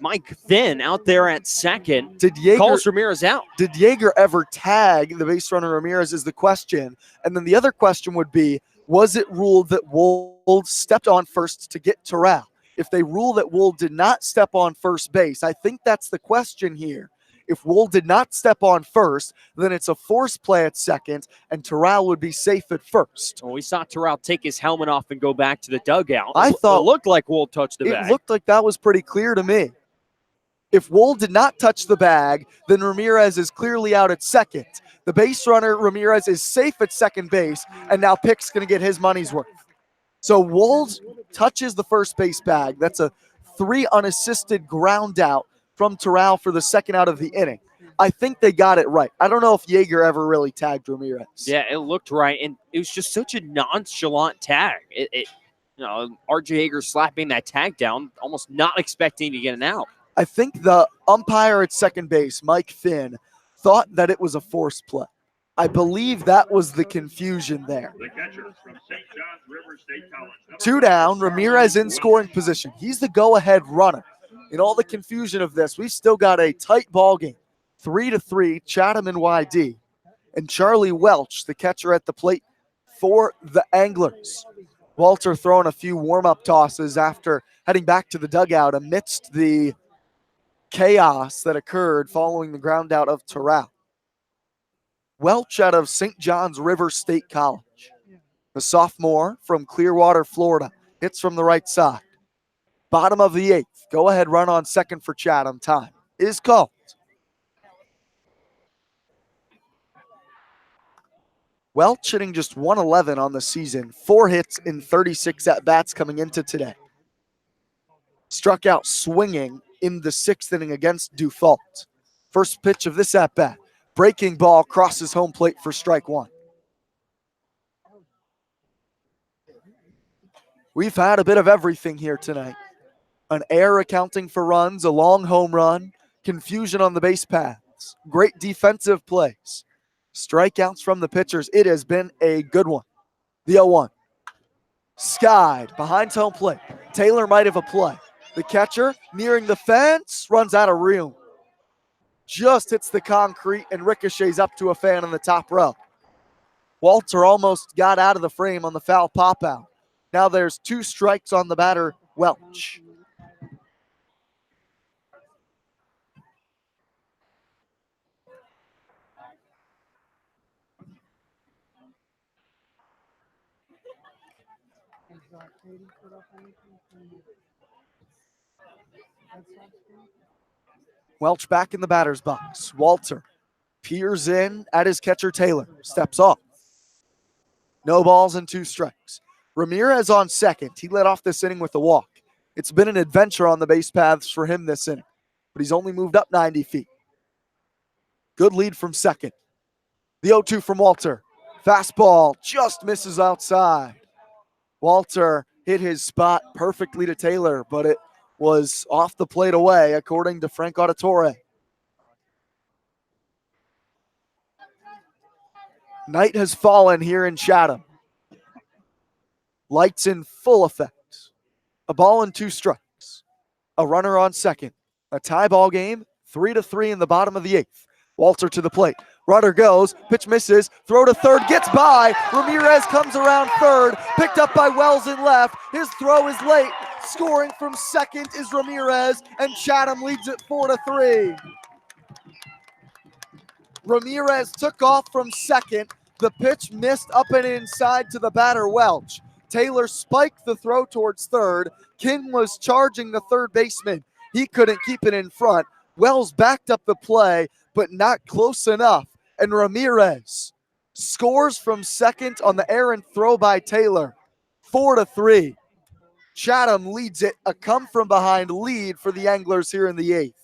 Mike Finn out there at second calls Ramirez out. Did Yeager ever tag the base runner Ramirez is the question. And then the other question would be, was it ruled that Wold stepped on first to get Terrell? If they rule that Wold did not step on first base, I think that's the question here. If Wold did not step on first, then it's a force play at second, and Terrell would be safe at first. Well, we saw Terrell take his helmet off and go back to the dugout. I thought it looked like Wold touched the bag. It looked like that was pretty clear to me. If Wold did not touch the bag, then Ramirez is clearly out at second. The base runner, Ramirez, is safe at second base, and now Pick's going to get his money's worth. So Wold touches the first base bag. That's a 3 unassisted ground out from Terrell for the second out of the inning. I think they got it right. I don't know if Yeager ever really tagged Ramirez. Yeah, it looked right, and it was just such a nonchalant tag. R.J. Yeager slapping that tag down, almost not expecting to get an out. I think the umpire at second base, Mike Finn, thought that it was a force play. I believe that was the confusion there. The catcher from St. John's River State College. 2 down, Ramirez in scoring position. He's the go-ahead runner. In all the confusion of this, we've still got a tight ball game. 3-3, Chatham and YD. And Charlie Welch, the catcher at the plate for the Anglers. Walter throwing a few warm-up tosses after heading back to the dugout amidst the chaos that occurred following the ground out of Terrell. Welch out of St. John's River State College. The sophomore from Clearwater, Florida. Hits from the right side. Bottom of the 8th. Go ahead run on second for Chatham. Time is called. Welch hitting just 111 on the season. 4 hits in 36 at-bats coming into today. Struck out swinging in the 6th inning against Dufault. First pitch of this at-bat. Breaking ball crosses home plate for strike 1. We've had a bit of everything here tonight. An error accounting for runs, a long home run, confusion on the base paths, great defensive plays, strikeouts from the pitchers. It has been a good one. The 0-1. Skied behind home plate. Taylor might have a play. The catcher nearing the fence, runs out of room. Just hits the concrete and ricochets up to a fan in the top row. Walter almost got out of the frame on the foul pop out. Now there's 2 strikes on the batter, Welch. Welch back in the batter's box. Walter peers in at his catcher Taylor. Steps off. No balls and 2 strikes. Ramirez on second. He led off this inning with a walk. It's been an adventure on the base paths for him this inning, but he's only moved up 90 feet. Good lead from second. The 0-2 from Walter. Fastball just misses outside. Walter hit his spot perfectly to Taylor, but it was off the plate away, according to Frank Auditore. Night has fallen here in Chatham. Lights in full effect. A ball and 2 strikes. A runner on second. A tie ball game, 3-3 in the bottom of the 8th. Walter to the plate. Runner goes, pitch misses, throw to third, gets by. Ramirez comes around third, picked up by Wells in left. His throw is late. Scoring from second is Ramirez, and Chatham leads it 4-3. Ramirez took off from second. The pitch missed up and inside to the batter, Welch. Taylor spiked the throw towards third. King was charging the third baseman. He couldn't keep it in front. Wells backed up the play, but not close enough. And Ramirez scores from second on the errant throw by Taylor. 4-3. Chatham leads it, a come-from-behind lead for the Anglers here in the eighth.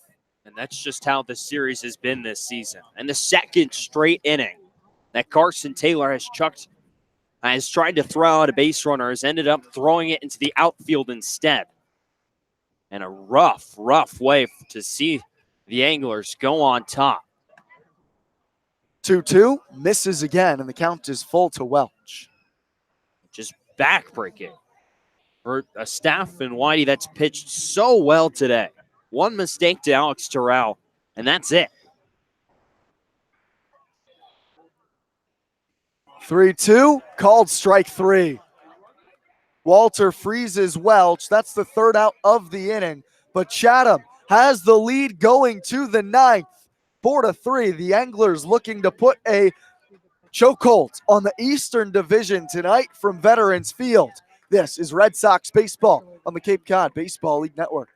And that's just how the series has been this season. And the second straight inning that Carson Taylor has tried to throw out a base runner, has ended up throwing it into the outfield instead. And a rough way to see the Anglers go on top. 2-2, misses again, and the count is full to Welch. Just backbreaking for a staff in Whitey that's pitched so well today. One mistake to Alex Terrell, and that's it. 3-2, called strike three. Walter freezes Welch. That's the third out of the inning. But Chatham has the lead going to the ninth. 4-3. The Anglers looking to put a chokehold on the Eastern Division tonight from Veterans Field. This is Red Sox baseball on the Cape Cod Baseball League Network.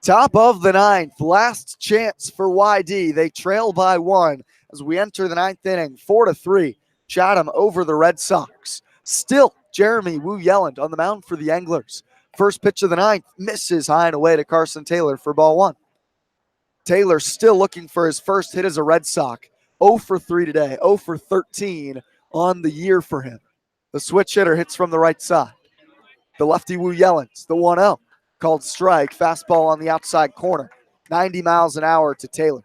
Top of the ninth, last chance for YD. They trail by one as we enter the ninth inning, 4-3. Chatham over the Red Sox. Still, Jeremy Wu Yelland on the mound for the Anglers. First pitch of the ninth misses high and away to Carson Taylor for ball one. Taylor still looking for his first hit as a Red Sox. 0 for 3 today, 0 for 13 on the year for him. The switch hitter hits from the right side. The lefty Wu Yelland, the 1-0. Called strike, fastball on the outside corner. 90 miles an hour to Taylor.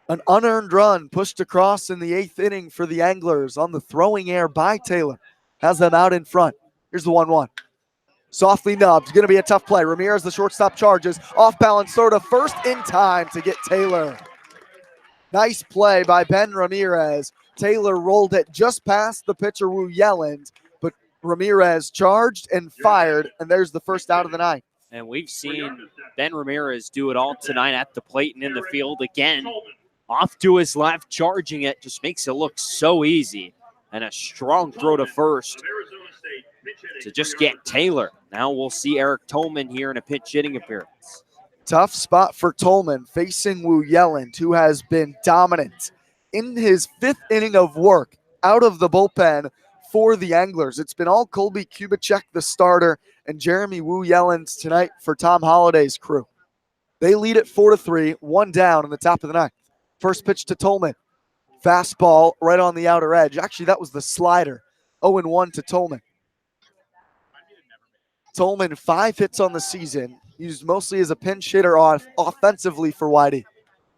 An unearned run pushed across in the eighth inning for the Anglers on the throwing air by Taylor. Has them out in front. Here's the 1-1. Softly nubbed. Going to be a tough play. Ramirez, the shortstop, charges. Off balance throw to first in time to get Taylor. Nice play by Ben Ramirez. Taylor rolled it just past the pitcher Wu Yelland, but Ramirez charged and fired, and there's the first out of the ninth. And we've seen Ben Ramirez do it all tonight at the plate and in the field again. Off to his left, charging it, just makes it look so easy. And a strong throw to first to just get Taylor. Now we'll see Eric Tolman here in a pinch hitting appearance. Tough spot for Tolman facing Wu Yelland, who has been dominant in his fifth inning of work out of the bullpen for the Anglers. It's been all Colby Kubicek, the starter, and Jeremy Wu Yelland tonight for Tom Holliday's crew. They lead at 4-3, one down in the top of the ninth. First pitch to Tolman. Fastball right on the outer edge. Actually, that was the slider. 0-1 to Tolman. Tolman, 5 hits on the season. Used mostly as a pinch hitter offensively for Whitey.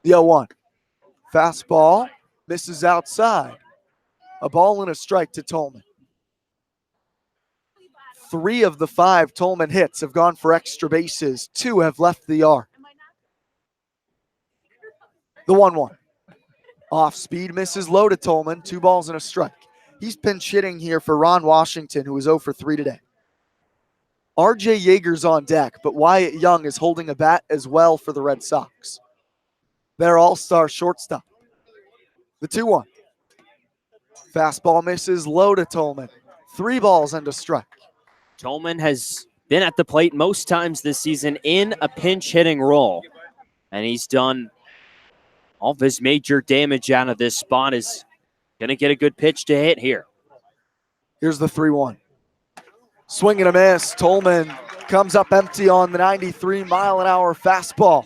The 0-1. Fastball misses outside. A ball and a strike to Tolman. 3 of the 5 Tolman hits have gone for extra bases. 2 have left the yard. The 1-1. Off speed misses low to Tolman. 2 balls and a strike. He's pinch hitting here for Ron Washington, who is 0 for 3 today. RJ Yeager's on deck, but Wyatt Young is holding a bat as well for the Red Sox. Their all-star shortstop. The 2-1. Fastball misses low to Tolman. 3 balls and a strike. Tolman has been at the plate most times this season in a pinch hitting role. And he's done all of his major damage out of this spot. Is going to get a good pitch to hit here. Here's the 3-1. Swing and a miss. Tolman comes up empty on the 93-mile-an-hour fastball.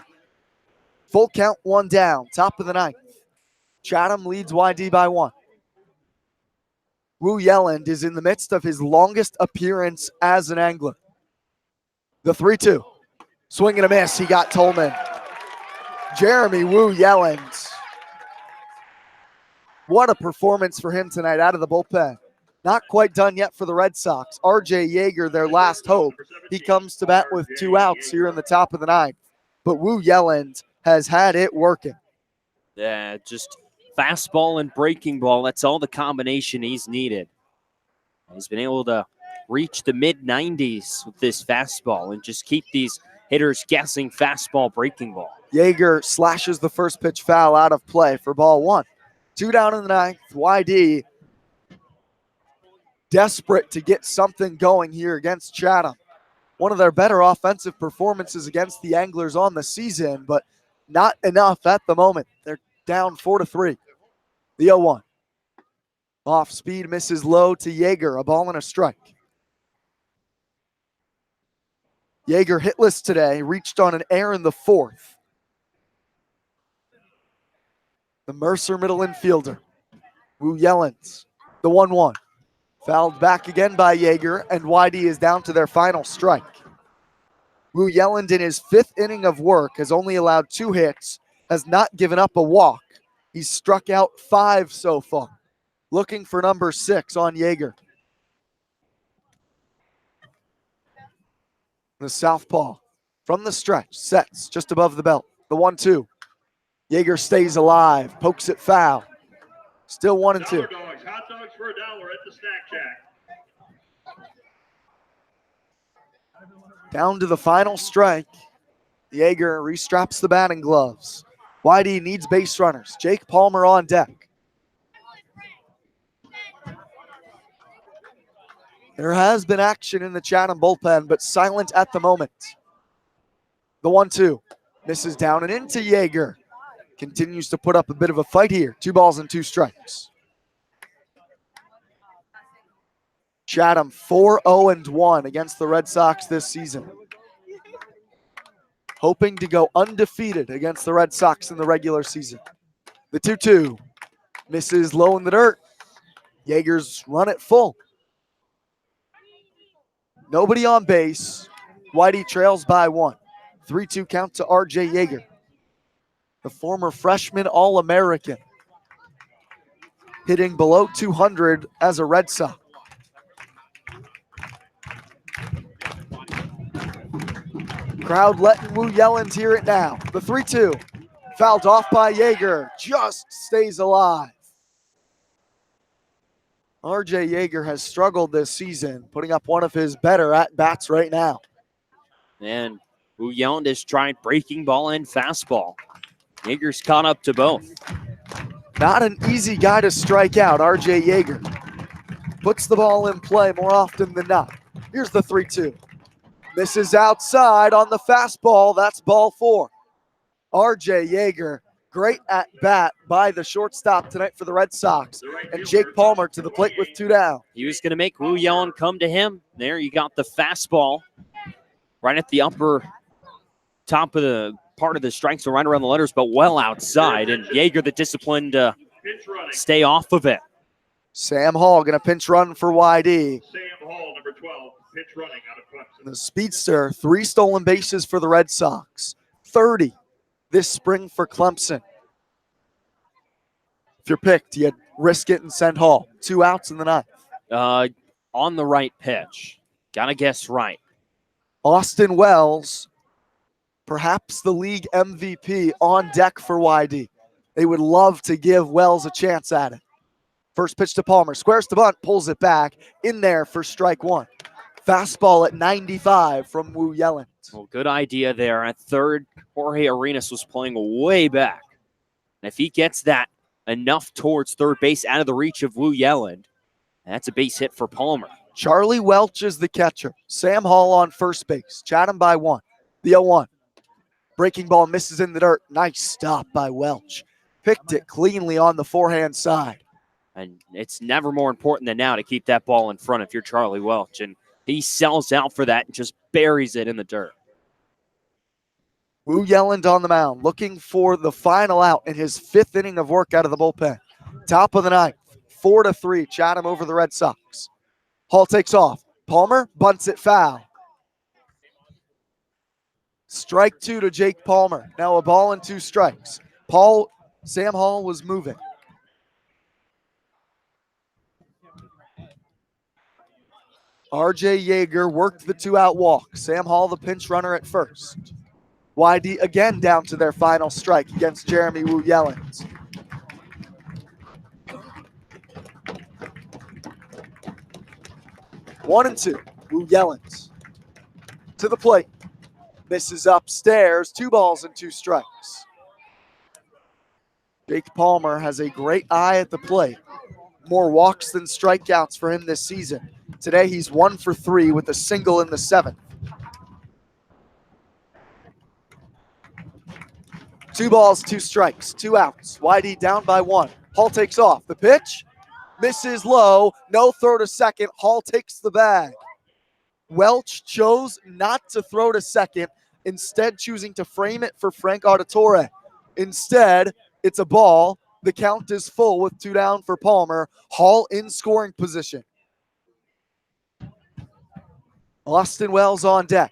Full count, 1 down. Top of the 9th. Chatham leads YD by 1. Wu Yelland is in the midst of his longest appearance as an Angler. The 3-2. Swing and a miss. He got Tolman. Jeremy Wu Yelland. What a performance for him tonight out of the bullpen. Not quite done yet for the Red Sox. RJ Yeager, their last hope. He comes to bat with 2 outs here in the top of the 9th. But Wu Yelland has had it working. Yeah, just fastball and breaking ball. That's all the combination he's needed. He's been able to reach the mid-90s with this fastball and just keep these hitters guessing fastball, breaking ball. Yeager slashes the first pitch foul out of play for ball 1. 2 down in the 9th. YD desperate to get something going here against Chatham. One of their better offensive performances against the Anglers on the season, but not enough at the moment. They're down 4-3. The 0-1. Off speed misses low to Yeager. A ball and a strike. Yeager hitless today. Reached on an error in the 4th. The Mercer middle infielder. Wu Yelland. The 1-1. Fouled back again by Yeager, and YD is down to their final strike. Wu Yelland in his 5th inning of work has only allowed 2 hits, has not given up a walk. He's struck out 5 so far. Looking for number 6 on Yeager. The southpaw from the stretch, sets just above the belt. The 1-2. Yeager stays alive, pokes it foul. Still 1-2. Dollar Dogs, hot dogs for $1 at the Snack Shack. Down to the final strike. Yeager restraps the batting gloves. YD needs base runners. Jake Palmer on deck. There has been action in the Chatham bullpen, but silent at the moment. The 1-2. Misses down and into Yeager. Continues to put up a bit of a fight here. 2 balls and 2 strikes. Chatham 4-0-1 against the Red Sox this season. Hoping to go undefeated against the Red Sox in the regular season. The 2-2. Misses low in the dirt. Yeager's run it full. Nobody on base. Whitey trails by 1. 3-2 count to RJ Yeager. The former freshman All-American. Hitting below 200 as a Red Sox. Crowd letting Wu Yelland hear it now. The 3-2. Fouled off by Yeager. Just stays alive. RJ Yeager has struggled this season, putting up one of his better at-bats right now. And Wu Yelland has tried breaking ball and fastball. Yeager's caught up to both. Not an easy guy to strike out, RJ Yeager. Puts the ball in play more often than not. Here's the 3-2. Misses outside on the fastball. That's ball 4. RJ Yeager, great at bat by the shortstop tonight for the Red Sox. And Jake Palmer to the plate with 2 down. He was going to make Wu Yelland come to him. There you got the fastball right at the upper top of the part of the strike, so right around the letters, but well outside. And Yeager, the discipline to stay off of it. Sam Hall going to pinch run for YD. Sam Hall, number 12, pitch running out of Clemson. The speedster, 3 stolen bases for the Red Sox. 30 this spring for Clemson. If you're picked, you risk it and send Hall. 2 outs in the ninth. On the right pitch. Gotta guess right. Austin Wells, perhaps the league MVP, on deck for YD. They would love to give Wells a chance at it. First pitch to Palmer. Squares to bunt, pulls it back. In there for strike one. Fastball at 95 from Wu Yellen. Well, good idea there. At third, Jorge Arenas was playing way back. And if he gets that enough towards third base out of the reach of Wu Yellen, that's a base hit for Palmer. Charlie Welch is the catcher. Sam Hall on first base. Chatham by 1. The 0-1. Breaking ball misses in the dirt. Nice stop by Welch. Picked it cleanly on the forehand side. And it's never more important than now to keep that ball in front if you're Charlie Welch. And he sells out for that and just buries it in the dirt. Wu Yellen on the mound, looking for the final out in his 5th inning of work out of the bullpen. Top of the ninth, 4-3, Chatham over the Red Sox. Hall takes off. Palmer bunts it foul. Strike 2 to Jake Palmer. Now a ball and 2 strikes. Sam Hall was moving. RJ Yeager worked the 2-out walk. Sam Hall, the pinch runner at first. YD again down to their final strike against Jeremy Wu Yellens. One and 2. Wu Yellens to the plate. Misses upstairs. 2 balls and 2 strikes. Jake Palmer has a great eye at the plate. More walks than strikeouts for him this season. Today he's 1 for 3 with a single in the 7th. 2 balls, 2 strikes, 2 outs. YD down by 1. Hall takes off. The pitch misses low. No throw to second. Hall takes the bag. Welch chose not to throw to second, instead choosing to frame it for Frank Auditore. Instead, it's a ball. The count is full with 2 down for Palmer. Hall in scoring position. Austin Wells on deck.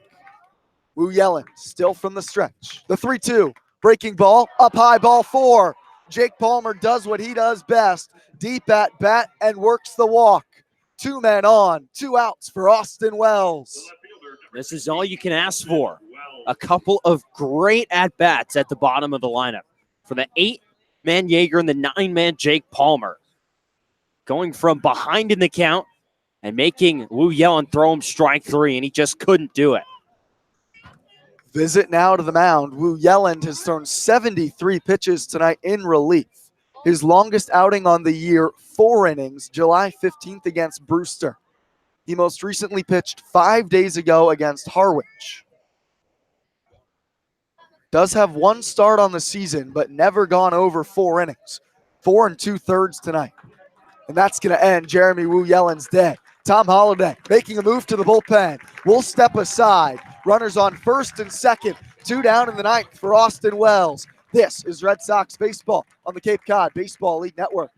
Wu Yellen still from the stretch. The 3-2. Breaking ball. Up high, ball 4. Jake Palmer does what he does best. Deep at bat and works the walk. 2 men on. 2 outs for Austin Wells. This is all you can ask for. A couple of great at-bats at the bottom of the lineup. For the 8-man Yeager and the 9-man Jake Palmer. Going from behind in the count and making Wu Yellen throw him strike 3, and he just couldn't do it. Visit now to the mound. Wu Yellen has thrown 73 pitches tonight in relief. His longest outing on the year, 4 innings, July 15th against Brewster. He most recently pitched 5 days ago against Harwich. Does have 1 start on the season, but never gone over 4 innings. 4 2/3 tonight. And that's going to end Jeremy Wu Yellen's day. Tom Holliday making a move to the bullpen. We'll step aside. Runners on first and second. 2 down in the ninth for Austin Wells. This is Red Sox baseball on the Cape Cod Baseball League Network.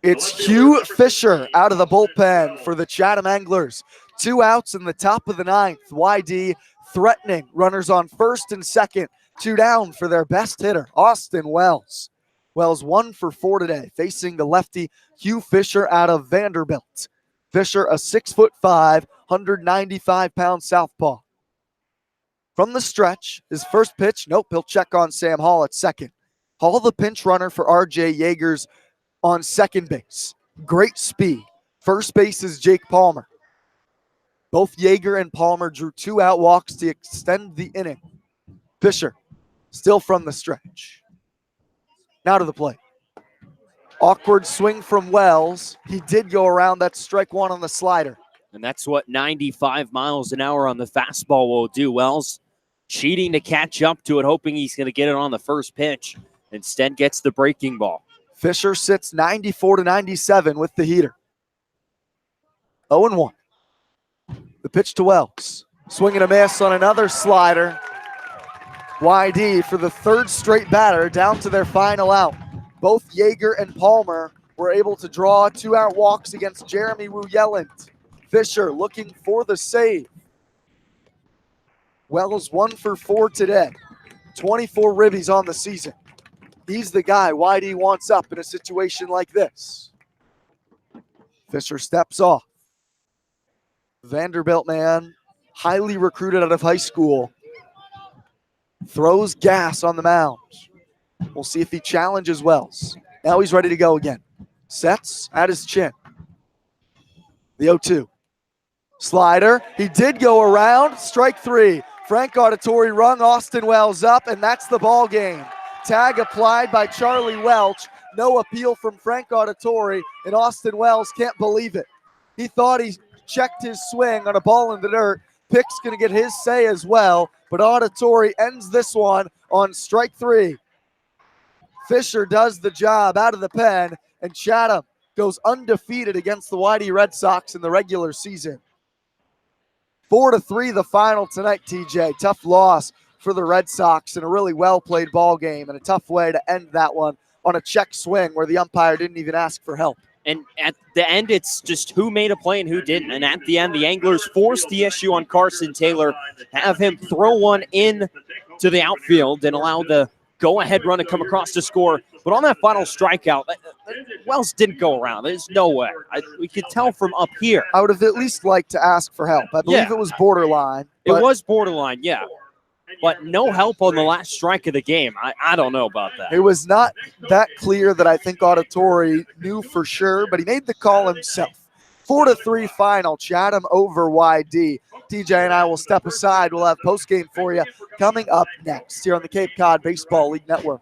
It's Hugh Fisher out of the bullpen for the Chatham Anglers. 2 outs in the top of the 9th. YD threatening runners on first and second. 2 down for their best hitter, Austin Wells. Wells 1 for 4 today, facing the lefty Hugh Fisher out of Vanderbilt. Fisher, a 6'5", 195-pound southpaw. From the stretch, his first pitch, nope, he'll check on Sam Hall at second. Hall the pinch runner for RJ Yeagers on second base. Great speed. First base is Jake Palmer. Both Yeager and Palmer drew 2 out walks to extend the inning. Fisher, still from the stretch. Now to the plate. Awkward swing from Wells. He did go around. That's strike 1 on the slider. And that's what 95 miles an hour on the fastball will do. Wells cheating to catch up to it, hoping he's going to get it on the first pitch. Instead gets the breaking ball. Fisher sits 94-97 with the heater. 0-1. The pitch to Wells. Swing and a miss on another slider. YD for the 3rd straight batter down to their final out. Both Yeager and Palmer were able to draw 2 out walks against Jeremy Wu-Yelland. Fisher looking for the save. Wells 1 for 4 today. 24 ribbies on the season. He's the guy YD wants up in a situation like this. Fisher steps off. Vanderbilt man, highly recruited out of high school, throws gas on the mound. We'll see if he challenges Wells. Now he's ready to go again. Sets at his chin. The 0-2. Slider. He did go around. Strike 3. Frank Auditori rung Austin Wells up, and that's the ball game. Tag applied by Charlie Welch. No appeal from Frank Auditori, and Austin Wells can't believe it. He thought he checked his swing on a ball in the dirt. Pick's going to get his say as well, but Auditori ends this one on strike 3. Fisher does the job out of the pen, and Chatham goes undefeated against the YD Red Sox in the regular season. 4-3 the final tonight, TJ. Tough loss for the Red Sox in a really well-played ball game, and a tough way to end that one on a check swing where the umpire didn't even ask for help. And at the end, it's just who made a play and who didn't. And at the end, the Anglers forced the issue on Carson Taylor, have him throw one in to the outfield and allow the go-ahead run to come across to score. But on that final strikeout, Wells didn't go around. There's no way. We could tell from up here. I would have at least liked to ask for help. I believe it was borderline. It was borderline, yeah. But no help on the last strike of the game. I don't know about that. It was not that clear that I think Auditori knew for sure, but he made the call himself. 4-3 final, Chatham over YD. TJ and I will step aside. We'll have postgame for you coming up next here on the Cape Cod Baseball League Network.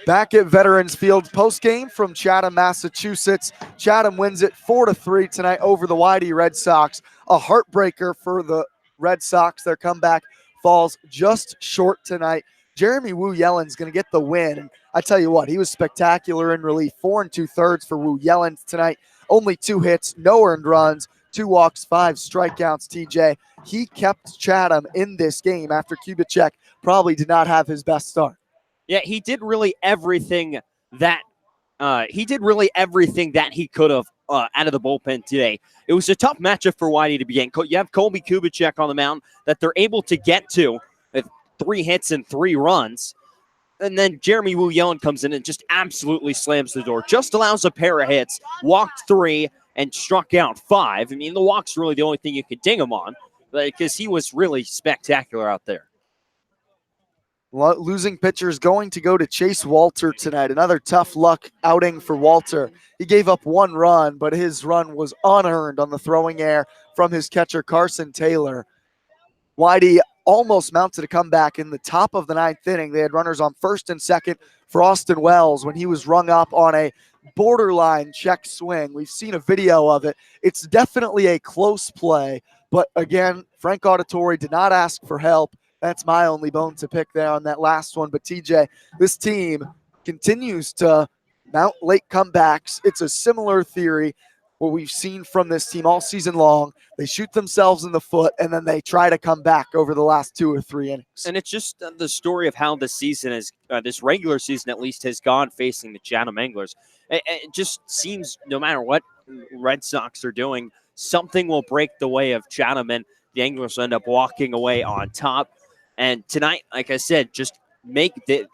Back at Veterans Field post-game from Chatham, Massachusetts. Chatham wins it 4-3 tonight over the YD Red Sox. A heartbreaker for the Red Sox. Their comeback falls just short tonight. Jeremy Wu Yellen's going to get the win. And I tell you what, he was spectacular in relief. 4 2/3 for Wu Yellen tonight. Only 2 hits, no earned runs, 2 walks, 5 strikeouts, TJ. He kept Chatham in this game after Kubicek probably did not have his best start. Yeah, he did really everything that he could have out of the bullpen today. It was a tough matchup for Whitey to begin. You have Colby Kubicek on the mound that they're able to get to with 3 hits and 3 runs. And then Jeremy Wu Yellen comes in and just absolutely slams the door. Just allows a pair of hits, walked 3, and struck out 5. I mean, the walk's really the only thing you could ding him on because he was really spectacular out there. Losing pitcher is going to go to Chase Walter tonight. Another tough luck outing for Walter. He gave up 1 run, but his run was unearned on the throwing error from his catcher, Carson Taylor. Whitey almost mounted a comeback in the top of the 9th inning. They had runners on first and second for Austin Wells when he was rung up on a borderline check swing. We've seen a video of it. It's definitely a close play, but again, Frank Auditore did not ask for help. That's my only bone to pick there on that last one. But TJ, this team continues to mount late comebacks. It's a similar theory what we've seen from this team all season long. They shoot themselves in the foot, and then they try to come back over the last 2 or 3 innings. And it's just the story of how this season is, this regular season at least, has gone facing the Chatham Anglers. It just seems no matter what Red Sox are doing, something will break the way of Chatham, and the Anglers end up walking away on top. And tonight, like I said,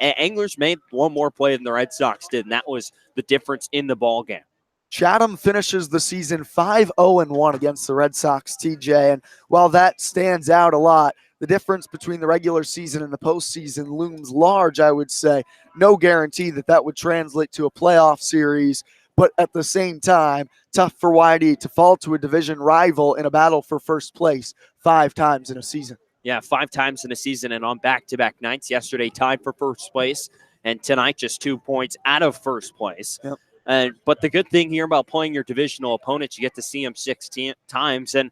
Anglers made 1 more play than the Red Sox did, and that was the difference in the ball game. Chatham finishes the season 5-0-1 against the Red Sox, TJ. And while that stands out a lot, the difference between the regular season and the postseason looms large, I would say. No guarantee that would translate to a playoff series, but at the same time, tough for Whitey to fall to a division rival in a battle for first place 5 times in a season. Yeah, 5 times in a season and on back-to-back nights. Yesterday tied for first place, and tonight just 2 points out of first place. Yep. But the good thing here about playing your divisional opponents, you get to see them 16 times. And,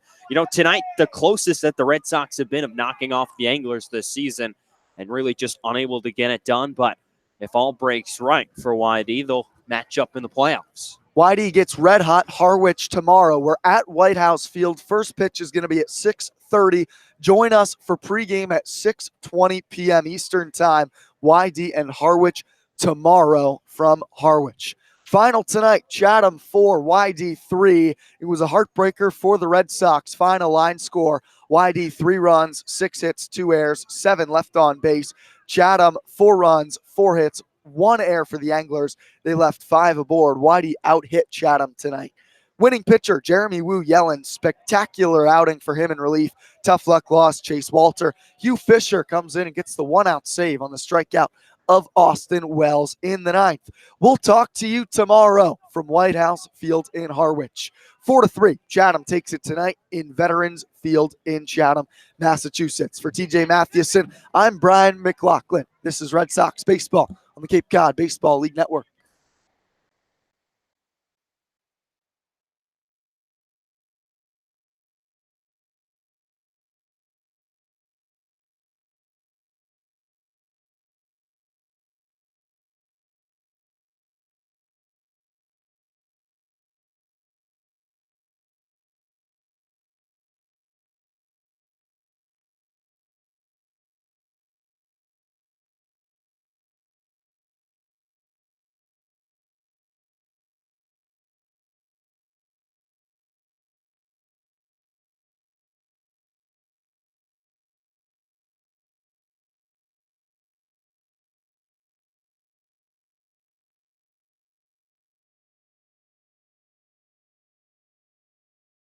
tonight, the closest that the Red Sox have been of knocking off the Anglers this season and really just unable to get it done. But if all breaks right for YD, they'll match up in the playoffs. YD gets red-hot Harwich tomorrow. We're at White House Field. First pitch is going to be at 6:30. Join us for pregame at 6:20 p.m. Eastern Time. YD and Harwich tomorrow from Harwich. Final tonight, Chatham 4, YD 3. It was a heartbreaker for the Red Sox. Final line score, YD 3 runs, 6 hits, 2 errors, 7 left on base. Chatham 4 runs, 4 hits, 1 error for the Anglers. They left 5 aboard. YD out-hit Chatham tonight. Winning pitcher, Jeremy Wu Yellen. Spectacular outing for him in relief. Tough luck loss, Chase Walter. Hugh Fisher comes in and gets the 1-out save on the strikeout of Austin Wells in the 9th. We'll talk to you tomorrow from White House Field in Harwich. 4-3, Chatham takes it tonight in Veterans Field in Chatham, Massachusetts. For TJ Mathewson, I'm Brian McLaughlin. This is Red Sox Baseball on the Cape Cod Baseball League Network.